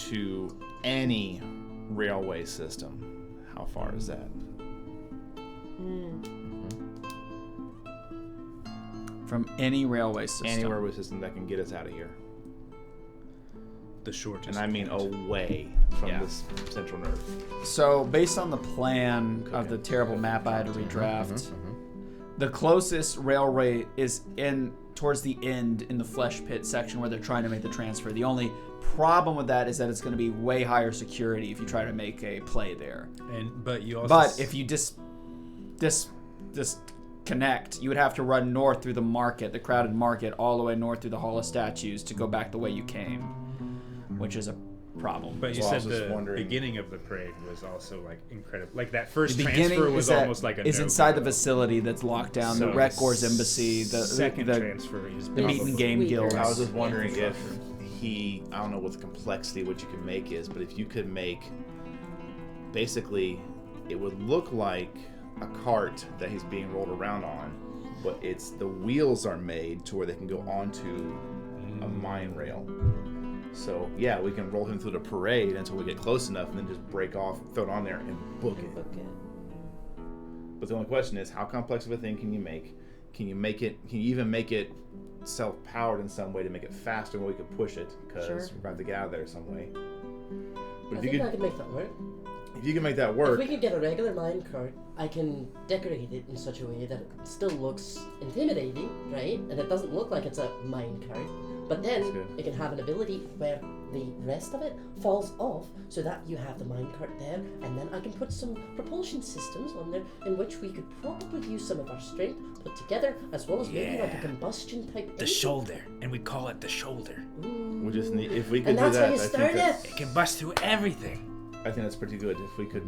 to any railway system, how far is that? From any railway system. Any railway system that can get us out of here. The shortest. And I mean away from this central nerve. So, based on the plan of the terrible map I had to redraft, the closest railway is towards the end in the flesh pit section where they're trying to make the transfer. The only problem with that is that it's going to be way higher security if you try to make a play there. But you also. But if you disconnect, you would have to run north through the market, the crowded market, all the way north through the Hall of Statues to go back the way you came, which is a problem. But you So I said was just the wondering- beginning of the parade was also like incredible. Like that first The beginning transfer was is almost like a is no inside the go. facility that's locked down. So the Wreck Gore's embassy, the second the transfer is the meat and probably- game guild. I was just wondering if I don't know what the complexity what you can make is, but if you could make, basically, it would look like a cart that he's being rolled around on, but the wheels are made to where they can go onto a mine rail. So yeah, we can roll him through the parade until we get close enough, and then just break off, throw it on there, and book it. But the only question is, how complex of a thing can you make? Can you even make it self-powered in some way to make it faster where we could push it? Because we're going to have to get out of there some way. But I think I can make that work. if you can make that If work, we can get a regular minecart, I can decorate it in such a way that it still looks intimidating, right? And it doesn't look like it's a minecart. But then That's good. it can have an ability where the rest of it falls off so that you have the minecart there, and then I can put some propulsion systems on there in which we could probably use some of our strength put together, as well as maybe like a combustion type The engine. shoulder, and we call it the shoulder. we just need, if we could And do that's how that, you I think start that's, It can bust through everything. I think that's pretty good. If we could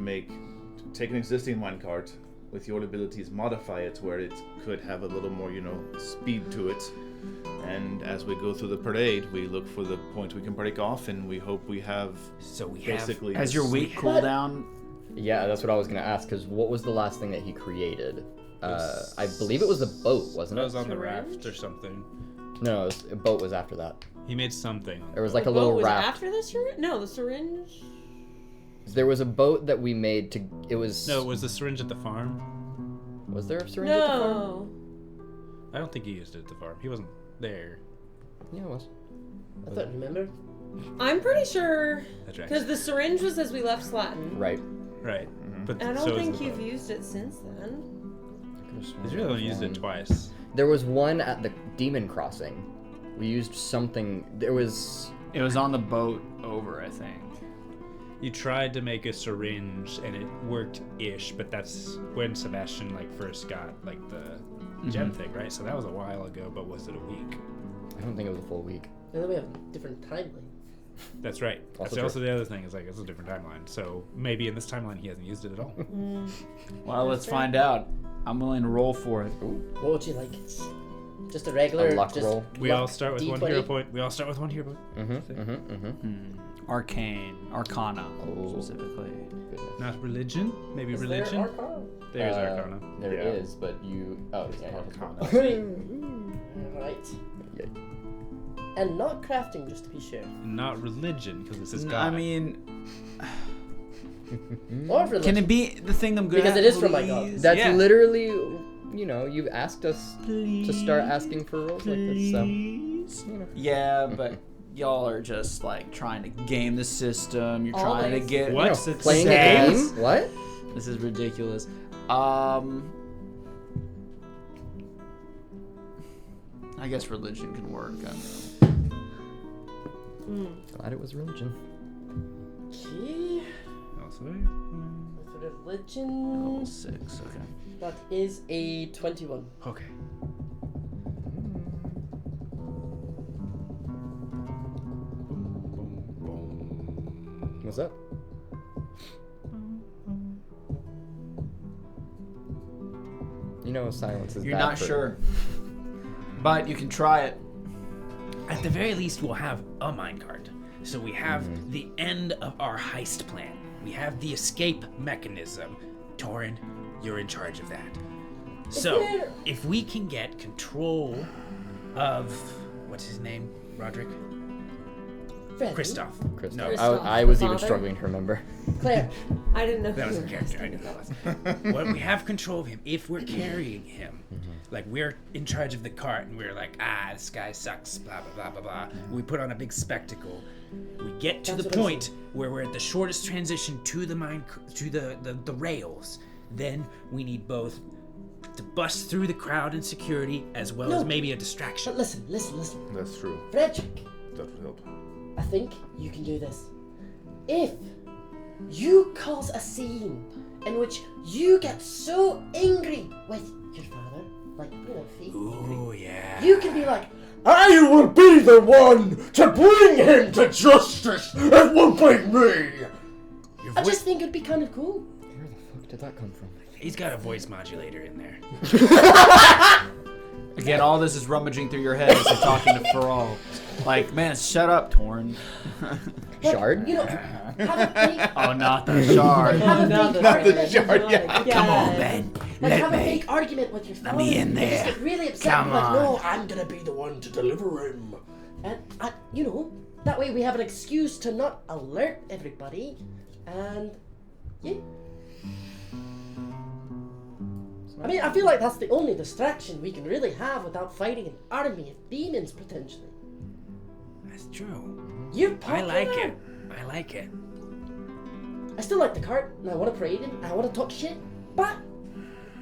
take an existing minecart with your abilities, modify it to where it could have a little more, speed to it. And as we go through the parade, we look for the point we can break off, and we hope we have So we basically As your week cooldown, Yeah, that's what I was gonna ask. Because what was the last thing that he created? I believe it was the boat, wasn't That it? was on the Syringe? raft or something. No, a boat was after that. He made something. There was like The a little boat was raft. after the syringe? No, the syringe. There was a boat that we made to. It was. No, it was the syringe at the farm. Was there a syringe at the farm? No. I don't think he used it at the farm. He wasn't there. Yeah, it was. I thought, remember? I'm pretty sure. That's right. Because the syringe was as we left Slatin. Right. Right. But And I so don't is think the you've boat. used it since then. He's really only used it twice. There was one at the Demon Crossing. We used something. There was. It was on the boat over, I think. You tried to make a syringe and it worked-ish, but that's when Sebastian like first got like the gem thing, right? So that was a while ago, but was it a week? I don't think it was a full week. And then we have a different timeline. That's right. That's true. also the other thing is like it's a different timeline. So maybe in this timeline he hasn't used it at all. Well, let's find out. I'm willing to roll for it. What would you like? Just a regular A luck just roll. We all start with one hero D20? point. We all start with one hero point. Arcana, Oh. specifically. Not religion. Maybe Is religion. there Arcana? There's Arcana. There Yeah. is, but you. Oh, yeah. Right. Yeah. And not crafting, just to be sure. Not religion, because this is God. I mean, Or religion. can it be the thing I'm good Because at? it is from my god. please? That's Yeah. literally, you know, you've asked us to start asking for roles like this, so. You know. Yeah, but y'all are just like trying to game the system. You're trying to Always. get What? You know, It's playing a sex. game? What? This is ridiculous. I guess religion can work. I don't know. Glad it was religion. Okay. Also, With religion. Level 6. Okay. That is a 21. okay. What's up? You know, silence is You're bad not for- sure, but you can try it. At the very least, we'll have a minecart. So we have the end of our heist plan. We have the escape mechanism. Torin, you're in charge of that. So, if we can get control of... What's his name? Roderick? Fred. Christoph. Christoph. No, I was the even father? struggling to remember. Claire. I didn't know. that was who the you were character. I knew that was. When we have control of him, if we're carrying him, like we're in charge of the cart and we're like, this guy sucks, blah, blah, blah, blah, blah. We put on a big spectacle. We get to That's the what I'm point where we're at the shortest transition to the the rails. Then we need both to bust through the crowd and security as well as No. maybe a distraction. But listen. That's true. Fredrick, That would help. I think you can do this. If you cause a scene in which you get so angry with your father, like, you know, fake angry, Oh, yeah. you can be like, I will be the one to bring him to justice. It won't be me. I just think it'd be kind of cool. Where the fuck did that come from? He's got a voice modulator in there. Again, all this is rummaging through your head as you're talking to Faral. Like, man, shut up, Torin. Like, Shard? You know, have a fake, Oh, not the shard. have a Not fake the argument. shard, yeah. Come on, Ben. Like, Let have a me. fake argument with your father. me in and there. Just get really upset. Come and be like, on. no, I'm gonna be the one to deliver him. And you know, that way we have an excuse to not alert everybody. And yeah. I mean, I feel like that's the only distraction we can really have without fighting an army of demons potentially. That's true. You're I popular. like it. I like it. I still like the cart, and I want to parade him, and I want to talk shit. But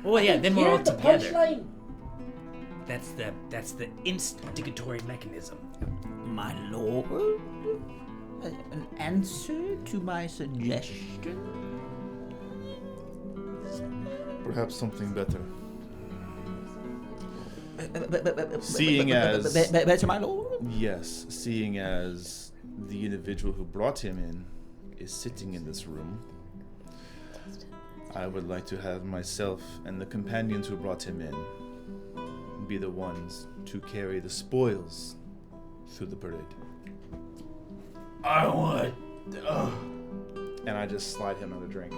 Well, yeah, then we're hear all the together. punchline. That's the instigatory mechanism. My lord, an answer to my suggestion? Perhaps something better. Seeing as- better, my lord. Yes, seeing as the individual who brought him in is sitting in this room, I would like to have myself and the companions who brought him in be the ones to carry the spoils through the parade. I would. And I just slide him another drink.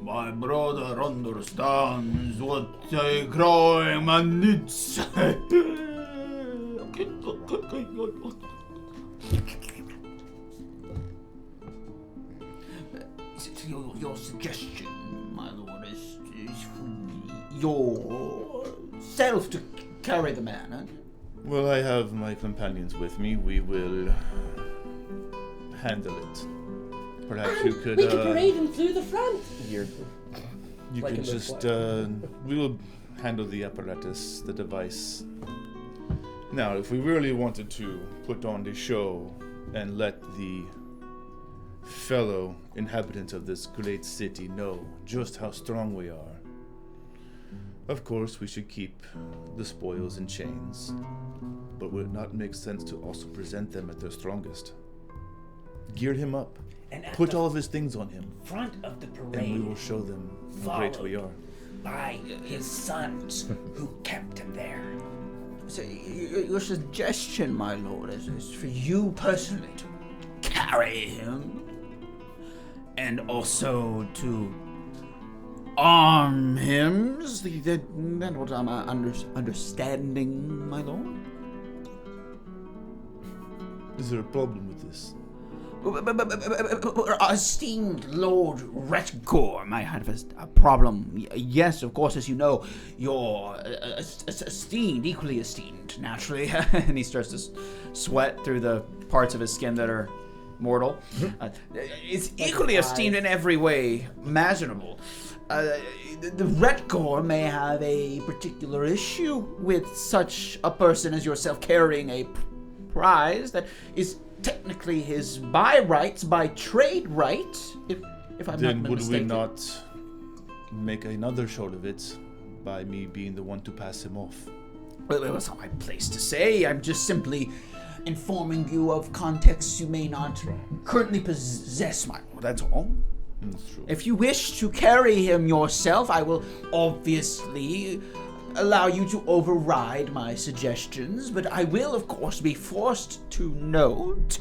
My brother understands what a crime and it's... Your suggestion, my lord, is for yourself to carry the man, huh? Well, I have my companions with me. We will handle it. Perhaps you could. We could parade him through the front. You Like could in the just. play. We will handle the apparatus, the device. Now, if we really wanted to put on the show and let the fellow inhabitants of this great city know just how strong we are, of course we should keep the spoils in chains. But would it not make sense to also present them at their strongest? Gear him up. And at Put the all of his things on him. front of the And parade, we will show them how great we are. by his sons who kept him there. So your suggestion, my lord, is for you personally to carry him and also to arm him. Is that what I'm understanding, my lord? Is there a problem with this? Esteemed Lord Retgor might have a problem. Yes, of course, as you know, you're esteemed, equally esteemed, naturally. And he starts to sweat through the parts of his skin that are mortal. It's equally esteemed in every way imaginable. The Retgor may have a particular issue with such a person as yourself carrying a prize that is technically his by rights, by trade right, if I'm Then not would mistaken. we not make another show of it by me being the one to pass him off? Well, that's not my place to say. I'm just simply informing you of contexts you may not currently possess, my lord. That's all. That's true. If you wish to carry him yourself, I will obviously allow you to override my suggestions, but I will, of course, be forced to note,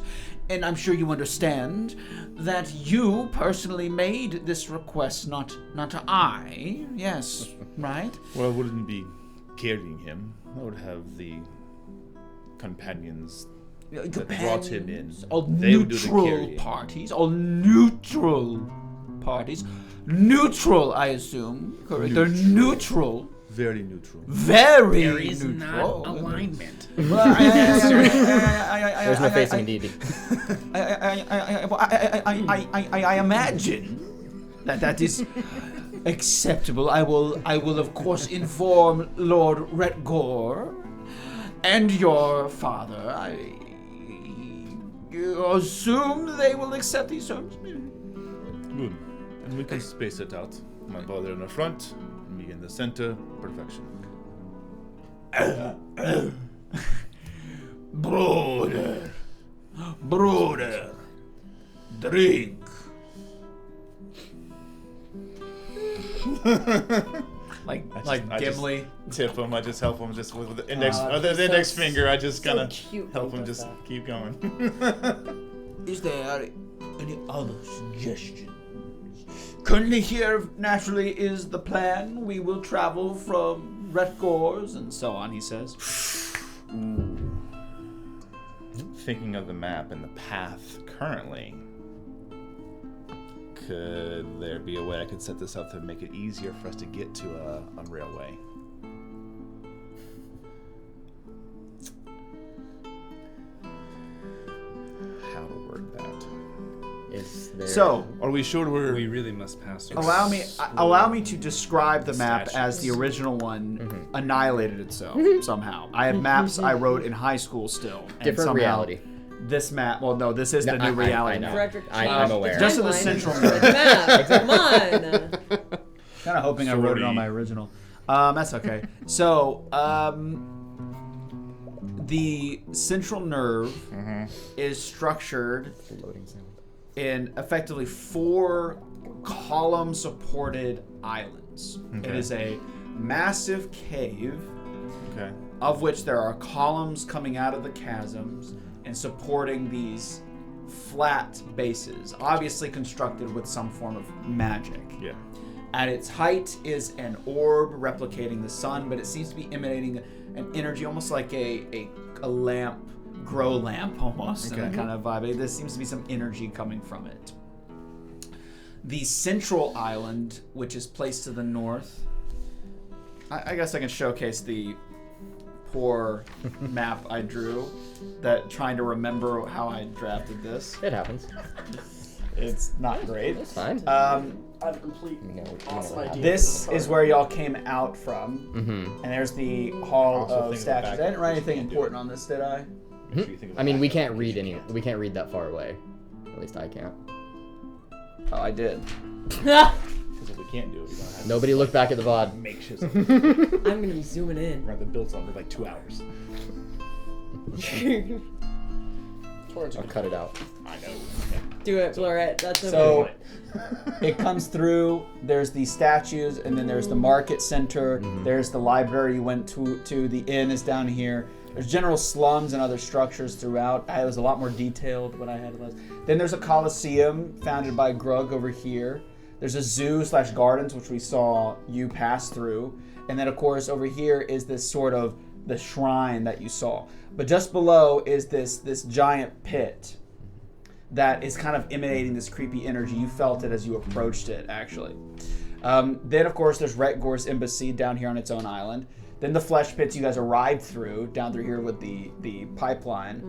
and I'm sure you understand, that you personally made this request, not I. Yes, right? Well, I wouldn't be carrying him. I would have the companions that brought him in. All They would do the neutral carrying. parties. All neutral parties. Neutral, I assume. Correct. They're neutral. Very neutral. Very There is neutral. not alignment. Well, There's no face in D&D. I imagine that is acceptable. I will of course inform Lord Retgor and your father. I assume they will accept these terms. Good. And we can space it out. My father in the front, me in the center. Perfection. Brother, drink. like I just Gimli. tip him. I just help him just with the index. The index finger. I just kind of cute help when him he does just that. keep going. Is there any other suggestions? Currently here, naturally, is the plan. We will travel from Retgor's and so on, he says. Thinking of the map and the path currently, could there be a way I could set this up to make it easier for us to get to a railway? How to work that? Is there... So, Are we sure We really must pass. through allow me to describe the map Statues. as the original one annihilated itself somehow. I have maps I wrote in high school still. And Different somehow reality. This map, well, no, this is No, the new reality I know. map. Fredrick, I'm aware. Just in the timeline. central The map. Come on. Kind of hoping I wrote it on my original. That's okay. So, the central nerve is structured Loading sound. in effectively 4 column-supported islands. It is a massive cave, Okay. of which there are columns coming out of the chasms and supporting these flat bases, obviously constructed with some form of magic. Yeah. At its height is an orb replicating the sun, but it seems to be emanating an energy almost like a lamp, grow lamp almost, and that kind of vibe. There seems to be some energy coming from it. The central island, which is placed to the north, I guess I can showcase the poor map I drew, that trying to remember how I drafted this. It happens. It's not great. It's fine. I have a complete awesome idea. This is where y'all came out from, and there's the Hall Also of think Statues. back I didn't write to anything what you important on this, did I? I mean, we can't read we can't read that far away. At least I can't. Oh, I did. Because if we can't do it, we don't have Nobody look back at the VOD. to make shit. I'm gonna be zooming in. We're gonna have to build something for like 2 hours. I'll cut it out. I know. Do it, Florette. That's okay. So it comes through. There's the statues, and then there's the market center. There's the library you went to. The inn is down here. There's general slums and other structures throughout. It was a lot more detailed what I had last. Then there's a coliseum founded by Grug over here. There's a zoo/gardens, which we saw you pass through. And then, of course, over here is this sort of the shrine that you saw. But just below is this giant pit that is kind of emanating this creepy energy. You felt it as you approached it, actually. Then, of course, there's Retgor's embassy down here on its own island. Then the flesh pits you guys arrived through, down through here with the pipeline,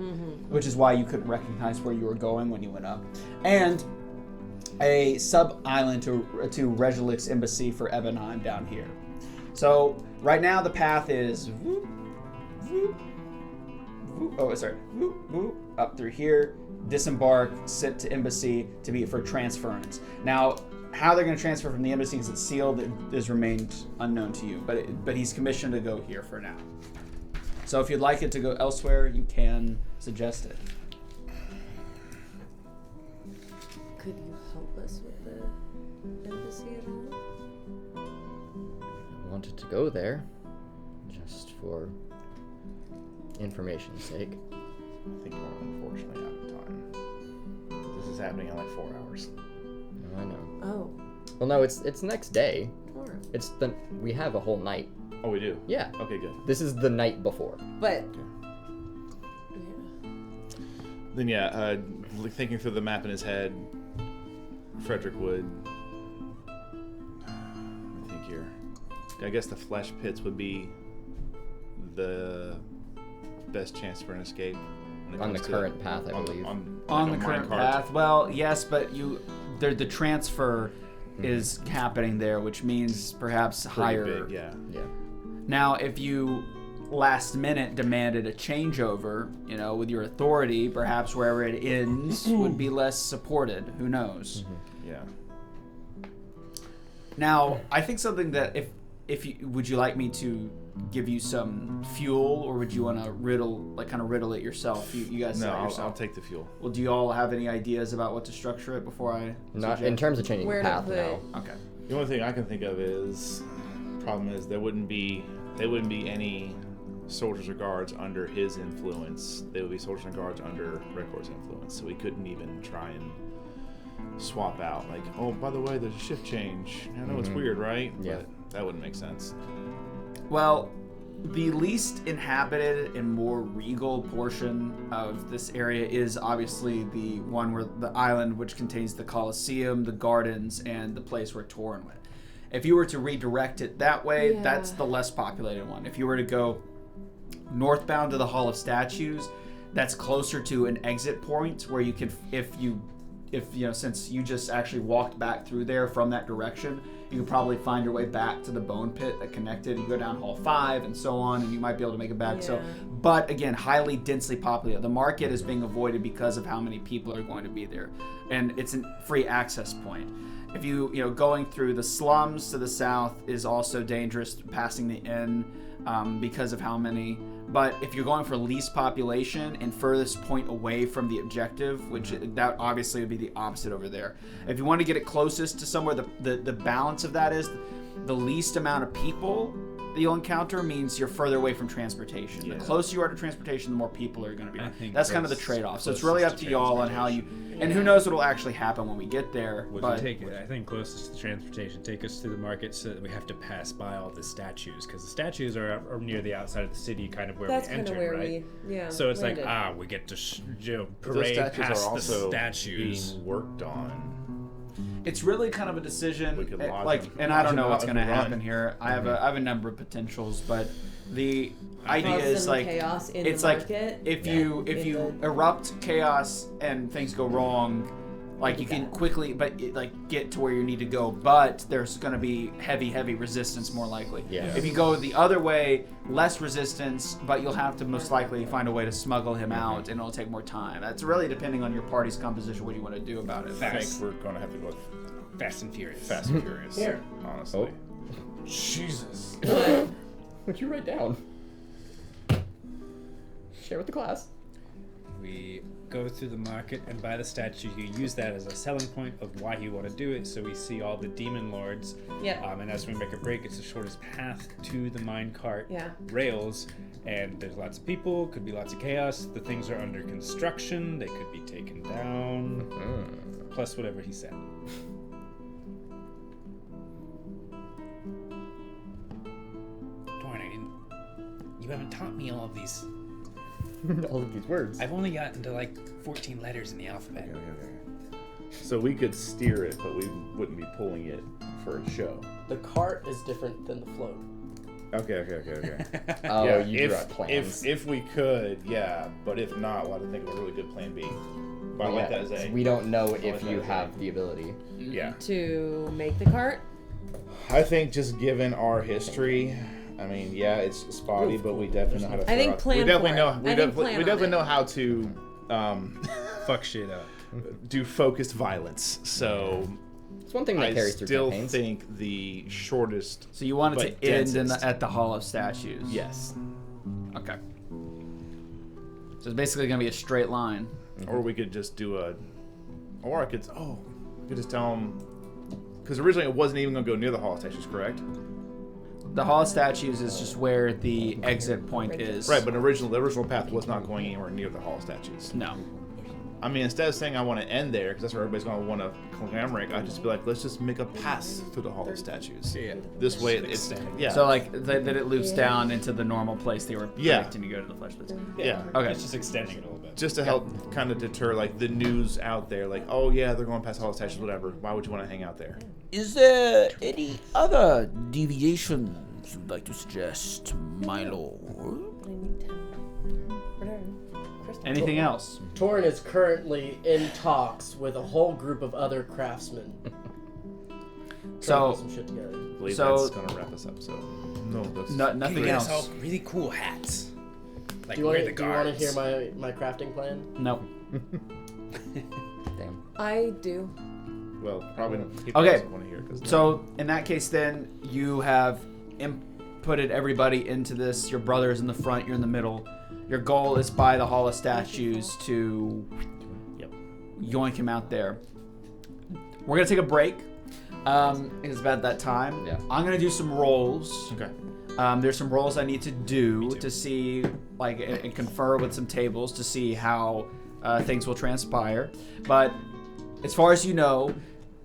which is why you couldn't recognize where you were going when you went up. And a sub-island to Regilic's embassy for Ebenheim down here. So, right now the path is up through here, disembark, sit to embassy to be for transference. Now, how they're going to transfer from the embassy because it's sealed has remained unknown to you, but he's commissioned to go here for now. So if you'd like it to go elsewhere, you can suggest it. Could you help us with the embassy at all? I wanted to go there, just for information's sake. I think we're unfortunately out of time. This is happening in like 4 hours. I know. Oh. Well, no, it's next day. Tomorrow. We have a whole night. Oh, we do? Yeah. Okay, good. This is the night before. But. Then yeah, thinking through the map in his head, Fredrick would. I think here. I guess the flesh pits would be the best chance for an escape. On the current path, I believe. On the current path, well, yes, but the transfer is happening there, which means perhaps higher. Big, yeah. Now, if you last minute demanded a changeover, with your authority, perhaps wherever it ends would be less supported. Who knows? Yeah. Now, I think something that would you like me to give you some fuel, or would you want to riddle it yourself? You guys No, yourself. I'll take the fuel. Well, do you all have any ideas about what to structure it before I? Not in terms of changing the path now. Okay. The only thing I can think of is, problem is there wouldn't be any soldiers or guards under his influence. They would be soldiers and guards under Records' influence. So we couldn't even try and swap out. Like, oh, by the way, there's a shift change. I know it's weird, right? Yeah. But that wouldn't make sense. Well, the least inhabited and more regal portion of this area is obviously the one where the island, which contains the Colosseum, the gardens, and the place where Torin went. If you were to redirect it that way, that's the less populated one. If you were to go northbound to the Hall of Statues, that's closer to an exit point where you can, since you just actually walked back through there from that direction, you could probably find your way back to the bone pit that connected. You go down Hall 5 and so on, and you might be able to make it back. So, but again, highly densely populated. The market is being avoided because of how many people are going to be there, and it's a free access point. If you going through the slums to the south is also dangerous, passing the inn because of how many. But if you're going for least population and furthest point away from the objective, which that obviously would be the opposite over there. If you want to get it closest to somewhere, the balance of that is the least amount of people that you'll encounter means you're further away from transportation. The closer you are to transportation, the more people are going to be. That's kind of the trade-off. So it's really up to y'all on how you. And who knows what'll actually happen when we get there. I think closest to transportation, take us to the market so that we have to pass by all the statues, because the statues are near the outside of the city, kind of where we entered, right? So it's landed. like, we get to Those parade statues past are also the statues. being worked on. It's really kind of a decision, We could and I don't know what's lodge going to them out happen here. I have a number of potentials, but the idea Cause is some like chaos in it's the like market. if you erupt chaos and things go wrong, like you can quickly get to where you need to go, but there's going to be heavy resistance more likely. If you go the other way, less resistance, but you'll have to most likely find a way to smuggle him out, and it'll take more time. That's really depending on your party's composition, what you want to do about it. I think we're going to have to go with Fast and Furious. Fast and Furious. Here. Honestly. Jesus. What'd you write down? Share with the class. We go through the market and buy the statue. You use that as a selling point of why you want to do it. So we see all the demon lords. And as we make a break, it's the shortest path to the minecart rails. And there's lots of people, could be lots of chaos. The things are under construction. They could be taken down. Plus whatever he said. Torin, you haven't taught me all of these. All of these words. I've only gotten to like 14 letters in the alphabet. Okay. So we could steer it, but we wouldn't be pulling it for a show. The cart is different than the float. Okay. Oh, you drew out plans. If we could, yeah. But if not, we'll have to think of a really good plan B. But I like that as a... We don't know if you have the ability. Yeah. To make the cart? I think just given our history... I mean, yeah, it's spotty, but we definitely know how to. I think plan. We definitely for know. it. We definitely know how to fuck shit up. Do focused violence. So it's one thing that carries through still campaigns. think the shortest. So you want it to end at the Hall of Statues? Yes. Okay. So it's basically gonna be a straight line. Or we could just do or I could. We could just tell them. Because originally it wasn't even gonna go near the Hall of Statues, correct? The Hall of Statues is just where the exit point is. Right, but the original path was not going anywhere near the Hall of Statues. No. I mean, instead of saying I want to end there, because that's where everybody's going to want to commemorate, I'd just be like, let's just make a pass through the Hall of Statues. Yeah. This way, it's... Yeah. So, like, that it loops down into the normal place they were predicting to go to the flesh pits. Yeah. Okay. It's just extending it a little bit. Just to help kind of deter, like, the news out there. Like, oh, yeah, they're going past Hall of Statues, whatever. Why would you want to hang out there? Is there any other deviations you'd like to suggest, my lord? Anything else? Torin is currently in talks with a whole group of other craftsmen. Trying to put some shit together. I believe that's going to wrap us up, so... No, that's... Nothing else. All really cool hats. Like Do you wear want the to guards. hear my crafting plan? No. Damn. I do. Well, probably not. Okay. Want to hear it, So, in that case, then, you have inputted everybody into this. Your brother's in the front, you're in the middle. Your goal is by the Hall of Statues to yoink him out there. We're going to take a break. It's about that time. Yeah. I'm going to do some rolls. Okay. There's some rolls I need to do to see, like, and confer with some tables to see how things will transpire. But as far as you know,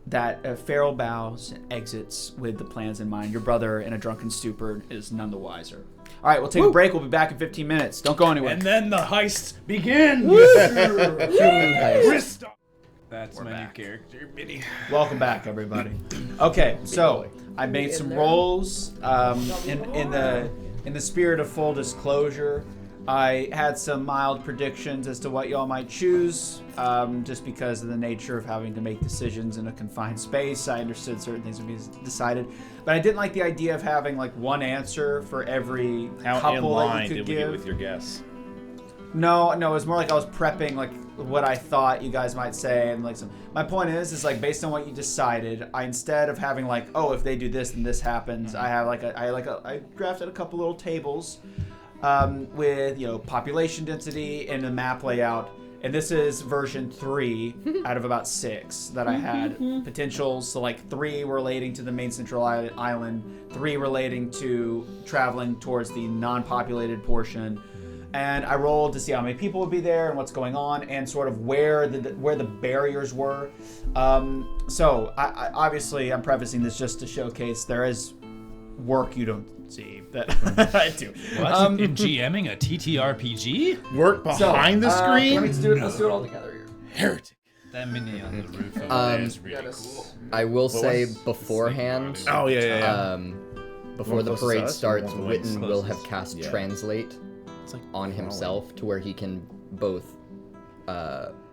that Farrell bows and exits with the plans in mind. Your brother, in a drunken stupor, is none the wiser. All right, we'll take a break. We'll be back in 15 minutes. Don't go anywhere. And then the heists begin. That's We're my back. new character, Biddy. Welcome back, everybody. Okay, so I made some rolls. In the spirit of full disclosure, I had some mild predictions as to what y'all might choose, just because of the nature of having to make decisions in a confined space. I understood certain things would be decided, but I didn't like the idea of having like one answer for every How in couple that line you could did we get give. with your guess? No, it was more like I was prepping like what I thought you guys might say, and like my point is like based on what you decided, I instead of having like, oh, if they do this then this happens, I have I drafted a couple little tables with population density and a map layout, And this is version 3 out of about 6 that I had potentials. So like 3 relating to the main central island, 3 relating to traveling towards the non-populated portion. And I rolled to see how many people would be there and what's going on and sort of where the barriers were. So I obviously I'm prefacing this just to showcase there is work you don't see that I do. What? In GMing a TTRPG? Work behind the screen? Let's do it all together here. Heretic. That mini on the roof over there is really cool. I will say beforehand. Oh, yeah. Before the Closest to parade us, starts, or Witton will have closest? cast Yeah. translate It's like on himself to where he can both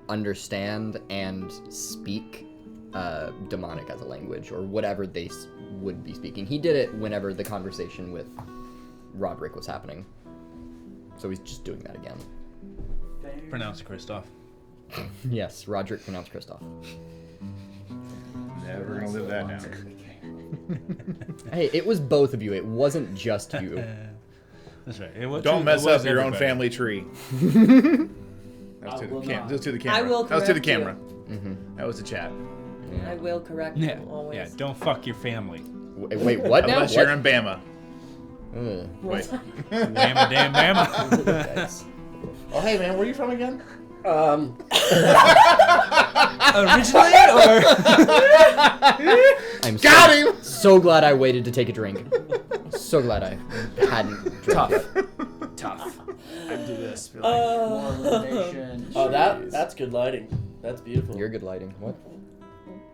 understand and speak demonic as a language or whatever they would be speaking. He did it whenever the conversation with Roderick was happening. So he's just doing that again. Pronounce Kristoff. Yes, Roderick pronounced Kristoff. Never gonna live that down. Hey, it was both of you. It wasn't just you. That's right. Don't mess up your own family tree. That was to the camera. I will That was to the correct you. camera. That was the chat. I will correct Yeah. you always. Yeah. Don't fuck your family. Wait, what now? Unless you're in Bama. Ugh. Wait. Whamma damn mamma. Guys. Oh, hey, man, where are you from again? Originally or I'm Got him! so glad I waited to take a drink. So glad I hadn't drank yet. tough. I do this. Feel like more elimination. Oh, that's good lighting. That's beautiful. You're good lighting. What?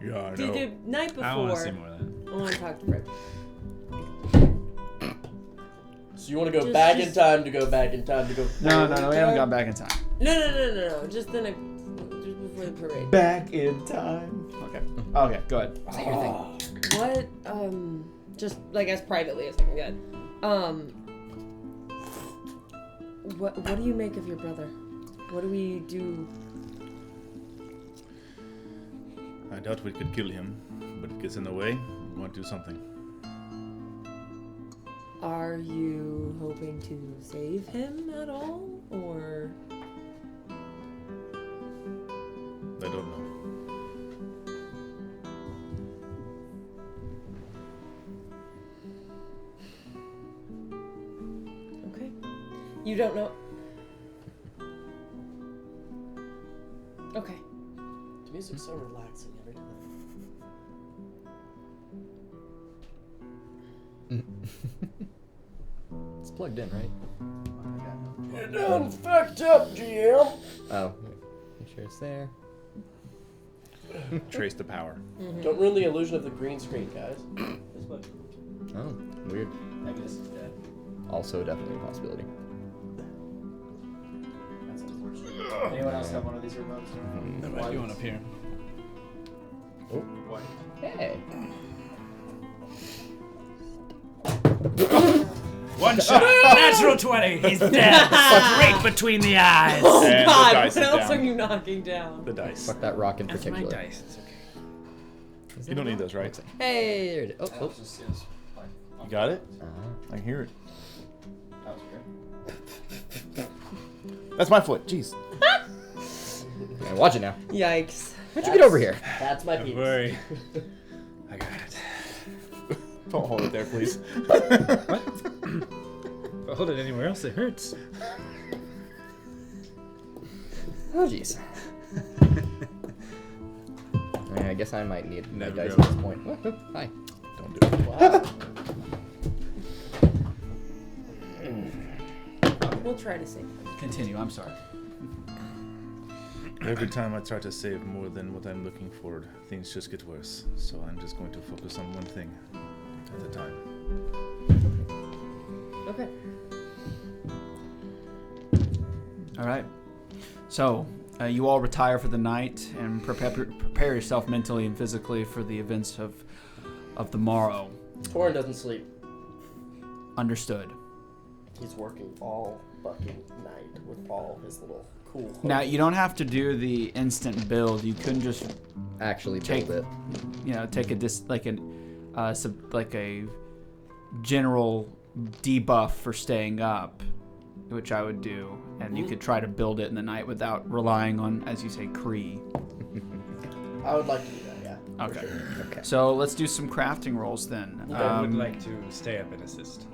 Yeah, I The know. night before, I want to see more of that. I want to talk to Fred. So you want to go Just- back in just- time to go back in time to go. No, we haven't gone back in time. No. Just before the parade. Back in time. Okay, go ahead. Say your thing. What? Just like as privately as I can get. What do you make of your brother? What do we do? I doubt we could kill him, but it gets in the way. We want to do something. Are you hoping to save him at all, or? I don't know. Okay. You don't know. Okay. The music's so relaxing every time. It's plugged in, right? You're done fucked up, GM. Oh, make sure it's there. Trace the power. Don't ruin the illusion of the green screen, guys. Oh, weird. Maybe this is dead. Also definitely a possibility. That's unfortunate. Anyone else have one of these remotes? There might be one up here. Oh, White. hey. One shot. Natural 20. He's dead. Straight between the eyes. Oh And the God! dice What is else down. are you knocking down? The dice. Fuck that rock in That's my particular. dice. It's okay. You don't need those, right? Hey, there it is. Oh. You got it? Uh-huh. I hear it. That's my foot. Jeez. Yeah, watch it now. Yikes! How'd you get over here? That's my Don't penis. worry. I got it. Don't hold it there, please. What? If I hold it anywhere else, it hurts. Oh, jeez. I guess I might need my Never dice go. at this point. Hi. Don't do it. Wow. We'll try to save him. Continue. I'm sorry. Every time I try to save more than what I'm looking for, things just get worse. So I'm just going to focus on one thing at a time. Okay. All right. So you all retire for the night and prepare yourself mentally and physically for the events of the morrow. Torin doesn't sleep. Understood. He's working all fucking night with all his little cool. Now you don't have to do the instant build. You can just Actually take build it. take a like a general debuff for staying up which I would do, and you could try to build it in the night without relying on, as you say, Cree. I would like to do that, yeah. Okay. Okay. So let's do some crafting rolls then. I would like to stay up and assist.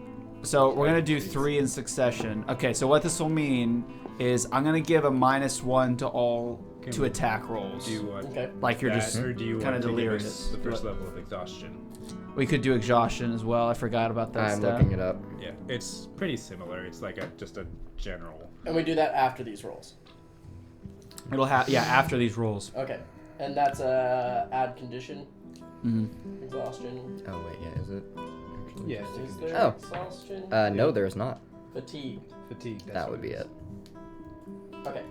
So we're gonna do 3 in succession. Okay, so what this will mean is I'm gonna give a -1 to all to attack rolls. Do you want Okay. Like you're that, just or do you kind want of to give delirious. us the first level of exhaustion? We could do exhaustion as well. I forgot about that I'm stuff. looking it up. Yeah, it's pretty similar. It's like just a general. And we do that after these rolls. It'll have after these rolls. Okay. And that's add condition. Mm-hmm. Exhaustion. Oh wait, yeah, is it? Actually? Yeah, Is there Oh. exhaustion? No, there is not. Fatigue. fatigue. That's That what would be it. Okay.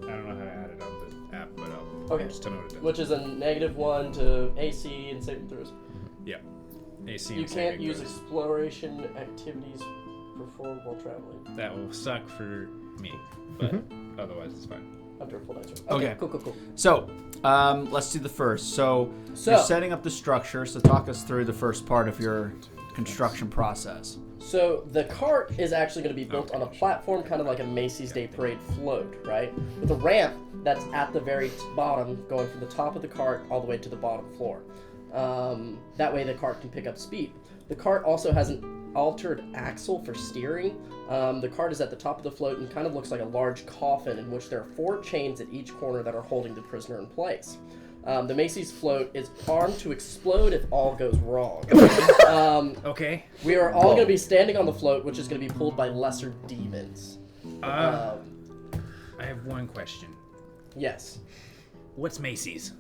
I don't know how to add it on the app, but Okay. just tell me what it does. Which is a -1 to AC and saving throws. Yeah. AC You and can't saving use throws. exploration activities performed while traveling. That will suck for me, but otherwise it's fine. After a full night's rest. Okay. Cool. So, let's do the first. So, So- you're setting up the structure. So, talk us through the first part of your construction process. So the cart is actually going to be built on a platform, kind of like a Macy's Day Parade float, right? With a ramp that's at the very bottom, going from the top of the cart all the way to the bottom floor. That way the cart can pick up speed. The cart also has an altered axle for steering. The cart is at the top of the float and kind of looks like a large coffin in which there are 4 chains at each corner that are holding the prisoner in place. The Macy's float is armed to explode if all goes wrong. Okay. We are all going to be standing on the float, which is going to be pulled by lesser demons. I have one question. Yes. What's Macy's?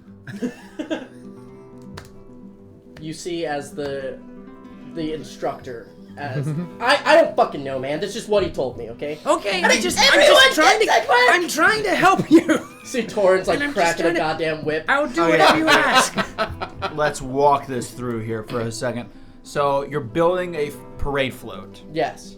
You see as the instructor as I don't fucking know, man. That's just what he told me, okay? Okay, I'm just trying I'm trying to help you. See Torin's like And I'm just cracking a trying to- goddamn whip. I'll do whatever you ask. Let's walk this through here for a second. So, you're building a parade float. Yes.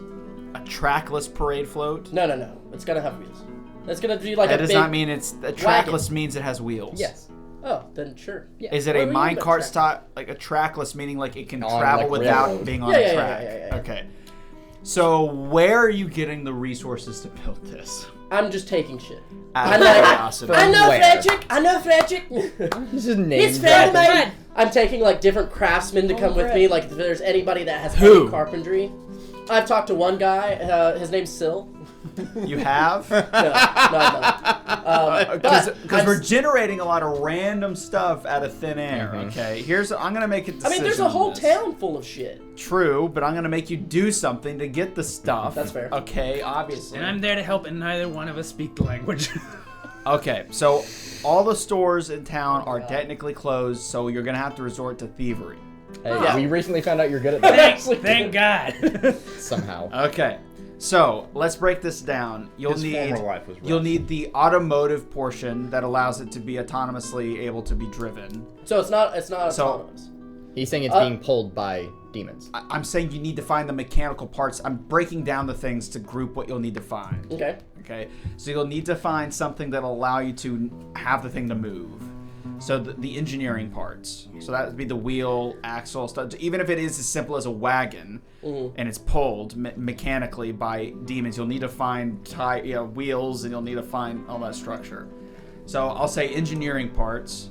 A trackless parade float? No. It's gonna have wheels. It's gonna be like That a does big... not mean it's... A trackless means it has wheels. Yes. Oh, then sure. Yeah. Is it What a do you mean by minecart track? style, like a trackless, meaning like it can On, travel like, without railroad. being on Yeah, a yeah, track? yeah. Okay. So where are you getting the resources to build this? I'm just taking shit. Out of I know- curiosity. I know where? Fredrick. This is name It's friend of dropping. mine. I'm taking like different craftsmen to come with Fred. me. Like if there's anybody that has Who? heavy carpentry. I've talked to one guy. His name's Syl. You have? No. Because I'm we're generating a lot of random stuff out of thin air. Okay, I'm gonna make a decision. I mean, there's a on whole this. town full of shit. True, but I'm gonna make you do something to get the stuff. That's fair. Okay, obviously. And I'm there to help, and neither one of us speak the language. Okay, so all the stores in town Oh, are technically closed, so you're gonna have to resort to thievery. Hey, Yeah. we recently found out you're good at that Thank God. somehow. Okay, so let's break this down. You'll His need former life was rough. you'll need the automotive portion that allows it to be autonomously able to be driven. So it's not So- autonomous. He's saying it's being pulled by demons. I'm saying you need to find the mechanical parts. I'm breaking down the things to group what you'll need to find. Okay. Okay, so you'll need to find something that'll allow you to have the thing to move. So the engineering parts. So that would be the wheel, axle, stuff. Even if it is as simple as a wagon and it's pulled mechanically by demons, you'll need to find wheels and you'll need to find all that structure. So I'll say engineering parts.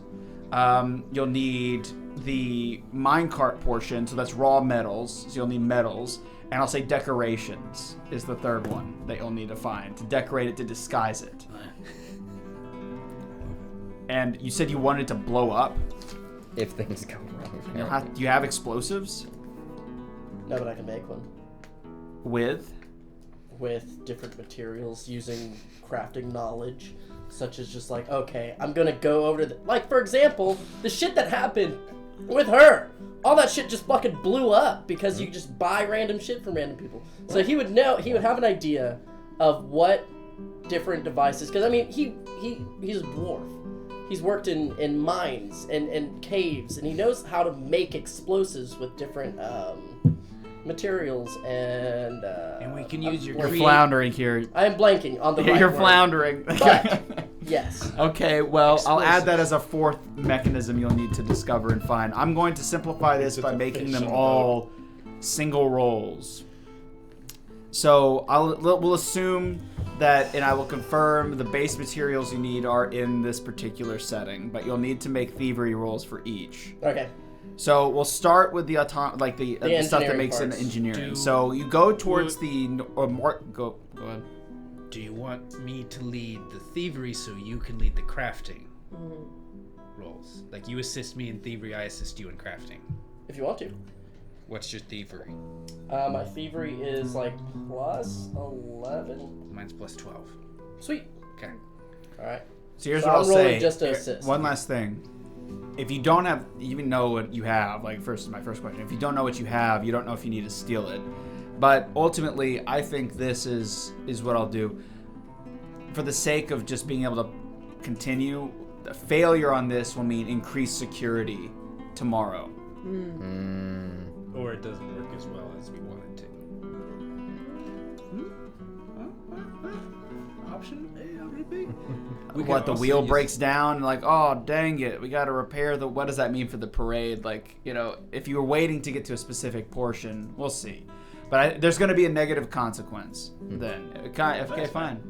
You'll need the minecart portion, so that's raw metals. So you'll need metals. And I'll say decorations is the third one that you'll need to find to decorate it, to disguise it. And you said you wanted to blow up. If things go wrong. Do you have explosives No, but I can make one with? with different materials using crafting knowledge, such as just like, okay, I'm gonna go over to like, for example, the shit that happened with her. All that shit just fucking blew up because you just buy random shit from random people. So he would have an idea of what different devices, because I mean, he's a dwarf. He's worked in mines and caves, and he knows how to make explosives with different materials and. And we can use your You're create- floundering here. I am blanking on the right You're word. floundering. But yes. Okay, well, I'll add that as a fourth mechanism you'll need to discover and find. I'm going to simplify this by making them all single rolls. So we'll assume that, and I will confirm the base materials you need are in this particular setting, but you'll need to make thievery rolls for each. Okay. So we'll start with the stuff that makes an engineering. So you go towards go ahead. Do you want me to lead the thievery so you can lead the crafting rolls? Like you assist me in thievery, I assist you in crafting. If you want to. What's your thievery? My thievery is like plus 11. Mine's plus 12. Sweet. Okay. All right. So here's So what I'm I'll rolling say. just to assist. One last thing. If you don't even know what you have, like my first question, if you don't know what you have, you don't know if you need to steal it. But ultimately, I think this is what I'll do. For the sake of just being able to continue, a failure on this will mean increased security tomorrow. Or it doesn't work as well as we want it to. Option A, option B. The wheel breaks down, like, oh, dang it, we got to repair what does that mean for the parade? Like, if you were waiting to get to a specific portion, we'll see. But there's going to be a negative consequence then. Okay, fine.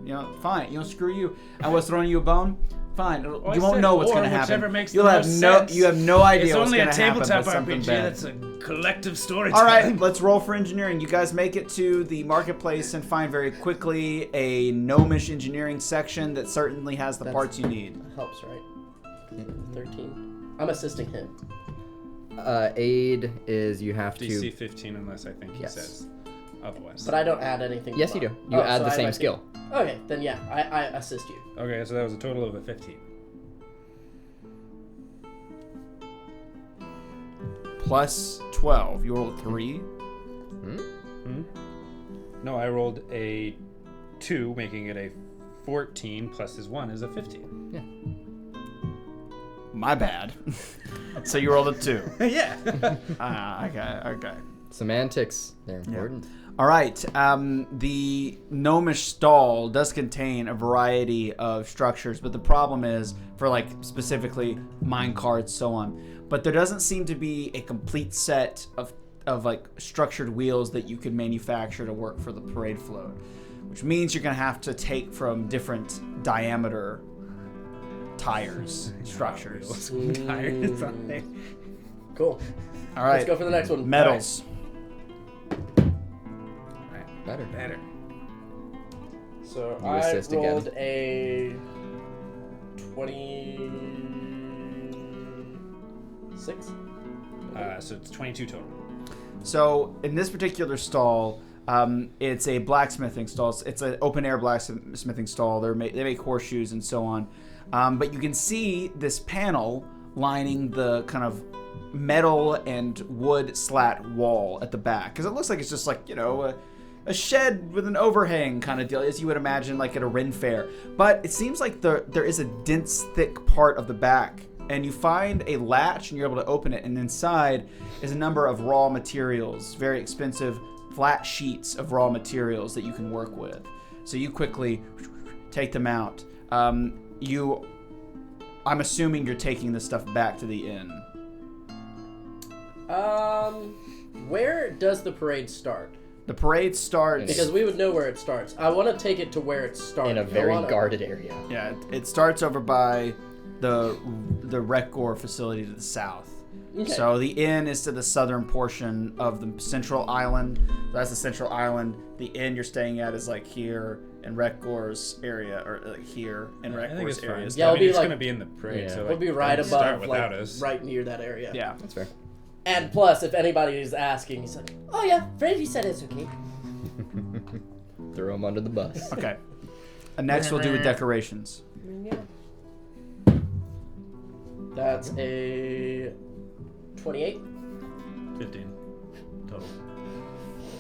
Fine. Screw you. I was throwing you a bone. Fine. You won't know what's going to happen. You have no idea what's going to happen. It's only a tabletop something RPG. bad. That's a collective story. All right, let's roll for engineering. You guys make it to the marketplace and find very quickly a gnomish engineering section that certainly has the parts you need. Helps, right? 13. I'm assisting him. Aid is you have DC to... 15 unless I think he says otherwise. But I don't add anything. Yes, you do. You add the same skill. Okay, then yeah, I assist you. Okay, so that was a total of a 15. Plus 12. You rolled a 3. No, I rolled a 2, making it a 14, plus his 1 is a 15. Yeah. My bad. So you rolled a 2. Yeah. Okay. Semantics, they're important. Yeah. All right. The gnomish stall does contain a variety of structures, but the problem is for specifically mine carts, so on. But there doesn't seem to be a complete set of structured wheels that you could manufacture to work for the parade float, which means you're gonna have to take from different diameter tires structures. Tires on there. Cool. All right. Let's go for the next one. Metals. Better. So You I assist rolled again. a 26. So it's 22 total. So in this particular stall, it's a blacksmithing stall. It's an open air blacksmithing stall. They make horseshoes and so on. But you can see this panel lining the kind of metal and wood slat wall at the back, because it looks like it's just a shed with an overhang kind of deal, as you would imagine at a Ren fair. But it seems like there is a dense, thick part of the back, and you find a latch and you're able to open it, and inside is a number of raw materials, very expensive flat sheets of raw materials that you can work with. So you quickly take them out. I'm assuming you're taking this stuff back to the inn. Where does the parade start? The parade starts... Because we would know where it starts. I want to take it to where it starts. In a very guarded area. Yeah, it starts over by the Rekgor facility to the south. Okay. So the inn is to the southern portion of the central island. That's the central island. The inn you're staying at is here in Rekgor's area, or here in Rekgor's area. Yeah, it's going to be in the parade. Yeah. So We'll be right start above, without us. right near that area. Yeah. That's fair. And plus, if anybody is asking, he's like, "Oh yeah, Freddy said it's okay." Throw him under the bus. Okay. And next we'll do with decorations. Yeah. That's a 28. 15 total.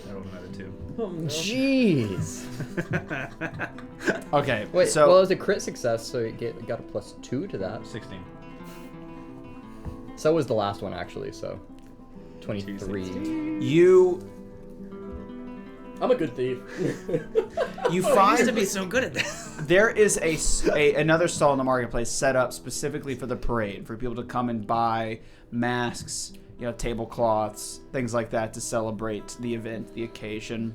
I rolled another 2. Oh, no. Jeez. Okay. Wait, so well, it was a crit success, so you got a +2 to that. 16. So was the last one, actually, so 23. I'm a good thief. You I find used to be so good at this. there is another stall in the marketplace set up specifically for the parade, for people to come and buy masks, tablecloths, things like that to celebrate the event, the occasion.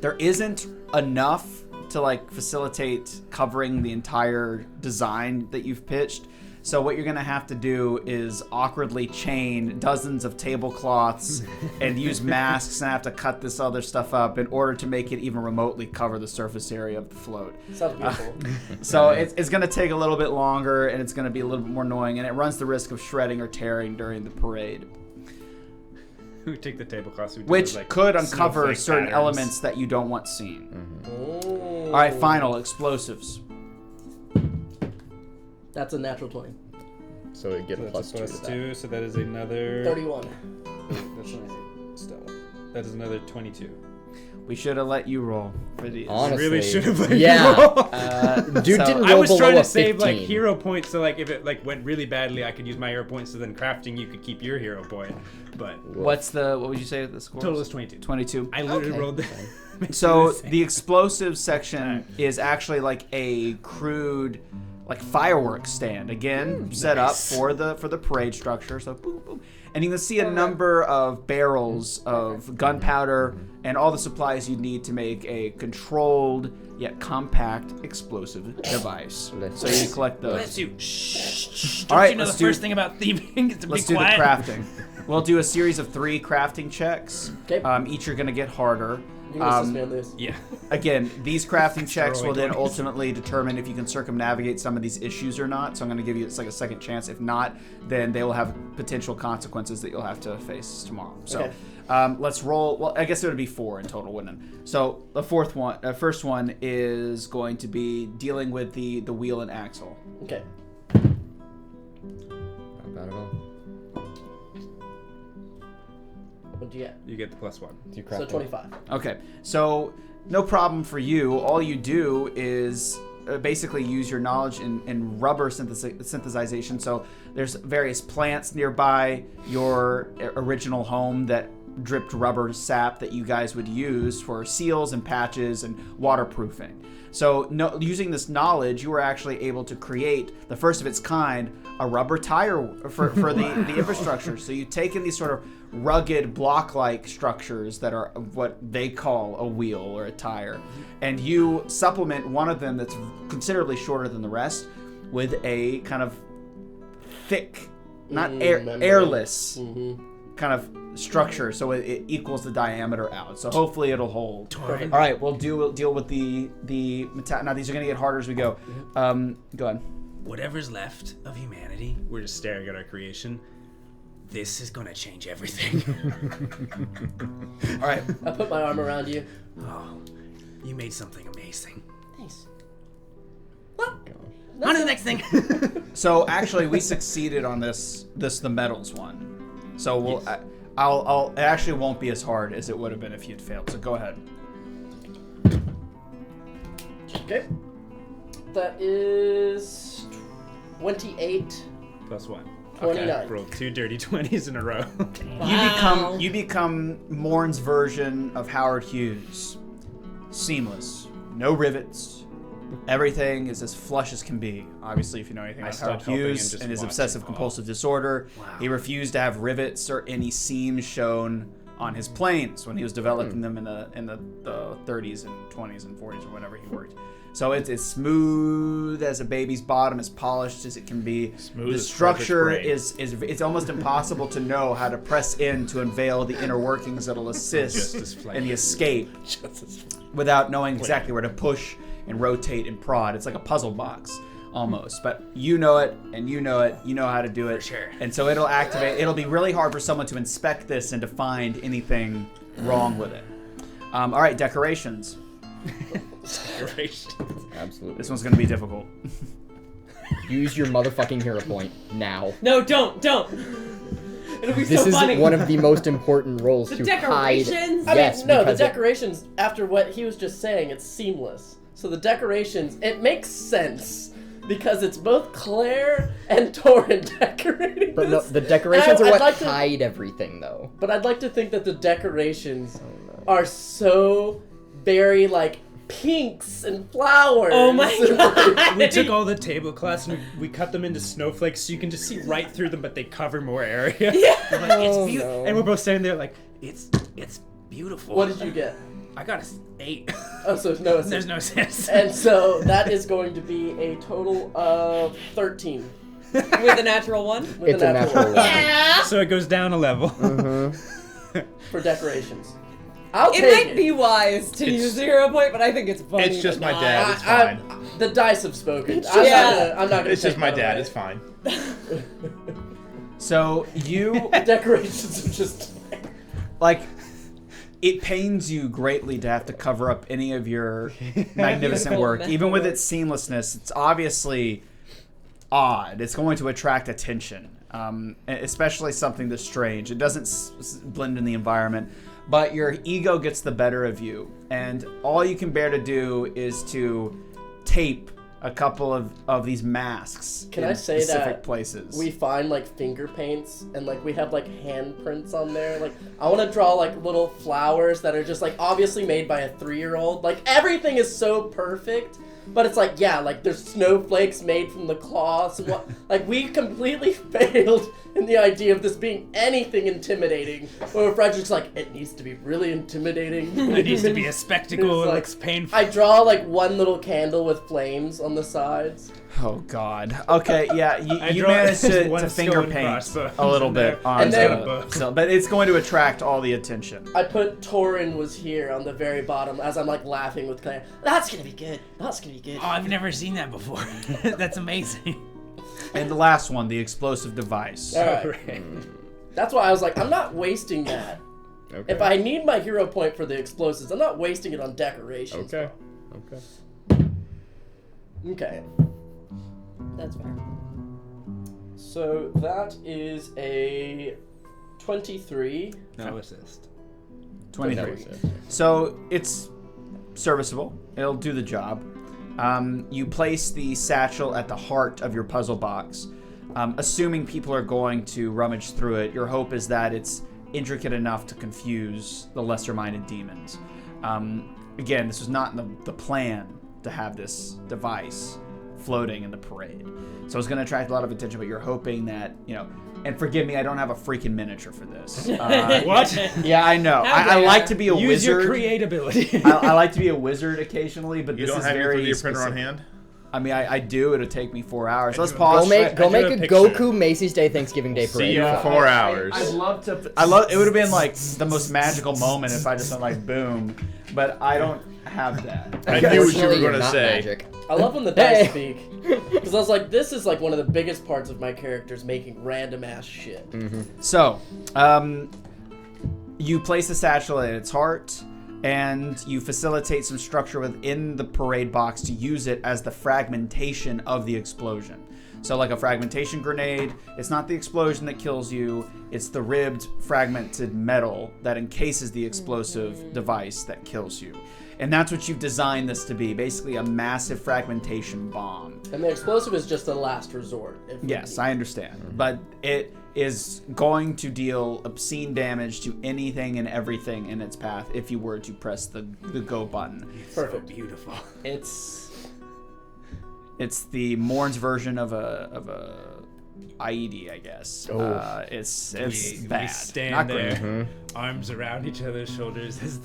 There isn't enough to like facilitate covering the entire design that you've pitched. So what you're gonna have to do is awkwardly chain dozens of tablecloths and use masks and have to cut this other stuff up in order to make it even remotely cover the surface area of the float. Sounds beautiful. So it's gonna take a little bit longer and it's gonna be a little bit more annoying, and it runs the risk of shredding or tearing during the parade. We take the tablecloths, Which like could uncover snowflake certain patterns. elements that you don't want seen. Oh. All right, final explosives. That's a natural 20. So it get So plus that's a 2 to that. 2, so that is another... 31. That's nice. Still. That is another 22. We should have let you roll for these. Honestly, really should have let you yeah. roll. Dude So- didn't roll I was below trying a to save like 15. hero points, so like if it like went really badly, I could use my hero points. So then crafting, you could keep your hero point. But What would you say the score? total is 22. 22. I literally Okay. rolled. So the explosive section is actually like a crude, like fireworks stand again, set up for the parade structure. So boom, boom, and you can see a number of barrels of gunpowder and all the supplies you need to make a controlled yet compact explosive device. So you collect those. Bless you. Shh. All right, you know let's the do- first thing about thieving is to Let's be do the quiet. crafting. We'll do a series of 3 crafting checks. Okay. Each are going to get harder. You can assist me on this. Yeah. Again, these crafting checks will then Destroy ultimately determine if you can circumnavigate some of these issues or not. So I'm going to give you it's like a second chance. If not, then they will have potential consequences that you'll have to face tomorrow. So Okay. let's roll. Well, I guess it would be 4 in total, wouldn't it? So the first one is going to be dealing with the wheel and axle. Okay. Not bad at all. What'd you get? You get the +1. Do you So craft 25. Okay, so no problem for you. All you do is basically use your knowledge in rubber synthesization. So there's various plants nearby your original home that dripped rubber sap that you guys would use for seals and patches and waterproofing. So using this knowledge, you were actually able to create the first of its kind, a rubber tire for the infrastructure. So you've taken these sort of rugged block-like structures that are what they call a wheel or a tire, and you supplement one of them that's considerably shorter than the rest with a kind of thick, not airless kind of structure, so it equals the diameter out. So hopefully it'll hold. Torin. All right, we'll deal with the now these are gonna get harder as we go. Go ahead. Whatever's left of humanity, we're just staring at our creation. This is gonna change everything. All right. I put my arm around you. Oh, you made something amazing. Thanks. On to the next thing. So actually, we succeeded on the metals one. So we'll. Yes. It actually won't be as hard as it would have been if you'd failed. So go ahead. Okay. That is 28, +1. 29. Rolled 2 dirty 20s in a row. You become Mourne's version of Howard Hughes. Seamless, no rivets. Everything is as flush as can be. Obviously, if you know anything I about Howard stopped helping and Hughes just and his watched obsessive it fall. compulsive disorder, Wow. he refused to have rivets or any seams shown on his planes when he was developing them in the 30s and 20s and 40s or whenever he worked. So it's as smooth as a baby's bottom, as polished as it can be. Smooth The as structure Fredrick's brain. is it's almost impossible to know how to press in to unveil the inner workings that'll assist in the escape without knowing exactly where to push and rotate and prod. It's like a puzzle box almost, but you know it and you know it. You know how to do it. For sure. And so it'll activate. It'll be really hard for someone to inspect this and to find anything wrong with it. All right, decorations. Absolutely. This one's gonna be difficult. Use your motherfucking hero point now. No, don't. It'll be This so is funny. one of the most important roles The to decorations? hide. Yes, I mean, no, the because it- decorations, after what he was just saying, it's seamless. So the decorations, it makes sense. Because it's both Claire and Torin decorating But no, this. the decorations And are what like to- hide everything, though. But I'd like to think that the decorations are so very, like, pinks and flowers. Oh my god. We took all the tablecloths and we cut them into snowflakes so you can just see right through them, but they cover more area. Yeah. We're like, it's Oh, beautiful. no. And we're both standing there like, it's beautiful. What did you get? I got an 8. Oh, so there's no assist. There's no assist. And so that is going to be a total of 13. With a natural 1? With It's a natural 1. Yeah! So it goes down a level. For decorations. I'll It take might be wise to use the hero point, but I think it's funny. It's just to my not. dad. It's fine. The dice have spoken. Yeah. I'm not gonna It's just take my that dad. away. It's fine. So you Decorations are just like. It pains you greatly to have to cover up any of your magnificent work, even with its seamlessness. It's obviously odd. It's going to attract attention, especially something this strange. It doesn't blend in the environment, but your ego gets the better of you, and all you can bear to do is to tape a couple of these masks Can in I say specific that places. we find like finger paints and like we have like handprints on there. Like I want to draw like little flowers that are just like obviously made by a 3-year-old. Like everything is so perfect, but it's like yeah, like there's snowflakes made from the claws and what. Like we completely failed in the idea of this being anything intimidating. Where Fredrick's like, it needs to be really intimidating. It needs to be a spectacle. It's It like- looks painful. I draw like one little candle with flames on the sides. Oh God. Okay, yeah, I you draw managed one to skull finger and paint crossbones a little in bit there. on And then- the so, but it's going to attract all the attention. I put Torin was here on the very bottom as I'm like laughing with Claire. That's gonna be good. That's gonna be good. Oh, I've never seen that before. That's amazing. And the last one, the explosive device. All right. That's why I was like, I'm not wasting that. Okay. If I need my hero point for the explosives, I'm not wasting it on decorations. Okay. Okay. Okay. That's fair. So that is a 23. No assist. 23. So it's serviceable. It'll do the job. You place the satchel at the heart of your puzzle box. Assuming people are going to rummage through it, your hope is that it's intricate enough to confuse the lesser-minded demons. Again, this was not in the plan to have this device floating in the parade. So it's going to attract a lot of attention, but you're hoping that, and forgive me, I don't have a freaking miniature for this. What? Yeah, I know. I dare like to be a Use wizard. your creativity. I like to be a wizard occasionally, but You this don't is have your very 3D printer on specific. hand? I mean, I do. It'll take me 4 hours. Let's Go pause. make I drew a a picture. Goku Macy's Day Thanksgiving Day See parade. you in 4 hours. I'd love to. It would have been like the most magical moment if I just went like boom, but I don't have that. I knew what you Unfortunately, were you're going to not say. Magic. I love when the dice speak. Because I was like, this is like one of the biggest parts of my characters making random ass shit. So, you place the satchel at its heart, and you facilitate some structure within the parade box to use it as the fragmentation of the explosion. So like a fragmentation grenade, it's not the explosion that kills you, it's the ribbed, fragmented metal that encases the explosive device that kills you. And that's what you've designed this to be, basically a massive fragmentation bomb. And the explosive is just a last resort. If we Yes, need. I understand. But it is going to deal obscene damage to anything and everything in its path if you were to press the go button. Perfect. Beautiful. It's the Mourne's version of a IED, I guess. Oh. It's We bad. stand Not there, great. arms around each other's shoulders as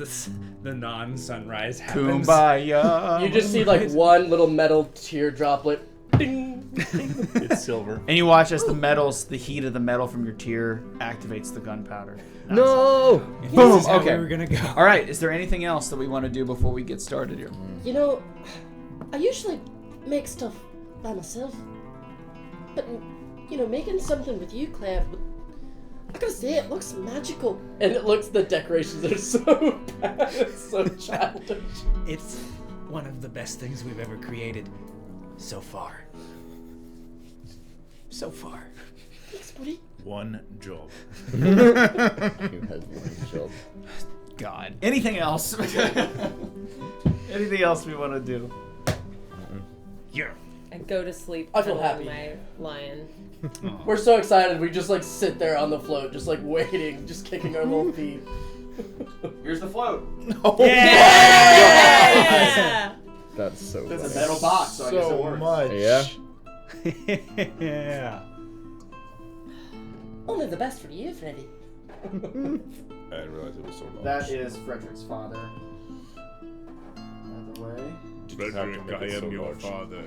the non-sunrise happens. Kumbaya. You just see like one little metal tear droplet. Ding, ding. It's silver. And you watch as the heat of the metal from your tear activates the gunpowder. No! If Boom, this is how okay. we were gonna go. All right, is there anything else that we want to do before we get started here? You know, I usually make stuff by myself. But, making something with you, Claire, I gotta say, it looks magical. And the decorations are so bad. It's so childish. It's one of the best things we've ever created so far. So far. Thanks, buddy. One job. You had one job. God. Anything else? Anything else we want to do? Yeah. I go to sleep. I feel cuddling happy. My lion. We're so excited. We just like sit there on the float, just like waiting, just kicking our little feet. Here's the float. Yeah! That's so It's a funny. metal box, so I guess it So works. much. Yeah. Yeah. Only the best for you, Freddy. I didn't realize it was so much. That is Fredrick's father. Fredrick, I am your father.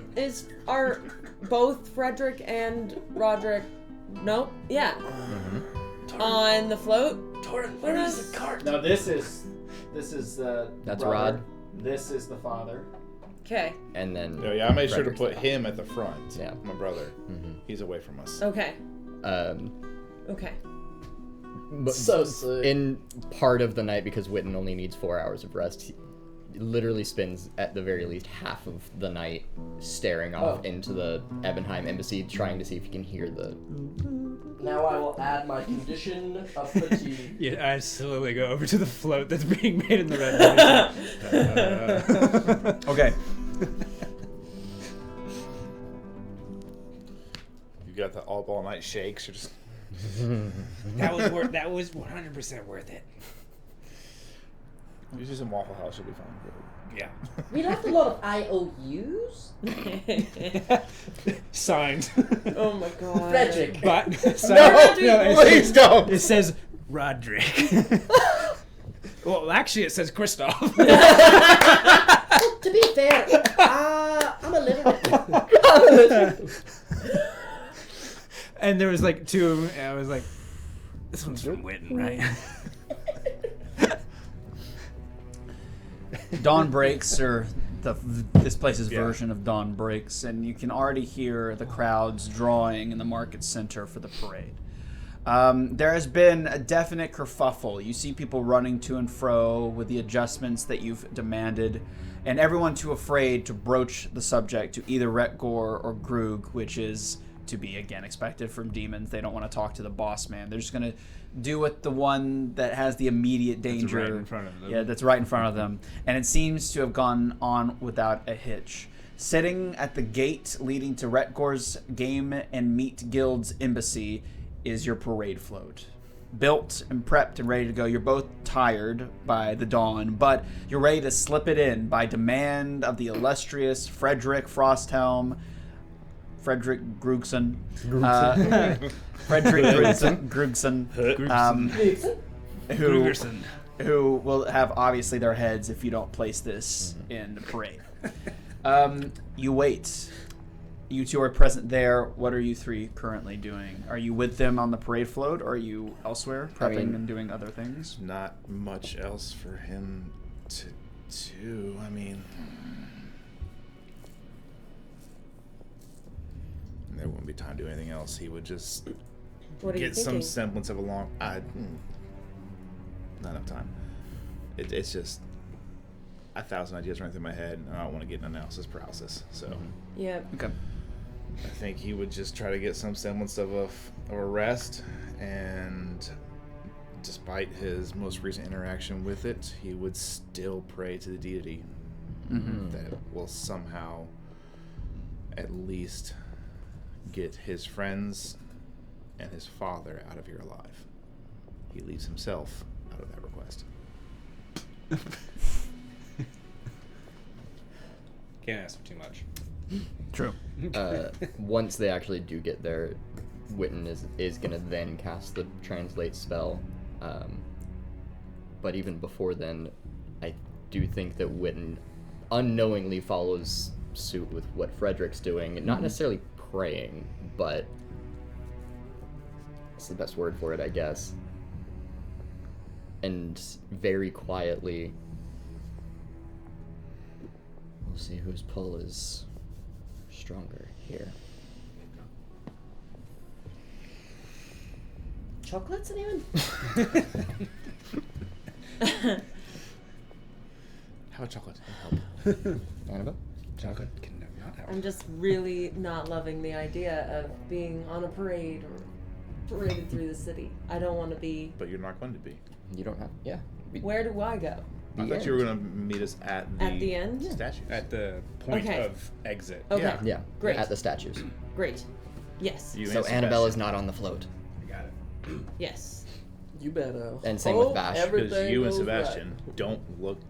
Are both Fredrick and Roderick? Nope. Yeah. On the float. Torin, where is the cart? No, this is the. That's brother. Rod. This is the father. Okay. And then. Yeah, I made sure to Fredrick's put back. him at the front. Yeah. My brother. He's away from us. Okay. Okay. But So sick. in part of the night, because Witton only needs 4 hours of rest, he literally spends at the very least half of the night staring off into the Ebenheim embassy, trying to see if he can hear the. Now I will add my condition of fatigue. Yeah, I slowly go over to the float that's being made in the red light. Okay. You got the all night shakes. You're just. That was 100% worth it. Usually some Waffle House should be fine. Yeah. We left a lot of IOUs. Signed. Oh my god. Fredrick. But Please don't. it says Roderick. Well, actually, it says Kristoff. Well, to be fair, I'm illiterate. And there was like two of them, and I was like, this one's from Witton, right? Dawn breaks, or this place's version of dawn breaks, and you can already hear the crowds drawing in the market center for the parade. There has been a definite kerfuffle. You see people running to and fro with the adjustments that you've demanded, and everyone too afraid to broach the subject to either Retgor or Grug, which is to be again expected from demons. They don't want to talk to the boss man. They're just going to do what the one that has the immediate danger. That's right in front of them. Yeah, that's right in front of them. And it seems to have gone on without a hitch. Sitting at the gate leading to Retgor's Game and Meat Guild's embassy is your parade float. Built and prepped and ready to go. You're both tired by the dawn, but you're ready to slip it in by demand of the illustrious Fredrick Frosthelm, Fredrick Grugson. Fredrick Grugson. Who will have obviously their heads if you don't place this in the parade. You wait. You two are present there. What are you three currently doing? Are you with them on the parade float, or are you elsewhere, prepping and doing other things? Not much else for him to do. I mean, there wouldn't be time to do anything else. He would just What are you get some thinking? semblance of a long. Not enough time. It's just 1,000 ideas running through my head, and I don't want to get an analysis paralysis. So Yeah. Okay. I think he would just try to get some semblance of a rest, and despite his most recent interaction with it, he would still pray to the deity that will somehow at least get his friends and his father out of here alive. He leaves himself out of that request. Can't ask for too much. True. Once they actually do get there, Witton is gonna then cast the translate spell. But even before then, I do think that Witton unknowingly follows suit with what Fredrick's doing. Not necessarily praying, but it's the best word for it, I guess. And very quietly, we'll see whose pull is stronger here. Chocolates, anyone? How about chocolate? Help. Annabelle? Chocolate can not help. I'm just really not loving the idea of being on a parade or paraded through the city. I don't want to be. But you're not going to be. You don't have. Yeah. Where do I go? I thought you were going to meet us at the end? statues. At the point Okay. of exit. Okay. Yeah. Yeah. Great. At the statues. Great. Yes. You So and Annabelle is Sebastian. not on the float. I got it. Yes. You better. And same with hope Bash. everything Because you and goes Sebastian don't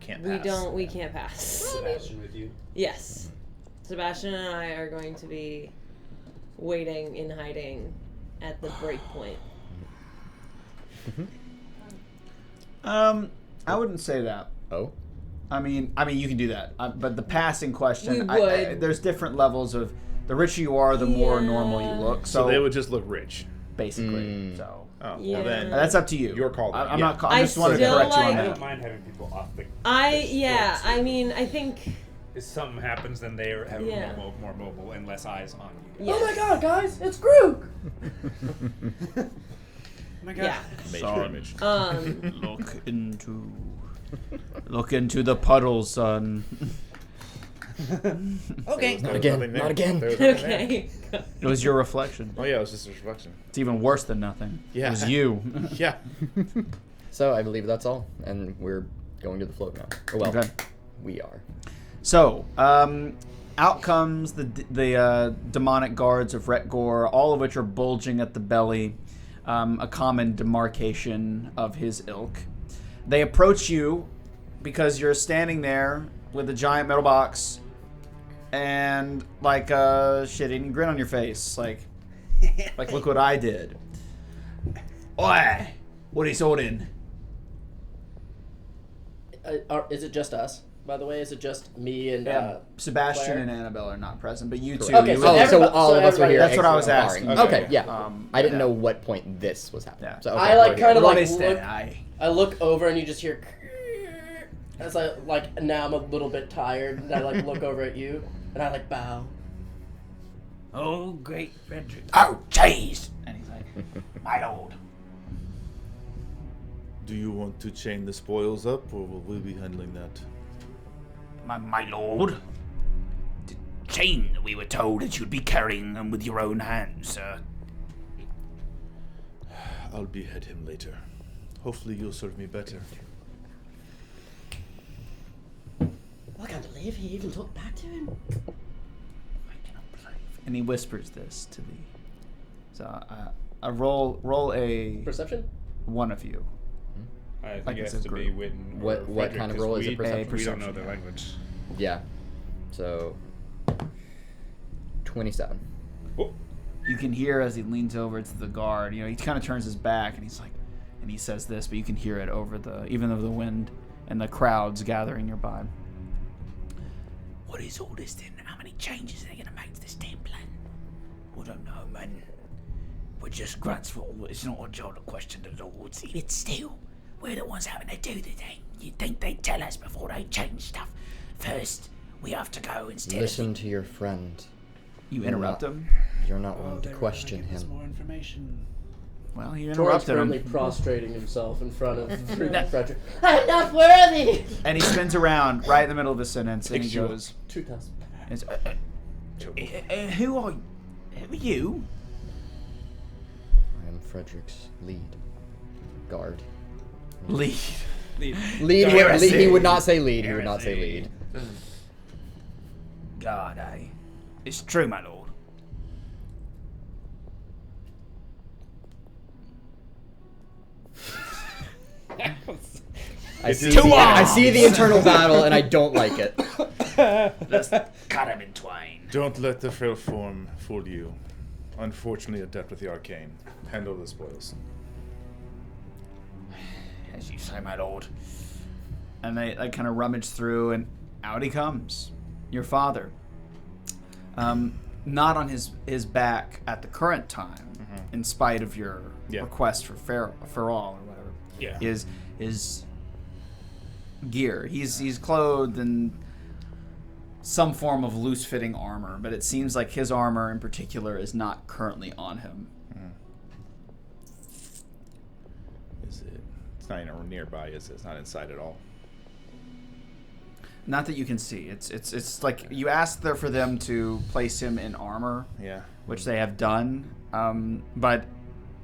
can't pass. We can't pass. Sebastian with you. Yes. Sebastian and I are going to be waiting in hiding at the break point. I wouldn't say that. Oh? I mean, you can do that. But the passing question, We would. there's different levels of. The richer you are, the more normal you look. So they would just look rich. Basically. So. Oh, Yeah. well then. That's up to you. Your call. I'm Yeah. not. I just wanted to still correct you on like- I that. don't mind having people off the. yeah, I mean, I think. If something happens, then they are Yeah. more mobile and less eyes on you. Yeah. Oh my god, guys, it's Groot! Oh my god. Yeah. Major image. Look into the puddles, son. Okay. Not again. Not again. Okay. It was your reflection. Oh yeah, it was just a reflection. It's even worse than nothing. Yeah. It was you. Yeah. So I believe that's all, and we're going to the float now. Or, well, Okay. we are. So, out comes the demonic guards of Retgor, all of which are bulging at the belly, a common demarcation of his ilk. They approach you because you're standing there with a giant metal box and like a shit-eating grin on your face, like look what I did. Oi, what is holding? Is it just us? By the way, is it just me and Sebastian Claire? and Annabelle are not present, but you two. Okay, you so would- everybody- all of us were everybody- here. That's what I was barring- asking. Okay, yeah. I didn't yeah. know what point this was happening. Yeah. So, okay, I like we're kind here. of like What is look, that? I look over and you just hear as I like now I'm a little bit tired and I like look over at you and I like bow. Oh, great Fredrick. Oh, jeez. And he's like, My lord. Do you want to chain the spoils up, or will we be handling that? My lord. The chain, we were told that you'd be carrying them with your own hands, sir. I'll behead him later. Hopefully you'll serve me better. I can't believe he even talked back to him. and he whispers this to thee. So I roll a Perception? one of you. I think Like it it's has a to be group. Witton. What- or what Fredrick, kind of 'cause roll is it? we- Perception? We don't know Perception, their yeah. language. Yeah. So 27. You can hear as he leans over to the guard. You know, he kind of turns his back and he's like, and he says this, but you can hear it over even over the wind and the crowds gathering nearby. What is all this then? How many changes are they going to make to this damn plan? We don't know, man. We're just grunts for all. It's not our job to question the lords. It's still, we're the ones having to do the thing. You'd think they'd tell us before they change stuff. First, we have to go instead Listen to your friend. You You're interrupt not- him. You're not one to question him. More information. Well, he Torin's interrupted currently him. prostrating himself in front of Fredrick. I'm not worthy! And he spins around right in the middle of the sentence and he Picture. goes, 2,000. it's, who are you? I am Fredrick's lead guard. Lead. Lead. He would not say lead. He would not say lead. God, it's true, my lord. I see the internal battle, and I don't like it. Let's cut him in twain. Don't let the frail form fool you. Unfortunately adept with the arcane. Hand over the spoils. As you say, my lord. And they kind of rummage through, and out he comes. Your father. Not on his back at the current time, in spite of your request for all or whatever. Yeah. Is gear. He's clothed in some form of loose-fitting armor, but it seems like his armor in particular is not currently on him. Is it? It's not even nearby, is it? It's not inside at all. Not that you can see. It's like you asked there for them to place him in armor, Yeah. which they have done. But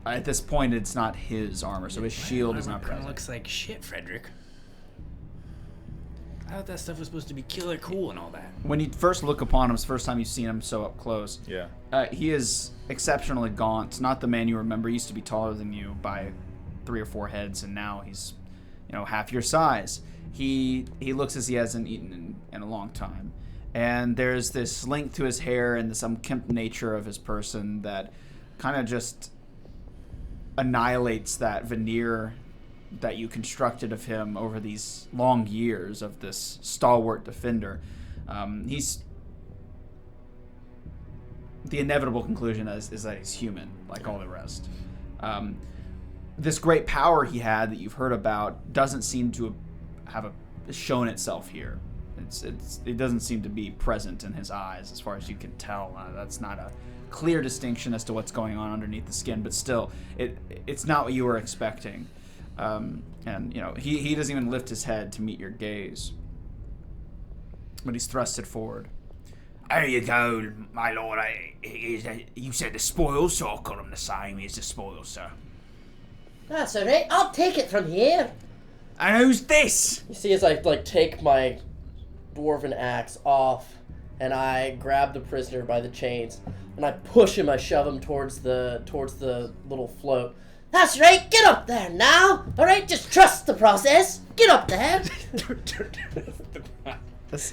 at this point, it's not his armor, so his shield is not Kind of present. looks like shit, Fredrick. I thought that stuff was supposed to be killer cool and all that. When you first look upon him, it's the first time you've seen him so up close. Yeah. He is exceptionally gaunt. Not the man you remember. He used to be taller than you by 3 or 4 heads, and now he's, half your size. He looks as he hasn't eaten in a long time. And there's this length to his hair and this unkempt nature of his person that kind of just annihilates that veneer that you constructed of him over these long years of this stalwart defender. He's the inevitable conclusion is that he's human, like all the rest. This great power he had that you've heard about doesn't seem to have shown itself here. It doesn't seem to be present in his eyes, as far as you can tell. That's not a clear distinction as to what's going on underneath the skin, but still, it's not what you were expecting. And you know, he doesn't even lift his head to meet your gaze, but he's thrusted forward. There you go, my lord. You said the spoils, so I'll call them the same as the spoils, sir. That's alright, I'll take it from here. And who's this? You see as I take my dwarven axe off and I grab the prisoner by the chains and I push him, I shove him towards the little float. That's right, get up there now! Alright, just trust the process. Get up there!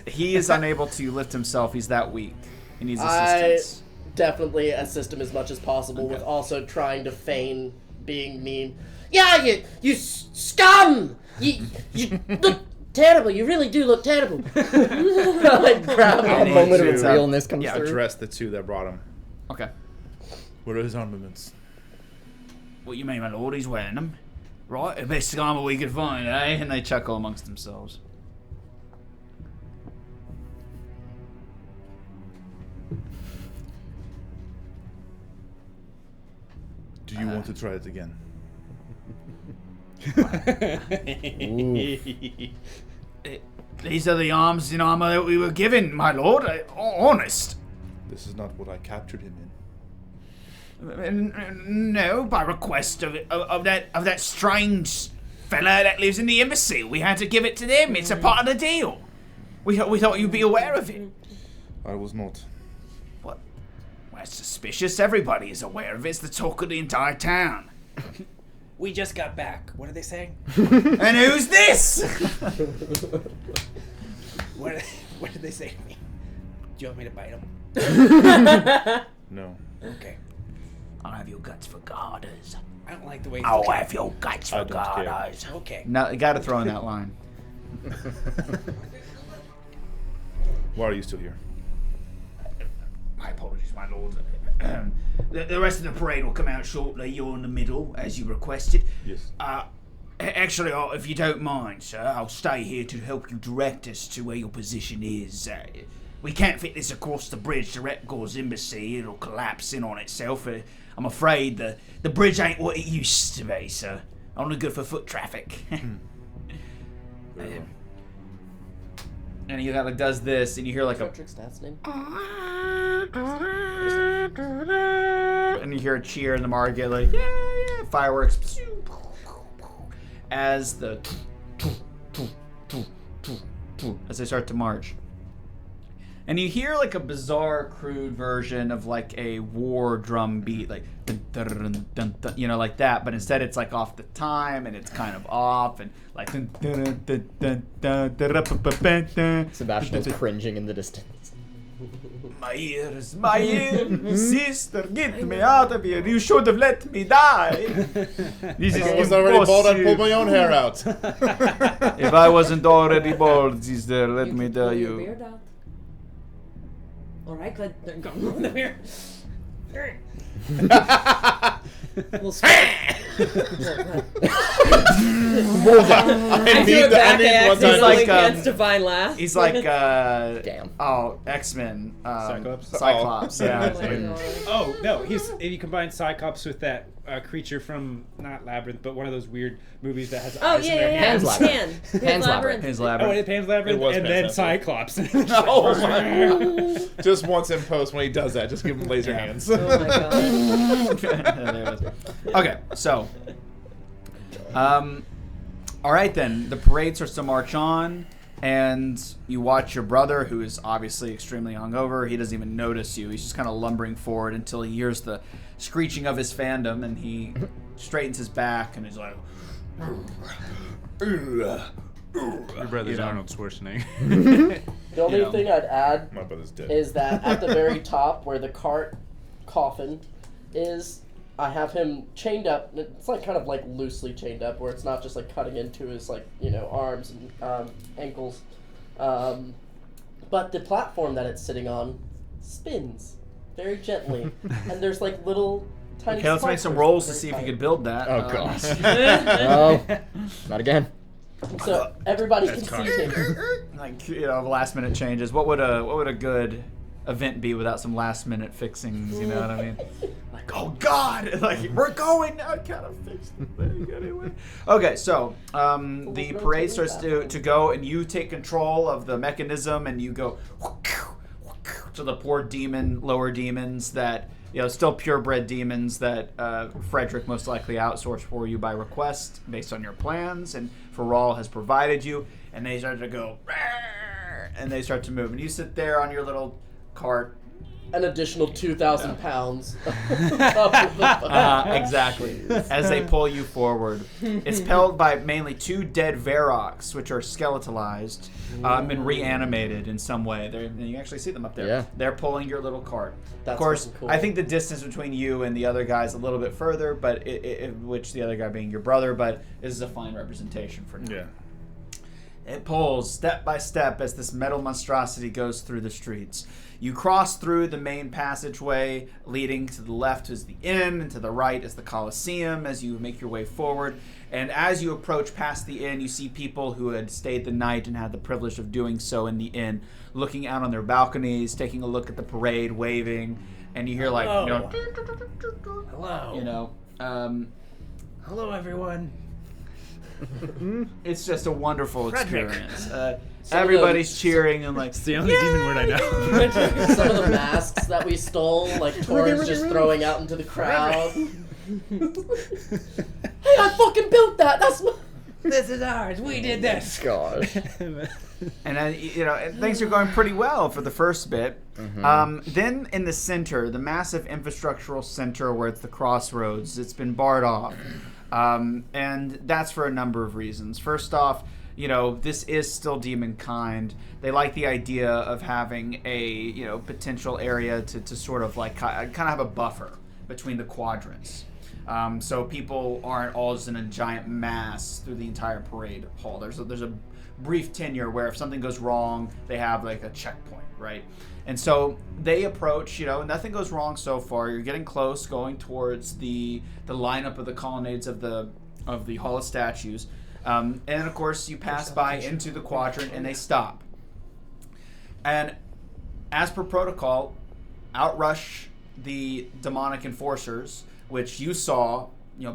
He is unable to lift himself. He's that weak. He needs assistance. I definitely assist him as much as possible with also trying to feign being mean. Yeah, you scum! You look terrible. You really do look terrible. I grab him. A moment of realness comes through. Address the two that brought him. Okay. What are his armaments? What you mean, my lord? He's wearing them. Right, the best armor we could find, eh? And they chuckle amongst themselves. Do you want to try it again? These are the arms and armor that we were given, my lord. Honest. This is not what I captured him in. No, by request of that strange fella that lives in the embassy. We had to give it to them. It's a part of the deal. We thought you'd be aware of it. I was not. What? Well, that's suspicious. Everybody is aware of it. It's the talk of the entire town. We just got back. What are they saying? And who's this? What did they say to me? Do you want me to bite them? No. Okay. I'll have your guts for garters. I don't like the way. I'll have your guts for I don't care. garters. Okay. No, you got to throw in that line. Why are you still here? My apologies, my lord. The rest of the parade will come out shortly. You're in the middle, as you requested. Yes. Actually, if you don't mind, sir, I'll stay here to help you direct us to where your position is. We can't fit this across the bridge to Repgor's embassy. It'll collapse in on itself. I'm afraid the bridge ain't what it used to be, sir. Only good for foot traffic. And he kind of does this, and you hear like a... Fredrick's dad's name? And you hear a cheer in the market, like, yeah, fireworks. As the... as they start to march. And you hear like a bizarre, crude version of like a war drum beat, like dun, dun, dun, dun, dun, you know, like that. But instead, it's like off the time, and it's kind of off, and like. Dun, dun, dun, dun, dun, dun, dun, dun, Sebastian is cringing in the distance. My ears, sister, get me out of here. You should have let me die. This is I was already bald, I pulled my own hair out. If I wasn't already bald, sister, let me tell Pull your you. beard out. Alright, good. They're going over the beard. We'll I I do it back. I accidentally like, against Divine Laugh. He's like, Damn. oh, X-Men. Cyclops? Cyclops, yeah. Oh my God. Oh no, if you combine Cyclops with that creature from not Labyrinth, but one of those weird movies that has Oh eyes in their yeah. hands. Pan's Labyrinth. His Oh, Labyrinth. and Pan's Labyrinth, It was and Pan's then Cyclops. Oh my. Just once in post when he does that, just give him laser hands. Oh my God. There it is. Okay, so, all right then. The parade starts to march on, and you watch your brother, who is obviously extremely hungover. He doesn't even notice you. He's just kind of lumbering forward until he hears the screeching of his fandom, and he straightens his back, and he's like, Your brother's Arnold Schwarzenegger. The only thing I'd add My brother's dead. is that at the very top where the cart coffin is, I have him chained up. It's like kind of like loosely chained up, where it's not just like cutting into his like arms and ankles. But the platform that it's sitting on spins very gently, and there's like little tiny. Okay, let's make some rolls to see if you could build that. Oh gosh. No, not again. So everybody can see him. Like last minute changes. What would a good event be without some last minute fixings? You know what I mean? Like, oh God, like we're going now. I gotta fix the thing anyway. Okay, so the parade starts to go, and you take control of the mechanism, and you go to the poor lower demons that still purebred demons that Fredrick most likely outsourced for you by request based on your plans, and Feral has provided you, and they start to go, and they start to move, and you sit there on your little cart. An additional 2,000 pounds. Exactly. As they pull you forward. It's pulled by mainly 2 dead Varroks, which are skeletalized and reanimated in some way. You actually see them up there. Yeah. They're pulling your little cart. That's of course, fucking cool. I think the distance between you and the other guy is a little bit further, but which the other guy being your brother, but this is a fine representation for now. Yeah. It pulls step by step as this metal monstrosity goes through the streets. You cross through the main passageway, leading to the left is the inn, and to the right is the Colosseum as you make your way forward. And as you approach past the inn, you see people who had stayed the night and had the privilege of doing so in the inn, looking out on their balconies, taking a look at the parade, waving, and you hear like, Hello. Hello, everyone. It's just a wonderful experience. Everybody's cheering and like. It's the only demon word I know. Some of the masks that we stole, like Torin's just throwing out into the crowd. Hey, I fucking built that. That's my. This is ours. We did this. Gosh. And things are going pretty well for the first bit. Then in the center, the massive infrastructural center where it's the crossroads, it's been barred off. And that's for a number of reasons. First off, this is still demonkind. They like the idea of having a, potential area to sort of like kind of have a buffer between the quadrants. So people aren't all just in a giant mass through the entire parade hall. There's a brief tenure where if something goes wrong, they have like a checkpoint, right? And so they approach, nothing goes wrong so far. You're getting close, going towards the lineup of the colonnades of the Hall of Statues. And of course, you pass by into the quadrant and they stop. And as per protocol, outrush the demonic enforcers, which you saw,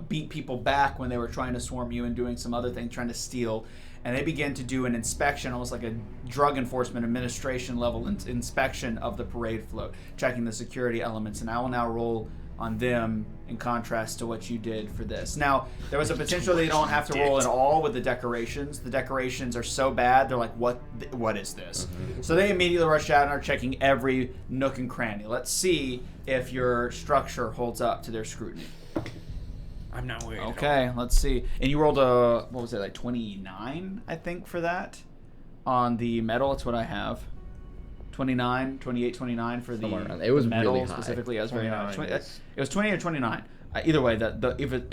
beat people back when they were trying to swarm you and doing some other thing, trying to steal. And they begin to do an inspection, almost like a drug enforcement administration level inspection of the parade float, checking the security elements. And I will now roll on them in contrast to what you did for this. Now, there was a potential that you don't have to roll at all with the decorations. The decorations are so bad, they're like, what is this? So they immediately rush out and are checking every nook and cranny. Let's see if your structure holds up to their scrutiny. I'm not worried. Okay, let's see. And you rolled a, 29, I think, for that? On the metal, that's what I have. 29, 28, 29 for the it was metal really high. specifically. It was 20 or 29. Either way,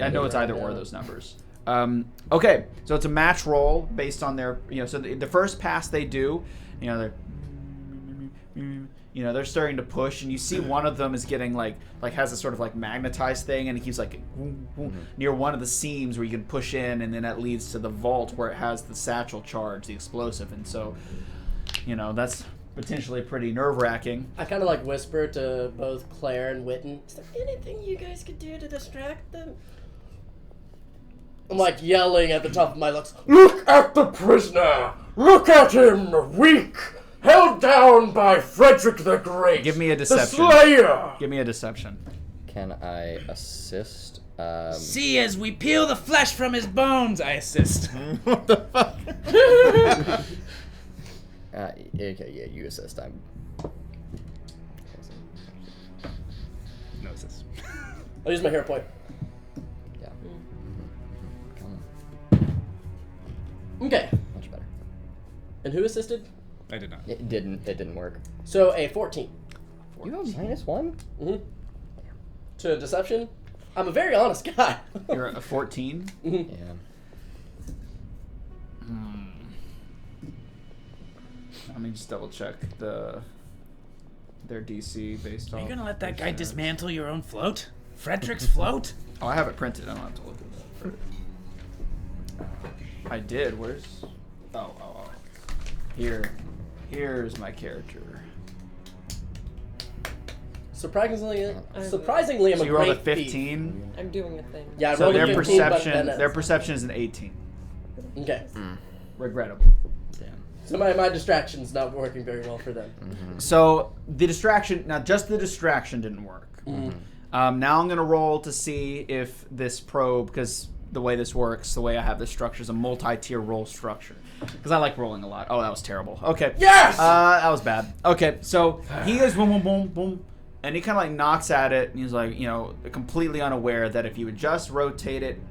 I know it's either or those numbers. Okay, so it's a match roll based on their, so the first pass they do, they're starting to push, and you see one of them is getting like has a sort of like magnetized thing, and he keeps like near one of the seams where you can push in, and then that leads to the vault where it has the satchel charge, the explosive, and so that's potentially pretty nerve-wracking. I kind of like whisper to both Claire and Witton, is there anything you guys could do to distract them? I'm like yelling at the top of my lungs, look at the prisoner! Look at him, weak! Held down by Fredrick the Great! Give me a deception. The Slayer! Give me a deception. Can I assist? See as we peel the flesh from his bones, I assist. What the fuck? Okay, yeah, you assist. No assist. I'll use my hero point. Yeah. Okay. Much better. And who assisted? I did not. It didn't work. So a 14. You have -1? Mm-hmm. To deception? I'm a very honest guy. You're a 14? Yeah. Let me just double check their DC based Are on. you gonna let that guy dismantle your own float? Fredrick's float? Oh, I have it printed. I don't have to look at that. I did. Where's? Oh. Here's my character. Surprisingly, I'm So a you rolled a great thief. 15. I'm doing a thing. Yeah, I So rolled their a 15, but perception, then their perception is an 18. Okay. Regrettable. Damn. So my distraction's not working very well for them. So the distraction, now just the distraction didn't work. Now I'm going to roll to see if this probe, because the way this works, the way I have this structure is a multi-tier roll structure. Because I like rolling a lot. Oh, that was terrible. Okay. Yes! That was bad. Okay, so he goes boom, boom, boom, boom, and he kind of like knocks at it, and he's like, completely unaware that if you would just rotate it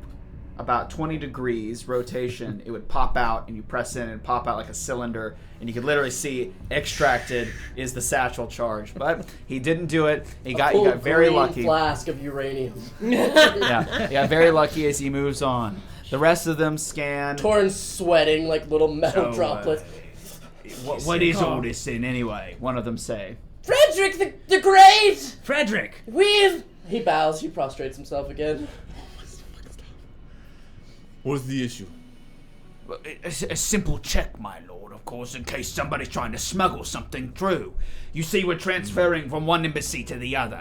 about 20 degrees rotation, it would pop out, and you press in and pop out like a cylinder, and you could literally see extracted is the satchel charge. But he didn't do it. He got very green lucky. Flask of uranium. Yeah, he got very lucky as he moves on. The rest of them scan. Torin's sweating like little metal droplets. What is all this thing anyway? One of them say. Fredrick the Great! Fredrick! He bows, he prostrates himself again. What's the issue? A simple check, my lord, of course, in case somebody's trying to smuggle something through. You see, we're transferring from one embassy to the other.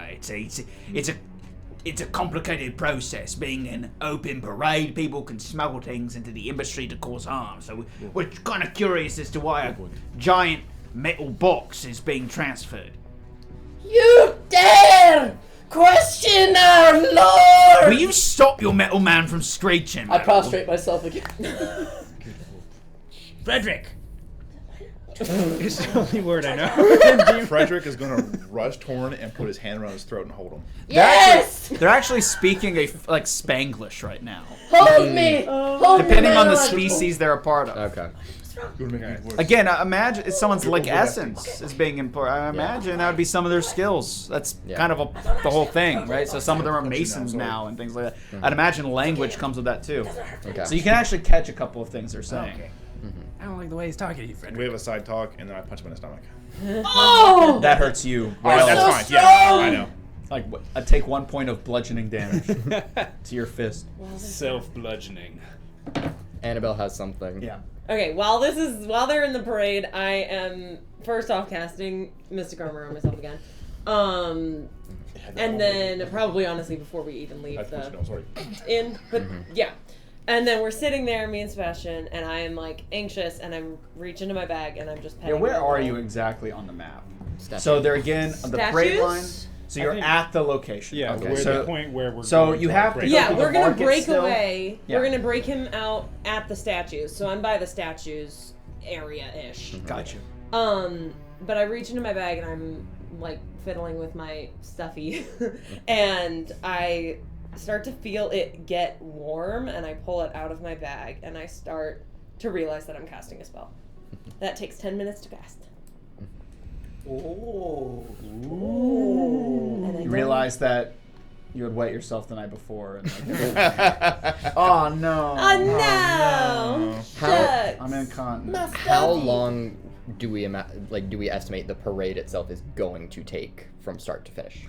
It's a complicated process. Being an open parade, people can smuggle things into the embassy to cause harm. So we're kind of curious as to why a giant metal box is being transferred. You dare question our lord! Will you stop your metal man from screeching? I prostrate myself again. Fredrick! It's the only word I know. Fredrick is going to rush Torin and put his hand around his throat and hold him. Yes! They're actually speaking like Spanglish right now. Hold me! Hold Depending me on the like- species they're a part of. Okay. Again, imagine if someone's like essence is being important. I imagine that would be some of their skills. That's kind of the whole thing, right? So some of them are masons now and things like that. I'd imagine language comes with that too. Okay. So you can actually catch a couple of things they're saying. Okay. I don't like the way he's talking to you, Fredrick. We have a side talk, and then I punch him in the stomach. Oh! That hurts you. Oh, that's so fine. strong! Yeah, I know. Like I take 1 point of bludgeoning damage to your fist. Self-bludgeoning. Annabelle has something. Yeah. Okay, while they're in the parade, I am first off casting Mystic Armor on myself again. And then probably honestly before we even leave the inn, but yeah. And then we're sitting there, me and Sebastian, and I am like anxious, and I'm reaching into my bag, and I'm just petting. Yeah, where my are little- you exactly on the map? Statue. So they're again on the parade line. Statues? So you're think- at the location. Yeah, Okay. we're So at the point where we're so going you to have break. to Yeah, go to we're the gonna market break still. away. Yeah. We're gonna break him out at the statues. So I'm by the statues area-ish. Got you. But I reach into my bag and I'm like fiddling with my stuffy, and I start to feel it get warm, and I pull it out of my bag, and I start to realize that I'm casting a spell. That takes 10 minutes to cast. Oh. And I You realize that you had wet yourself the night before. And oh no! Oh no! Shucks. I'm incontinent. How long do we estimate the parade itself is going to take from start to finish?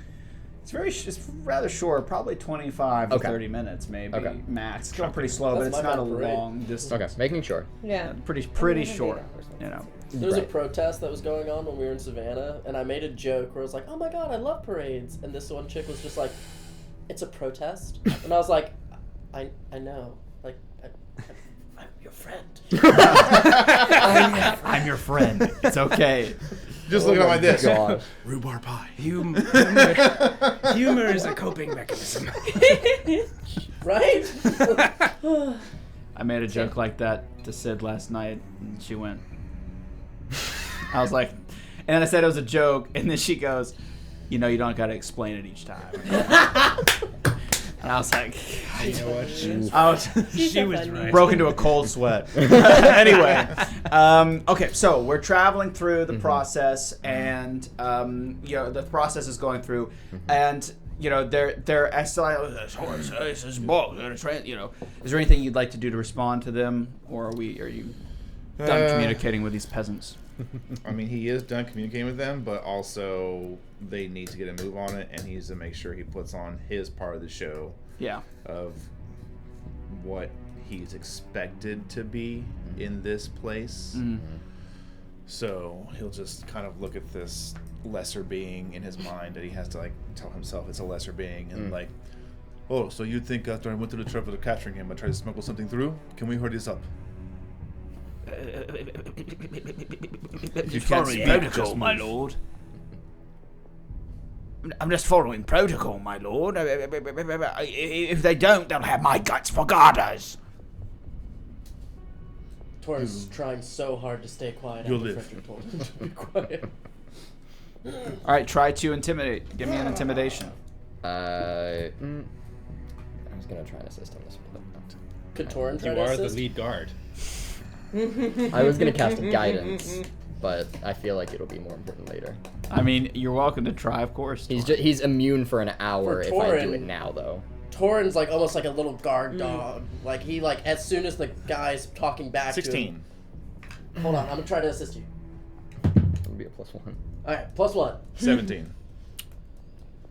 It's rather short, probably 25 to Okay. 30 minutes, maybe max. It's going pretty slow, That's but it's my not a bad parade. long distance. Okay, making sure. Yeah. Pretty short. You know. There was a Right. protest that was going on when we were in Savannah, and I made a joke where I was like, "Oh my god, I love parades," and this one chick was just like, "It's a protest," and I was like, "I know, like, I'm your friend." I'm your friend. It's okay. Just looking at it like this. God. Rhubarb pie. Humor is a coping mechanism. Right? I made a joke like that to Sid last night, and she went. I was like, and then I said it was a joke, and then she goes, "You know, you don't got to explain it each time." And I was like, You know what? She was right. broke into a cold sweat. Anyway, okay, so we're traveling through the process, and the process is going through, and you know, they're still like, this is book, you know. Is there anything you'd like to do to respond to them, or are you done communicating with these peasants? I mean, he is done communicating with them, but also they need to get a move on it, and he needs to make sure he puts on his part of the show. Yeah. Of what he's expected to be in this place. Mm-hmm. So he'll just kind of look at this lesser being in his mind that he has to like tell himself it's a lesser being, and like, oh, so you think after I went through the trouble of capturing him, I tried to smuggle something through? Can we hurry this up? If you can't speak, protocol, my lord. I'm just following protocol, my lord. If they don't, they'll have my guts for garters. Torin's trying so hard to stay quiet. You'll live. Fredrick told him to be quiet. All right, try to intimidate. Give me an intimidation. I was gonna try and assist him this, but Could Torin try You to are assist? the lead guard. I was gonna cast guidance, but I feel like it'll be more important later. I mean, you're welcome to try, of course. He's immune for an hour For if I do Torin- it now, though. Torin's like almost like a little guard dog. Like he like as soon as the guy's talking back 16. to him. Hold on, I'm gonna try to assist you. It'll be a +1. Alright, +1. 17.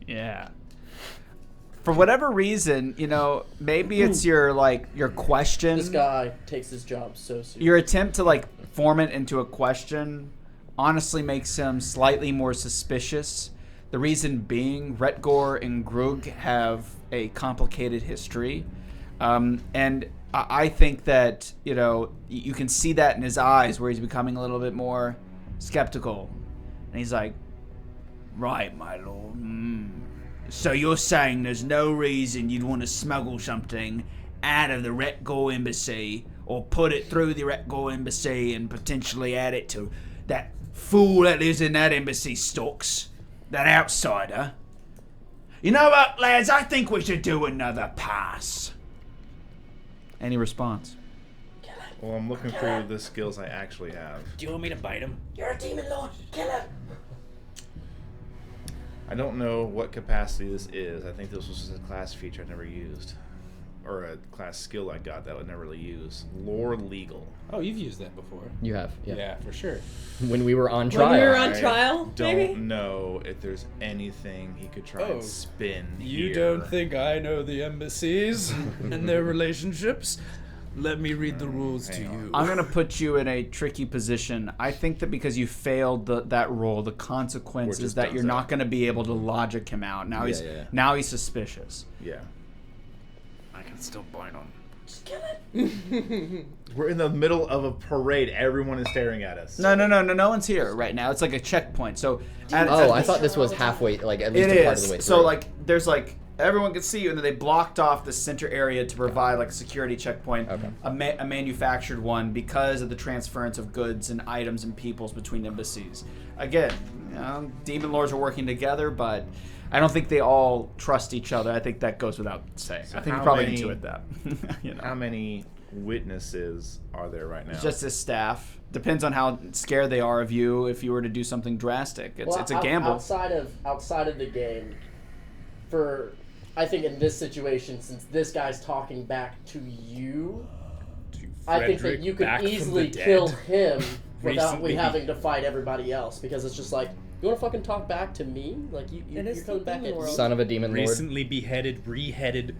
Yeah. For whatever reason, you know, maybe it's your question. This guy takes his job so seriously. Your attempt to like form it into a question honestly makes him slightly more suspicious. The reason being, Retgor and Grug have a complicated history, and I think that, you know, you can see that in his eyes where he's becoming a little bit more skeptical, and he's like, Right, my lord. So you're saying there's no reason you'd want to smuggle something out of the Retgor embassy, or put it through the Retgor embassy and potentially add it to that fool that lives in that embassy stocks, that outsider. You know what, lads? I think we should do another pass. any response? Well, I'm looking through the skills I actually have. Do you want me to bite him? You're a demon lord. Kill him. I don't know what capacity this is. I think this was just a class feature I never used. Or a class skill I got that I would never really use. Lore legal. Oh, you've used that before. You have, Yeah, for sure. When we were on trial. When we were on I trial, don't maybe? know if there's anything he could try and spin You here. don't think I know the embassies and their relationships? Let me read the rules to you. I'm going to put you in a tricky position. I think that because you failed that roll, the consequence is that you're not going to be able to logic him out. Now now he's suspicious. Yeah. I can still bite him. Just kill it. We're in the middle of a parade. Everyone is staring at us. No one's here right now. It's like a checkpoint. So I thought this was halfway, like at least it a part of the way is. through. So like there's like everyone can see you, and then they blocked off the center area to provide like a security checkpoint, a manufactured one because of the transference of goods and items and peoples between embassies. Again, you know, demon lords are working together, but I don't think they all trust each other. I think that goes without saying. So I think how you're probably many- into it that. You know. How many witnesses are there right now? It's just his staff. Depends on how scared they are of you. If you were to do something drastic, it's a gamble. Outside of the game, I think in this situation, since this guy's talking back to you, I think that you could easily kill him without we having to fight everybody else, because it's just like, you want to fucking talk back to me? Like you're coming back at me. Son of a demon lord. Recently beheaded Fredrick.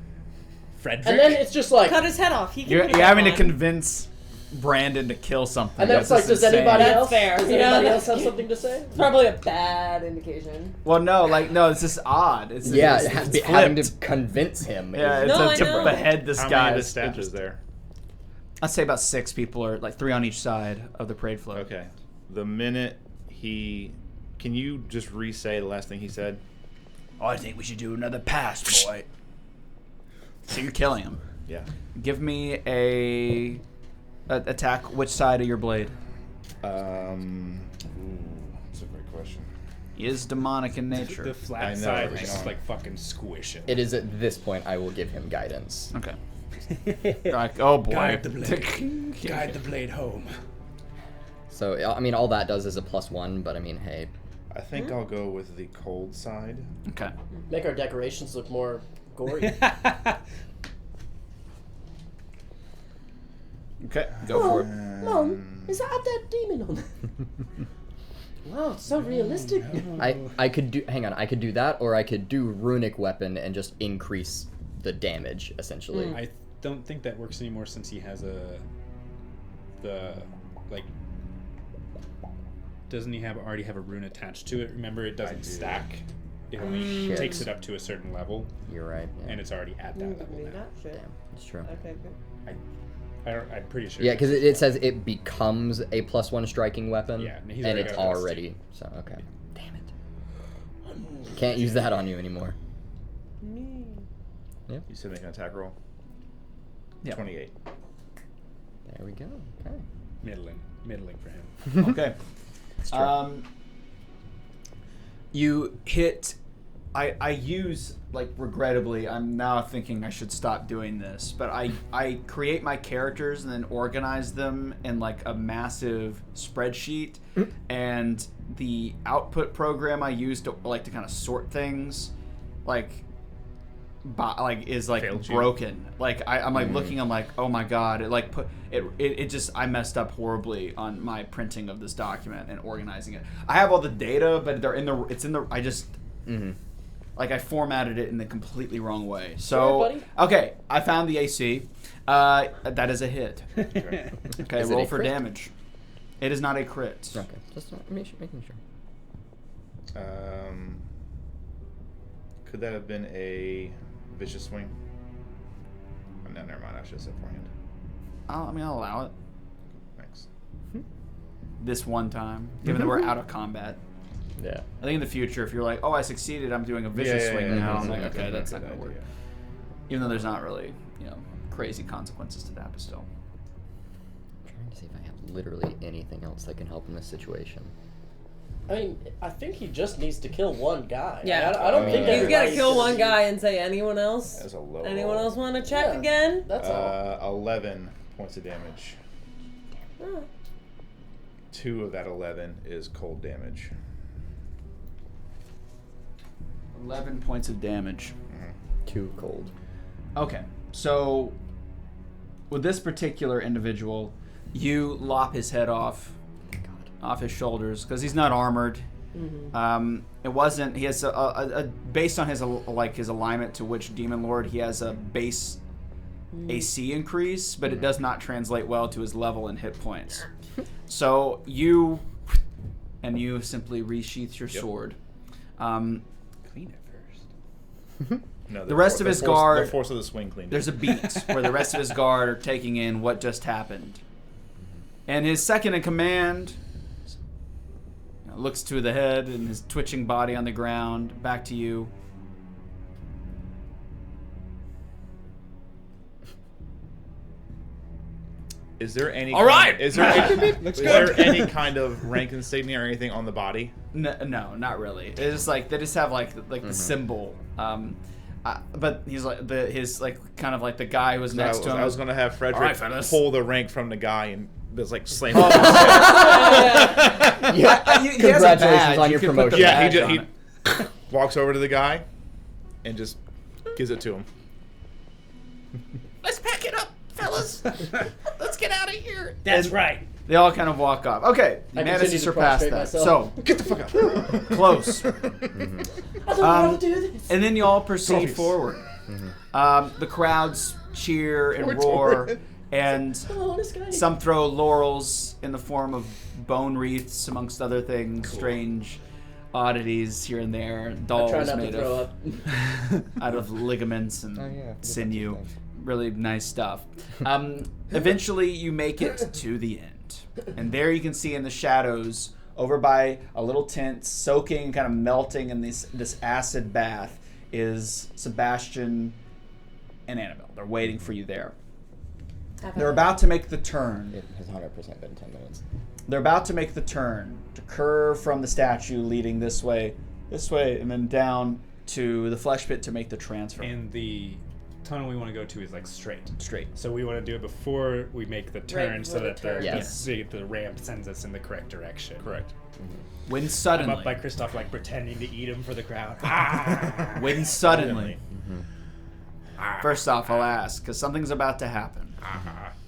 And then it's just like, Cut his head off. He can You're put it having to on. convince Brandon to kill something. and then it's like, That's does insane. anybody That's else? fair. Does Yeah, anybody that's else have something to say? It's probably a bad indication. Well, no, it's just odd. It's Having to flipped. convince him. Yeah, is- it's No, I to know. behead this How guy. many of his is staff is interesting. there? I'd say about 6 people, or like 3 on each side of the parade float. Okay. The minute can you just re-say the last thing he said? I think we should do another pass, boy. So you're killing him. Yeah. Give me a attack. Which side of your blade? That's a great question. He is demonic in nature. The I flat know, side hang is just on. like fucking squish it. It is at this point I will give him guidance. Okay. Like, oh boy. Guide the blade. Guide the blade home. So I mean, all that does is a +1, but I mean, hey, I think I'll go with the cold side. Okay. Make our decorations look more gory. Okay, go for it. Mom, is that a dead demon on there? Wow, it's so realistic. I could do. Hang on. I could do that, or I could do runic weapon and just increase the damage essentially. I don't think that works anymore since he has doesn't he already have a rune attached to it? Remember, it doesn't stack. It only takes it up to a certain level. You're right. Yeah. And it's already at that level now. Damn, that's true. Okay, good. I'm pretty sure. Yeah, because it says it becomes a +1 striking weapon. Yeah, and he's and already it's got a already. So okay. Damn it. Can't use that on you anymore. You said make an attack roll? Yeah. 28. There we go. Okay. Middling for him. Okay. You hit. I use, like, regrettably, I'm now thinking I should stop doing this, but I create my characters and then organize them in, like, a massive spreadsheet, and the output program I use to kind of sort things, is broken. I'm like looking, I'm like, oh my god, I messed up horribly on my printing of this document and organizing it. I have all the data, but I formatted it in the completely wrong way. So, okay, I found the AC. That is a hit. Okay, roll for damage. It is not a crit. Okay, just making sure. Could that have been a vicious swing? Oh, no, never mind. I should have said forehand. I'll allow it. Thanks. This one time, given that we're out of combat. Yeah. I think in the future, if you're like, oh, I succeeded, I'm doing a vicious swing now, I'm like, okay, that's not going to work. Even though there's not really, crazy consequences to that, but still. I'm trying to see if I have literally anything else that can help in this situation. I mean, I think he just needs to kill one guy. Yeah. I don't think He's got to kill one should- guy and say, anyone else? That's a low Anyone roll. else want to check Yeah. again? That's all. 11 points of damage. 2 of that 11 is cold damage. 11 points of damage. Too cold. Okay, so with this particular individual, you lop his head off his shoulders because he's not armored. It wasn't. He has a based on his alignment to which demon lord, he has a base AC increase, but it does not translate well to his level and hit points. So you simply resheath your sword. Clean it first. No, the rest of his guard. The force of the swing cleaned. There's a beat where the rest of his guard are taking in what just happened, and his second in command looks to the head and his twitching body on the ground. Back to you. Is there any? All right. Is there any kind of rank insignia or anything on the body? No, not really. It's just like they just have the symbol. But he's kind of like the guy who was next to him. I was gonna have Fredrick right, pull the rank from the guy and just slam. Congratulations on your promotion. Yeah, he walks over to the guy and just gives it to him. Let's pack it up, fellas. Let's get out of here. That's right. They all kind of walk off. Okay, you managed to surpass that. So Get the fuck out. close. I don't want to do this. And then you all proceed forward. The crowds cheer and roar, and Oh, this guy. some throw laurels in the form of bone wreaths, amongst other things, strange oddities here and there. I try Dolls not to made throw of up. out of ligaments and yeah, sinew. Really nice stuff. Eventually, you make it to the end, and there you can see in the shadows, over by a little tent, soaking, kind of melting in this acid bath, is Sebastian and Annabelle. They're waiting for you there. They're about to make the turn. It has 100% been 10 minutes. They're about to make the turn to curve from the statue, leading this way, and then down to the flesh pit to make the transfer. And the tunnel we want to go to is straight. Straight. So we want to do it before we make the turn, so that Yes. the ramp sends us in the correct direction. Correct. When suddenly, I'm up by Kristoff, like pretending to eat him for the crowd. when suddenly, first off, I'll ask because something's about to happen.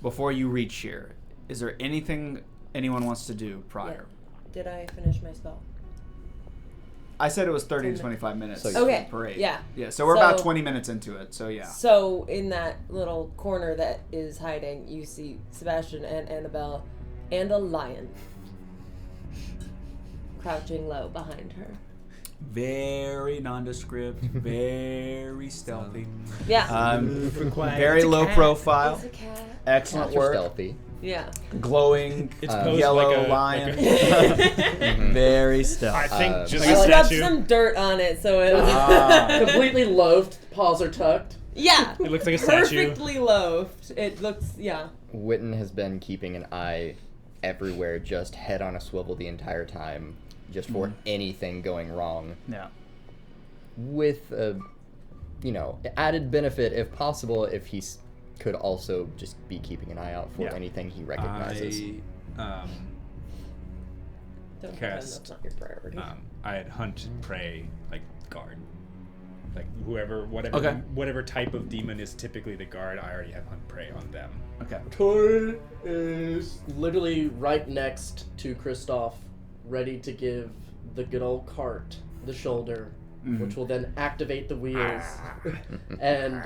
Before you reach here, is there anything anyone wants to do prior? Yeah. Did I finish my spell? I said it was 30 to 25 minutes. So okay. Parade. Yeah. Yeah. So we're about 20 minutes into it. So yeah. So in that little corner that is hiding, you see Sebastian and Annabelle and a lion crouching low behind her. Very nondescript, very stealthy. Yeah. Very low profile. It's a cat. Excellent Cats are work. stealthy. Yeah. Glowing It's posed yellow like a lion. Mhm. Very stealthy. I think just You a stubbed statue. some dirt on it, so it Completely loafed, paws are tucked. yeah. It looks like a statue. Perfectly loafed. It looks Witton has been keeping an eye everywhere, just head on a swivel the entire time, just for anything going wrong. Yeah. With a, added benefit, if possible, if he could also just be keeping an eye out for anything he recognizes. I Don't Cast. that's not your priority. I had hunt, prey, like guard. Like whatever type of demon is typically the guard, I already have hunt prey on them. Okay. Torin is literally right next to Kristoff, ready to give the good old cart the shoulder, which will then activate the wheels, and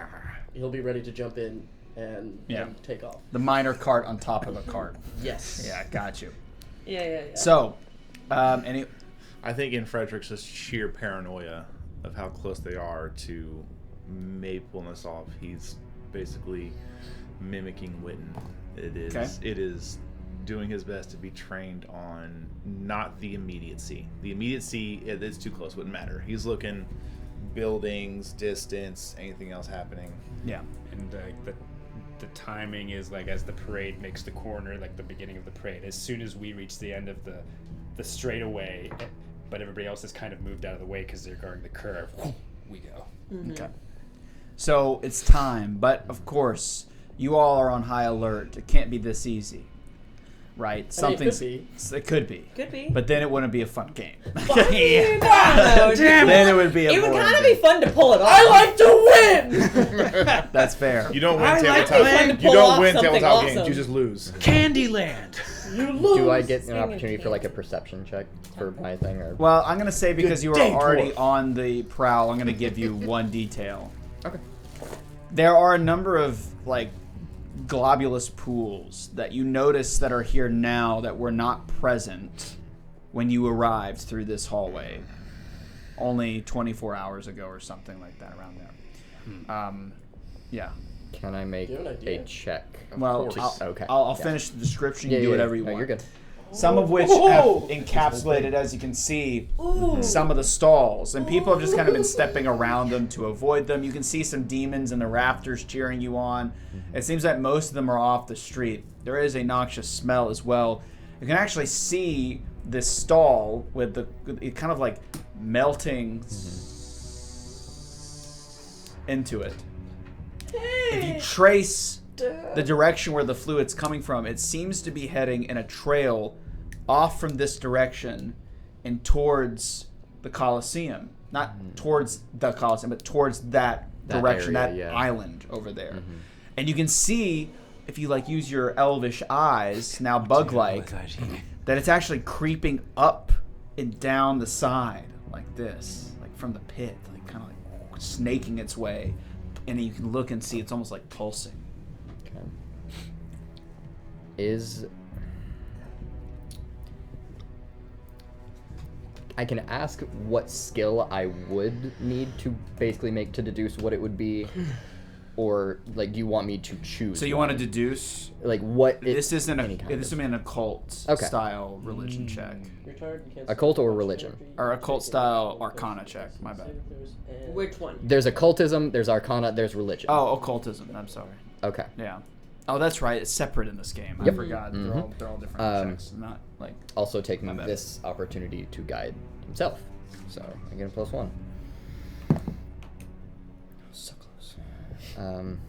he'll be ready to jump in and take off. The minor cart on top of the cart. Yes. Yeah, got you. Yeah. So, I think in Fredrick's just sheer paranoia of how close they are to maybe pulling this off, he's basically mimicking Witton. It is doing his best to be trained on not the immediacy. The immediacy is too close, wouldn't matter. He's looking buildings, distance, anything else happening. Yeah. And the timing is like as the parade makes the corner, like the beginning of the parade. As soon as we reach the end of the straightaway, but everybody else has kind of moved out of the way because they're guarding the curve. We go. Okay. So it's time, but of course, you all are on high alert. It can't be this easy, right? It could be. Could be. But then it wouldn't be a fun game. Damn Then it would be. It would kind of be fun to pull it off. I like to win! That's fair. You don't win I like tabletop. to You pull don't off win something tabletop games. awesome. You just lose. Candyland. You lose! Do I get an Speaking of opportunity for like a perception check for my thing? Or Well, I'm gonna say because you were day, already dwarf. on the prowl, I'm gonna give you one detail. Okay. There are a number of like globulous pools that you notice that are here now that were not present when you arrived through this hallway only 24 hours ago or something like that around there. Yeah. Can I make Do you have an idea? a check? Well, Just- okay. I'll Yeah. finish the description. Yeah, You do yeah, whatever yeah. you No, want. you're good. Some of which have encapsulated, as you can see, some of the stalls. And people have just kind of been stepping around them to avoid them. You can see some demons in the rafters cheering you on. It seems that most of them are off the street. There is a noxious smell as well. You can actually see this stall with it kind of like melting into it. If you trace the direction where the fluid's coming from, it seems to be heading in a trail off from this direction and towards the Colosseum. Not towards the Colosseum, but towards that direction, area, that yeah. island over there. And you can see, if you like use your elvish eyes, now bug-like, that it's actually creeping up and down the side like this, like from the pit, like kind of like snaking its way. And you can look and see it's almost like pulsing. I can ask what skill I would need to basically make to deduce what it would be, or like, do you want me to choose? So you want to deduce? Like what? This isn't any kind this of- is an occult style religion check, You're tired, you can't Occult sleep. or religion? or occult style arcana check. My bad. Which one? There's occultism, there's arcana, there's religion. Oh, occultism. I'm sorry. Okay. Yeah. Oh, that's right. It's separate in this game. I Yep. forgot. They're all different checks. Not like. Also taking My bad. this opportunity to guide himself. So I get a +1. So close. Don't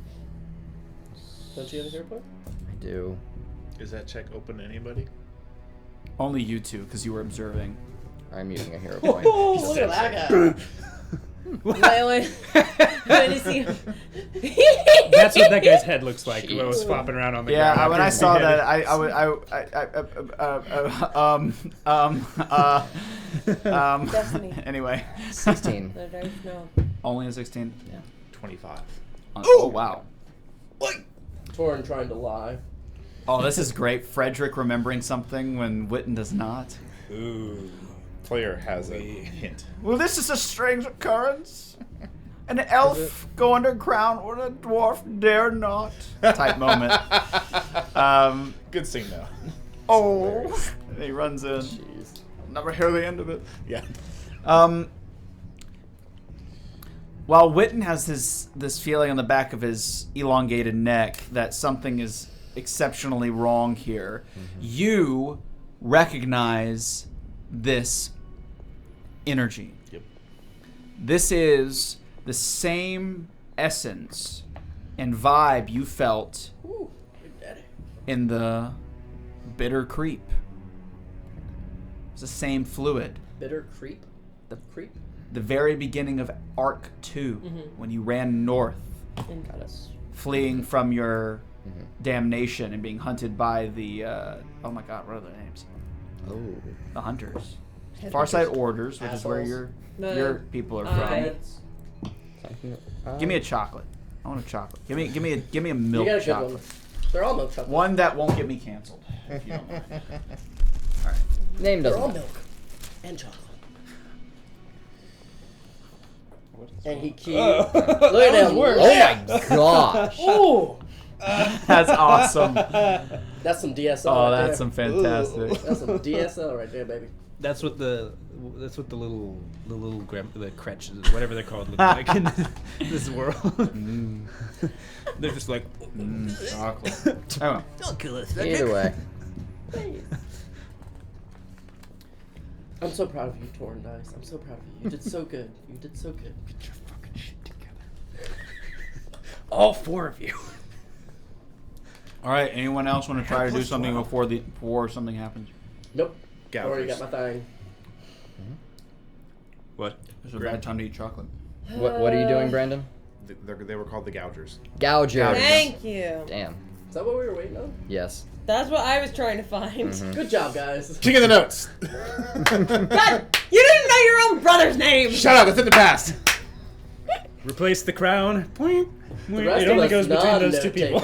you have a hero point? I do. Is that check open to anybody? Only you two, because you were observing. I'm using a hero point. Look at that guy. When you see That's what that guy's head looks like when it was flopping around on the ground. Yeah, when I saw that, Destiny. Anyway. 16. The dice, no. Only a 16? Yeah. 25. Oh, wow. Torin trying to lie. Oh, this is great. Fredrick remembering something when Witton does not. Ooh. Player has a hint. Well, this is a strange occurrence. An elf go underground where a dwarf dare not. Type moment. Good scene, though. Oh. And he runs in. Jeez. Never hear the end of it. Yeah. While Witton has this feeling on the back of his elongated neck that something is exceptionally wrong here, you recognize this energy. Yep. This is the same essence and vibe you felt in the bitter creep. It's the same fluid. Bitter creep? The creep? The very beginning of Arc 2, when you ran north, Got us. fleeing from your damnation and being hunted by the, oh my god, what are their names? Oh. The Hunters. Farside Orders, which is where your people are from. Give me a chocolate. I want a chocolate. Give me a milk You got a good chocolate. one. They're all milk chocolate. One that won't get me canceled. If you don't mind. All right. Name They're doesn't all matter. milk and chocolate. And he keeps. Look at him. Oh my gosh. Oh, That's awesome. that's some DSL. Oh, right that's there. some fantastic. That's some DSL right there, baby. That's what the little the cretches, whatever they're called, look like in this world. They're just like Chocolate. Oh. don't kill us. Either way. I'm so proud of you, Torin Dice. I'm so proud of you. You did so good. You did so good. Get your fucking shit together. All four of you. All right. Anyone else want to try to do something before something happens? Nope. Gougers. Already got my thing. What? It's a bad time to eat chocolate. What are you doing, Brandon? They were called the Gougers. Gouger. Thank you. Damn. Is that what we were waiting on? Yes. That's what I was trying to find. Good job, guys. King of the notes. God, you didn't know your own brother's name. Shut up. It's in the past. Replace the crown. The rest It only of goes us between those two people.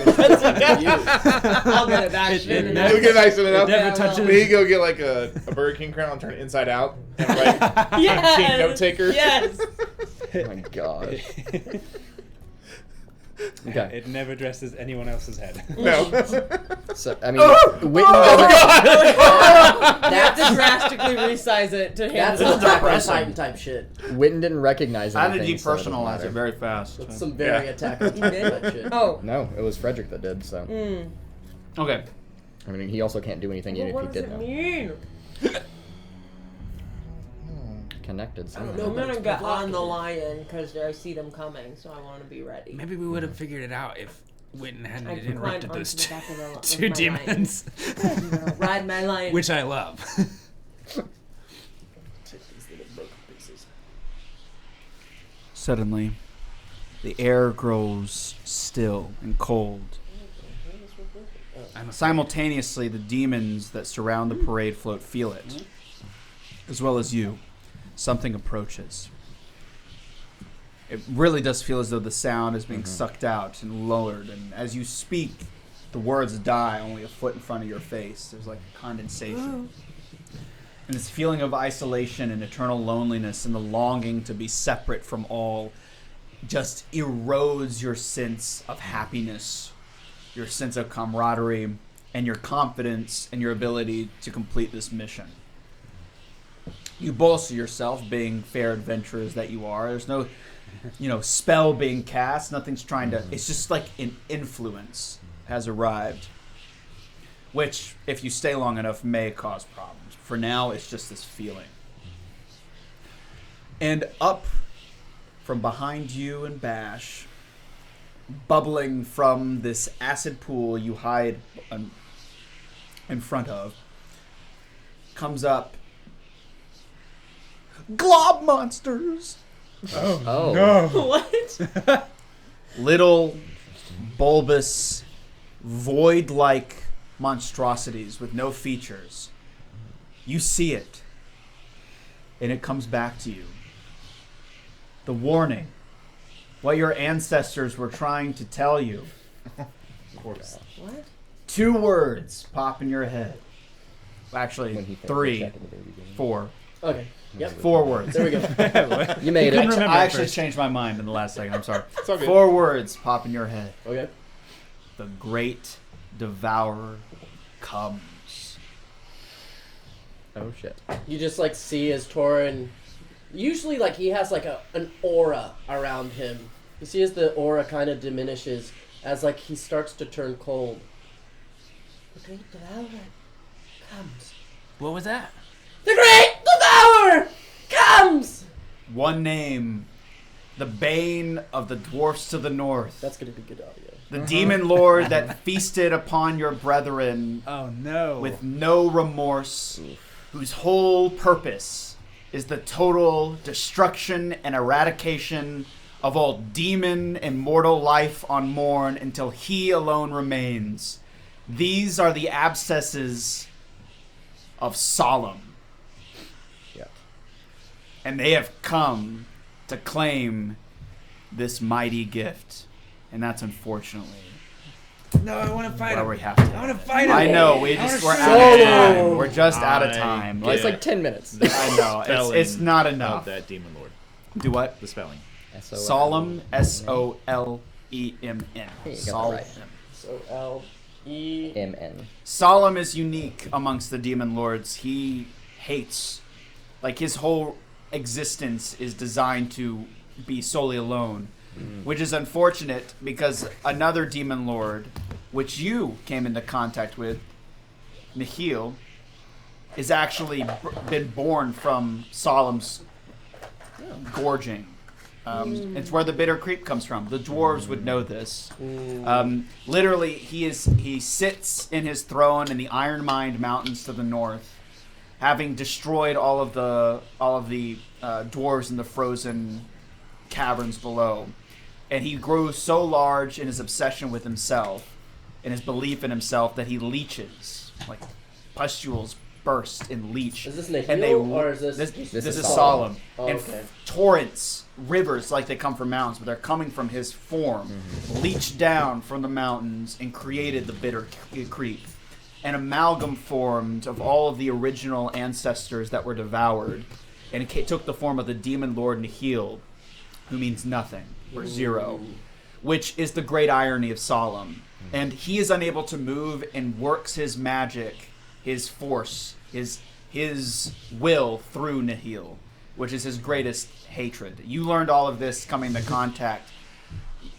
I'll get it back. It You'll get nice enough. never touches- Maybe go get like a Burger King crown and turn it inside out and write Yes. King Note Taker. Yes. Oh my god. Okay. It never dresses anyone else's head. No. So I mean, Witton doesn't. You have to drastically resize it to That's handle some it. Attack on Titan type shit. Witton didn't recognize I anything. had to so it doesn't depersonalize matter. it very fast. That's some very Attack on Titan type shit. Oh. No, it was Fredrick that did. So Okay. I mean, he also can't do anything even What if he does did it know. mean? Connected somehow. know. I'm but gonna it's get on the provocative. lion because I see them coming, so I want to be ready. Maybe we would have figured it out if Witton hadn't I can interrupted climb those onto the back of the- of two my demons, Ride my lion. which I love. Take these little broken pieces. Suddenly, the air grows still and cold. Simultaneously, the demons that surround the parade float feel it, as well as you. Something approaches. It really does feel as though the sound is being sucked out and lowered, and as you speak, the words die only a foot in front of your face. There's like condensation. And this feeling of isolation and eternal loneliness and the longing to be separate from all just erodes your sense of happiness, your sense of camaraderie, and your confidence in your ability to complete this mission. You bolster yourself, being fair adventurers that you are. There's no, spell being cast. Nothing's trying to. It's just like an influence has arrived, which, if you stay long enough, may cause problems. For now, it's just this feeling. And up from behind you and Bash, bubbling from this acid pool you hide in front of, comes up. Glob monsters. Oh. No. What? Little, bulbous, void-like monstrosities with no features. You see it, and it comes back to you. The warning. What your ancestors were trying to tell you. Of course. What? 2 words pop in your head. When Actually, he finished 3, checking the very beginning. 4. Okay. Yep. 4 words. There we go. You made I it. actually changed my mind in the last second. I'm sorry. It's all good. 4 words pop in your head. Okay. The great devourer comes. Oh shit. You just like see as Torin, usually like he has like an aura around him. You see as the aura kind of diminishes as like he starts to turn cold. The great devourer comes. What was that? The great devourer comes. One name, the bane of the dwarfs to the north. That's gonna be good audio. The demon lord that feasted upon your brethren Oh no. with no remorse, whose whole purpose is the total destruction and eradication of all demon and mortal life on Mourne until he alone remains. These are the abscesses of Solemn. Yeah. And they have come to claim this mighty gift. And that's unfortunately No, I want to fight where him. we have to. I want to fight him. I know, we're out of time. We're just out of time. It's like 10 minutes. I know, it's not Of enough. that demon lord. Do what? The spelling. Solemn, Solemn. Hey, you got that Solemn. right. So L-E. MN. Solemn is unique amongst the demon lords. He hates, like his whole existence is designed to be solely alone, which is unfortunate because another demon lord, which you came into contact with, Nihil, is actually been born from Solemn's gorging. It's where the bitter creep comes from. The dwarves would know this. Literally, he sits in his throne in the Iron Mind Mountains to the north, having destroyed all of the dwarves in the frozen caverns below. And he grows so large in his obsession with himself and his belief in himself that he leeches, like pustules burst and leech. Is this Nihil And they- or is this? This is is Solemn. Solemn. Oh, And okay. torrents, rivers, like they come from mountains, but they're coming from his form, leached down from the mountains and created the bitter creep. An amalgam formed of all of the original ancestors that were devoured, and it took the form of the demon lord Nihil, who means nothing, or 0, which is the great irony of Solemn. And he is unable to move and works his magic, his force, his will through Nihil, which is his greatest hatred. You learned all of this coming into contact.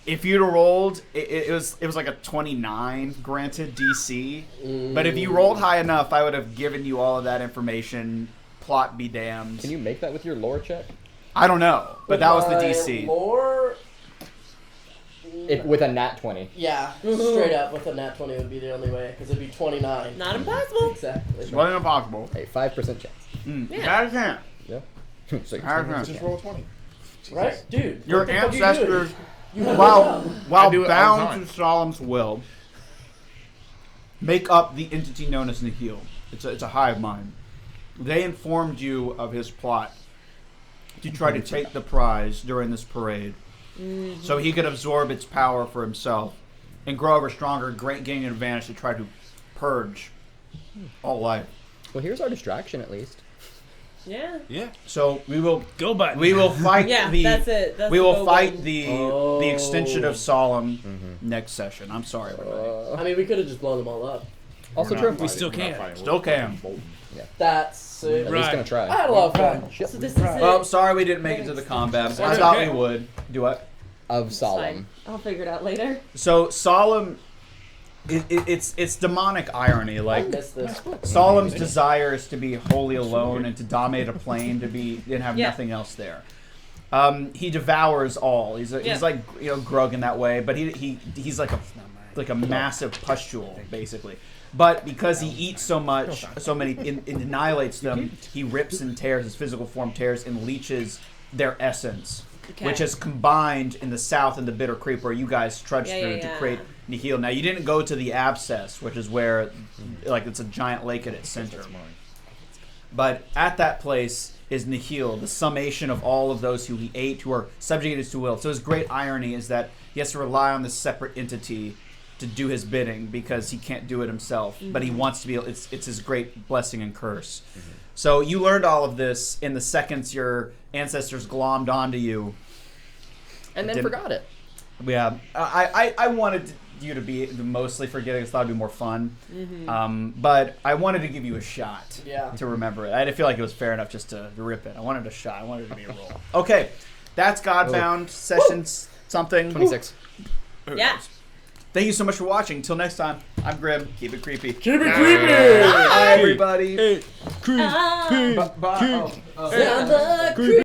If you'd have rolled, it was like a 29 granted DC. But if you rolled high enough, I would have given you all of that information. Plot be damned. Can you make that with your lore check? I don't know, but that was the My DC. lore, With a nat 20. yeah, straight up with a nat 20 would be the only way because it'd be 29. Not impossible. Exactly. It wasn't impossible. Hey, 5% chance. I can't. Yeah. so you I can't. Just roll 20. Right, dude. Your what the fuck are you ancestors, doing? You have while do it all the bound time. to Solemn's will, make up the entity known as Nihil. It's a hive mind. They informed you of his plot to try to take the prize during this parade, so he could absorb its power for himself and grow ever stronger, gaining an advantage to try to purge all life. Well, here's our distraction at least. Yeah. Yeah. So we will Go button. we will fight Yeah, the that's it. That's we the will go fight button. the extension of Solemn Mm-hmm. next session. I'm sorry, everybody. I mean, we could have just blown them all up. Also We're true. not We fighting, still we're not can. fighting, Still we're can. bolting. That's At least Right. gonna try. I had a lot of fun. So this is it. Well, sorry we didn't make it to the combat. I That's thought okay. we would. Do what? Of It's Solemn. fine. I'll figure it out later. So Solemn, it's demonic irony. I Like missed this. Solemn's desire is to be wholly alone and to dominate a plane and have Yeah. nothing else there. He devours all. He's Yeah. like Grug in that way, but he's like like a massive pustule, basically. But because he eats so much, so many, and annihilates them, he rips and tears, his physical form tears and leeches their essence, which is combined in the south in the Bitter Creek where you guys trudged through to create Nihil. Now, you didn't go to the Abscess, which is where, like, it's a giant lake at its center. But at that place is Nihil, the summation of all of those who he ate, who are subjugated to will. So his great irony is that he has to rely on this separate entity to do his bidding because he can't do it himself. But he wants to be. It's his great blessing and curse. So you learned all of this in the seconds your ancestors glommed onto you, and then forgot it. Yeah, I wanted you to be mostly forgetting. I thought it'd be more fun, but I wanted to give you a shot to remember it. I didn't feel like it was fair enough just to rip it. I wanted a shot. I wanted it to be a roll. Okay, that's Godbound sessions something 26. Yeah. Thank you so much for watching. Until next time, I'm Grim. Keep it creepy. Keep it creepy. Bye, everybody. Creepy. Bye. Creepy.